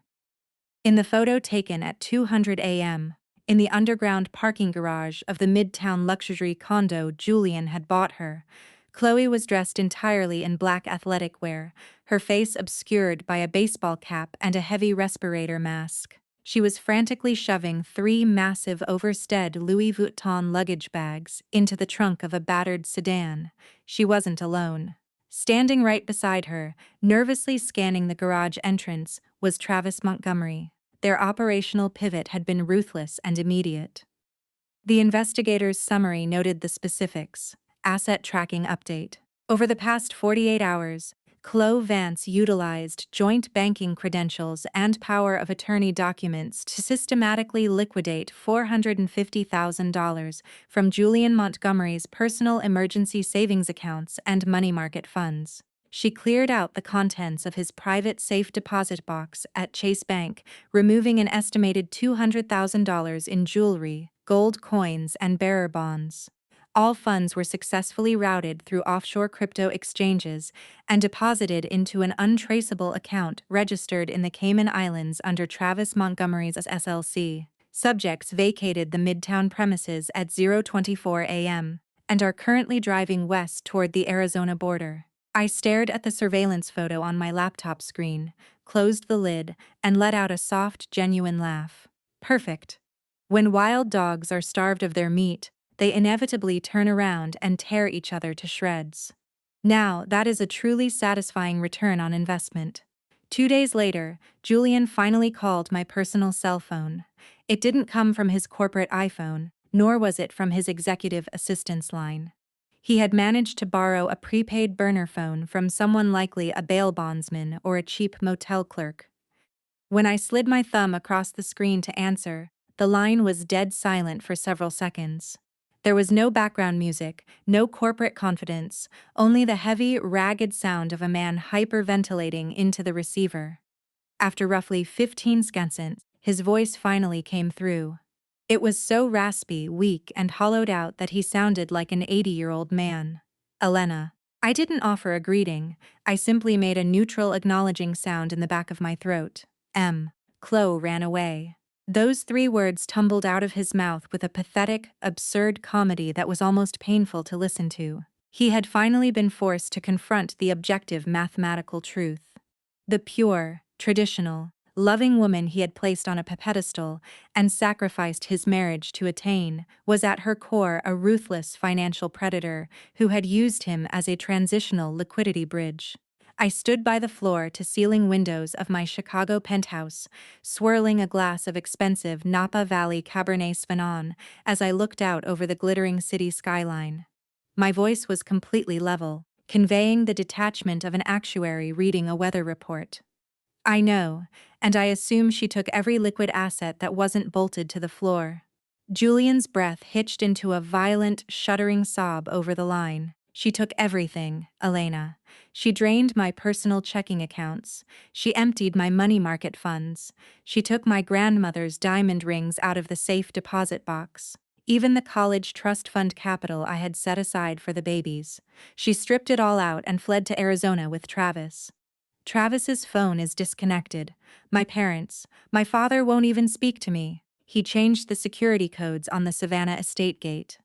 In the photo taken at 2:00 a.m., in the underground parking garage of the Midtown luxury condo Julian had bought her, Chloe was dressed entirely in black athletic wear, her face obscured by a baseball cap and a heavy respirator mask. She was frantically shoving 3 massive overstead Louis Vuitton luggage bags into the trunk of a battered sedan. She wasn't alone. Standing right beside her, nervously scanning the garage entrance, was Travis Montgomery. Their operational pivot had been ruthless and immediate. The investigator's summary noted the specifics. Asset tracking update. Over the past 48 hours, Chloe Vance utilized joint banking credentials and power of attorney documents to systematically liquidate $450,000 from Julian Montgomery's personal emergency savings accounts and money market funds. She cleared out the contents of his private safe deposit box at Chase Bank, removing an estimated $200,000 in jewelry, gold coins, and bearer bonds. All funds were successfully routed through offshore crypto exchanges and deposited into an untraceable account registered in the Cayman Islands under Travis Montgomery's SLC. Subjects vacated the Midtown premises at 0:24 a.m. and are currently driving west toward the Arizona border. I stared at the surveillance photo on my laptop screen, closed the lid, and let out a soft, genuine laugh. Perfect. When wild dogs are starved of their meat, they inevitably turn around and tear each other to shreds. Now, that is a truly satisfying return on investment. 2 days later, Julian finally called my personal cell phone. It didn't come from his corporate iPhone, nor was it from his executive assistance line. He had managed to borrow a prepaid burner phone from someone, likely a bail bondsman or a cheap motel clerk. When I slid my thumb across the screen to answer, the line was dead silent for several seconds. There was no background music, no corporate confidence, only the heavy, ragged sound of a man hyperventilating into the receiver. After roughly 15 seconds, his voice finally came through. It was so raspy, weak, and hollowed out that he sounded like an 80-year-old man. Elena. I didn't offer a greeting, I simply made a neutral acknowledging sound in the back of my throat. Chloe ran away. Those 3 words tumbled out of his mouth with a pathetic, absurd comedy that was almost painful to listen to. He had finally been forced to confront the objective mathematical truth. The pure, traditional, loving woman he had placed on a pedestal and sacrificed his marriage to attain was at her core a ruthless financial predator who had used him as a transitional liquidity bridge. I stood by the floor-to-ceiling windows of my Chicago penthouse, swirling a glass of expensive Napa Valley Cabernet Sauvignon as I looked out over the glittering city skyline. My voice was completely level, conveying the detachment of an actuary reading a weather report. I know, and I assume she took every liquid asset that wasn't bolted to the floor. Julian's breath hitched into a violent, shuddering sob over the line. She took everything, Elena. She drained my personal checking accounts. She emptied my money market funds. She took my grandmother's diamond rings out of the safe deposit box. Even the college trust fund capital I had set aside for the babies. She stripped it all out and fled to Arizona with Travis. Travis's phone is disconnected. My father won't even speak to me. He changed the security codes on the Savannah estate gate.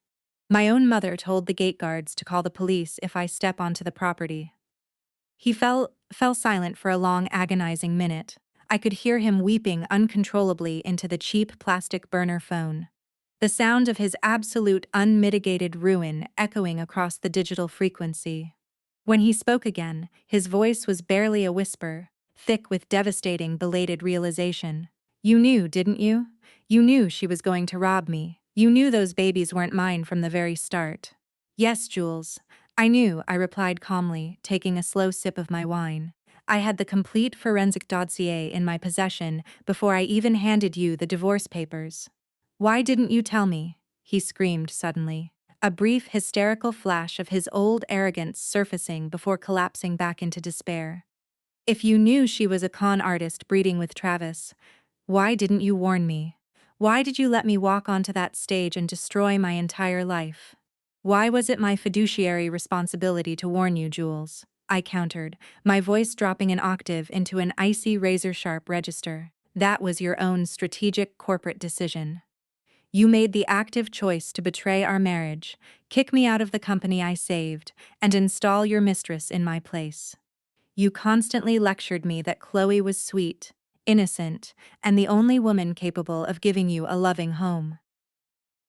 My own mother told the gate guards to call the police if I step onto the property. He fell silent for a long, agonizing minute. I could hear him weeping uncontrollably into the cheap plastic burner phone. The sound of his absolute, unmitigated ruin echoing across the digital frequency. When he spoke again, his voice was barely a whisper, thick with devastating, belated realization. You knew, didn't you? You knew she was going to rob me. You knew those babies weren't mine from the very start. Yes, Jules. I knew, I replied calmly, taking a slow sip of my wine. I had the complete forensic dossier in my possession before I even handed you the divorce papers. Why didn't you tell me? He screamed suddenly. A brief, hysterical flash of his old arrogance surfacing before collapsing back into despair. If you knew she was a con artist breeding with Travis, why didn't you warn me? Why did you let me walk onto that stage and destroy my entire life? Why was it my fiduciary responsibility to warn you, Jules? I countered, my voice dropping an octave into an icy razor-sharp register. That was your own strategic corporate decision. You made the active choice to betray our marriage, kick me out of the company I saved, and install your mistress in my place. You constantly lectured me that Chloe was sweet, innocent, and the only woman capable of giving you a loving home.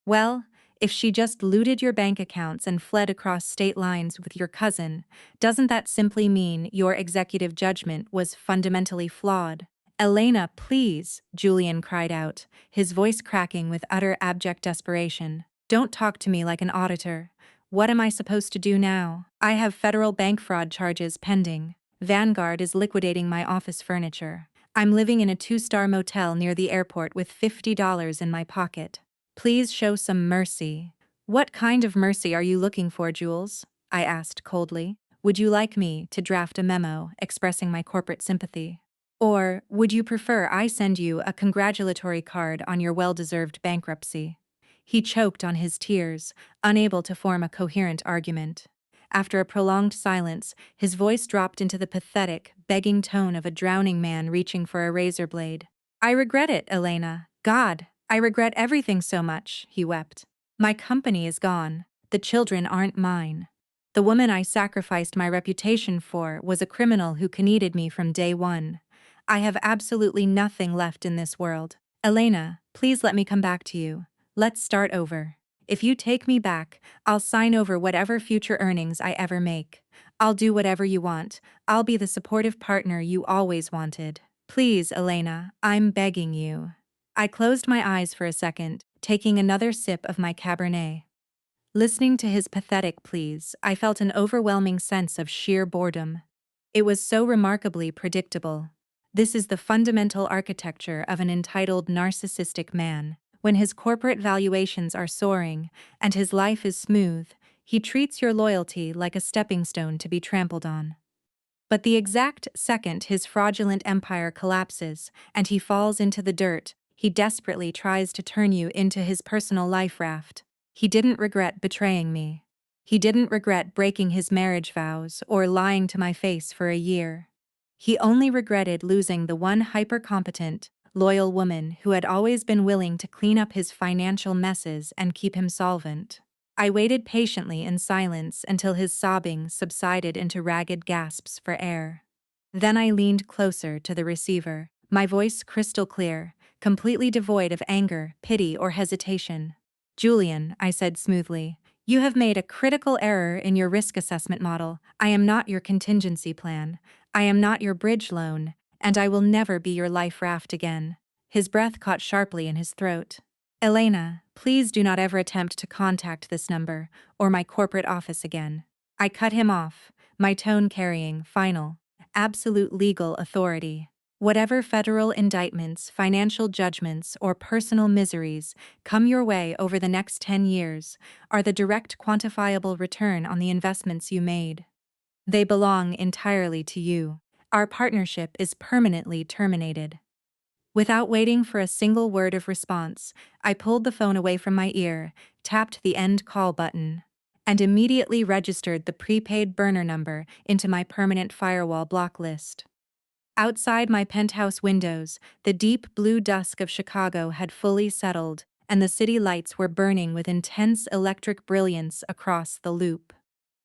Well, if she just looted your bank accounts and fled across state lines with your cousin, doesn't that simply mean your executive judgment was fundamentally flawed? Elena, please, Julian cried out, his voice cracking with utter abject desperation. Don't talk to me like an auditor. What am I supposed to do now? I have federal bank fraud charges pending. Vanguard is liquidating my office furniture. I'm living in a 2-star motel near the airport with $50 in my pocket. Please show some mercy. What kind of mercy are you looking for, Jules? I asked coldly. Would you like me to draft a memo expressing my corporate sympathy? Or would you prefer I send you a congratulatory card on your well-deserved bankruptcy? He choked on his tears, unable to form a coherent argument. After a prolonged silence, his voice dropped into the pathetic, begging tone of a drowning man reaching for a razor blade. I regret it, Elena. God, I regret everything so much, he wept. My company is gone. The children aren't mine. The woman I sacrificed my reputation for was a criminal who conned me from day one. I have absolutely nothing left in this world. Elena, please let me come back to you. Let's start over. If you take me back, I'll sign over whatever future earnings I ever make. I'll do whatever you want. I'll be the supportive partner you always wanted. Please, Elena, I'm begging you. I closed my eyes for a second, taking another sip of my Cabernet. Listening to his pathetic pleas, I felt an overwhelming sense of sheer boredom. It was so remarkably predictable. This is the fundamental architecture of an entitled narcissistic man. When his corporate valuations are soaring and his life is smooth, he treats your loyalty like a stepping stone to be trampled on. But the exact second his fraudulent empire collapses and he falls into the dirt, he desperately tries to turn you into his personal life raft. He didn't regret betraying me. He didn't regret breaking his marriage vows or lying to my face for a year. He only regretted losing the one hyper-competent, loyal woman who had always been willing to clean up his financial messes and keep him solvent. I waited patiently in silence until his sobbing subsided into ragged gasps for air. Then I leaned closer to the receiver, my voice crystal clear, completely devoid of anger, pity, or hesitation. Julian, I said smoothly, you have made a critical error in your risk assessment model. I am not your contingency plan. I am not your bridge loan, and I will never be your life raft again. His breath caught sharply in his throat. Elena, please do not ever attempt to contact this number or my corporate office again. I cut him off, my tone carrying final, absolute legal authority. Whatever federal indictments, financial judgments, or personal miseries come your way over the next 10 years are the direct quantifiable return on the investments you made. They belong entirely to you. Our partnership is permanently terminated. Without waiting for a single word of response, I pulled the phone away from my ear, tapped the end call button, and immediately registered the prepaid burner number into my permanent firewall block list. Outside my penthouse windows, the deep blue dusk of Chicago had fully settled, and the city lights were burning with intense electric brilliance across the loop.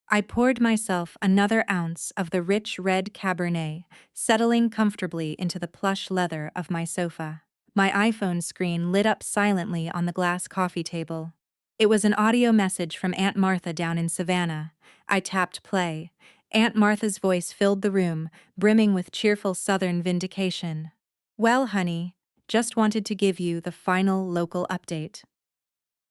I poured myself another ounce of the rich red Cabernet, settling comfortably into the plush leather of my sofa. My iPhone screen lit up silently on the glass coffee table. It was an audio message from Aunt Martha down in Savannah. I tapped play. Aunt Martha's voice filled the room, brimming with cheerful Southern vindication. Well, honey, just wanted to give you the final local update.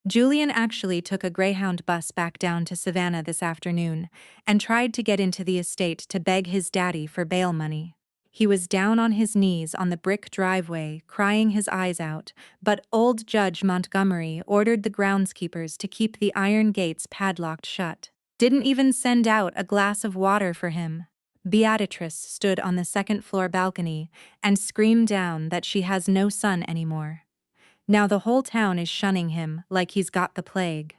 Julian actually took a Greyhound bus back down to Savannah this afternoon and tried to get into the estate to beg his daddy for bail money. He was down on his knees on the brick driveway, crying his eyes out, but old Judge Montgomery ordered the groundskeepers to keep the iron gates padlocked shut. Didn't even send out a glass of water for him. Beatrice stood on the second-floor balcony and screamed down that she has no son anymore. Now the whole town is shunning him like he's got the plague.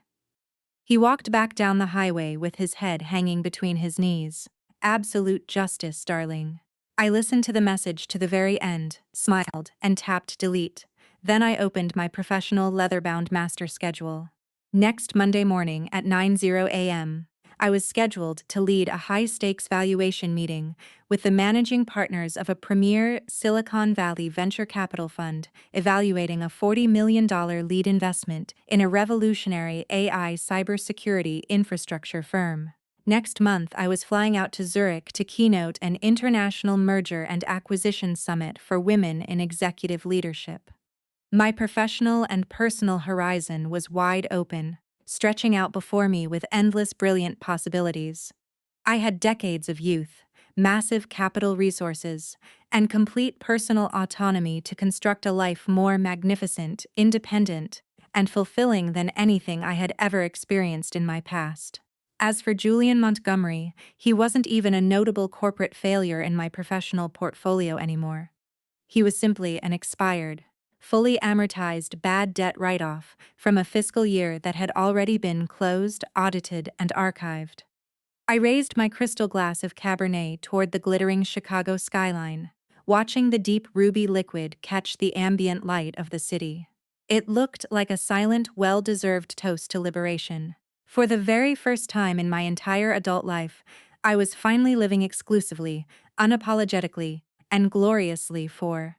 He walked back down the highway with his head hanging between his knees. Absolute justice, darling. I listened to the message to the very end, smiled, and tapped delete. Then I opened my professional leather-bound master schedule. Next Monday morning at 9:00 a.m., I was scheduled to lead a high-stakes valuation meeting with the managing partners of a premier Silicon Valley venture capital fund evaluating a $40 million lead investment in a revolutionary AI cybersecurity infrastructure firm. Next month, I was flying out to Zurich to keynote an international merger and acquisition summit for women in executive leadership. My professional and personal horizon was wide open, stretching out before me with endless brilliant possibilities. I had decades of youth, massive capital resources, and complete personal autonomy to construct a life more magnificent, independent, and fulfilling than anything I had ever experienced in my past. As for Julian Montgomery, he wasn't even a notable corporate failure in my professional portfolio anymore. He was simply an expired, fully amortized bad debt write-off from a fiscal year that had already been closed, audited, and archived. I raised my crystal glass of Cabernet toward the glittering Chicago skyline, watching the deep ruby liquid catch the ambient light of the city. It looked like a silent, well-deserved toast to liberation. For the very first time in my entire adult life, I was finally living exclusively, unapologetically, and gloriously for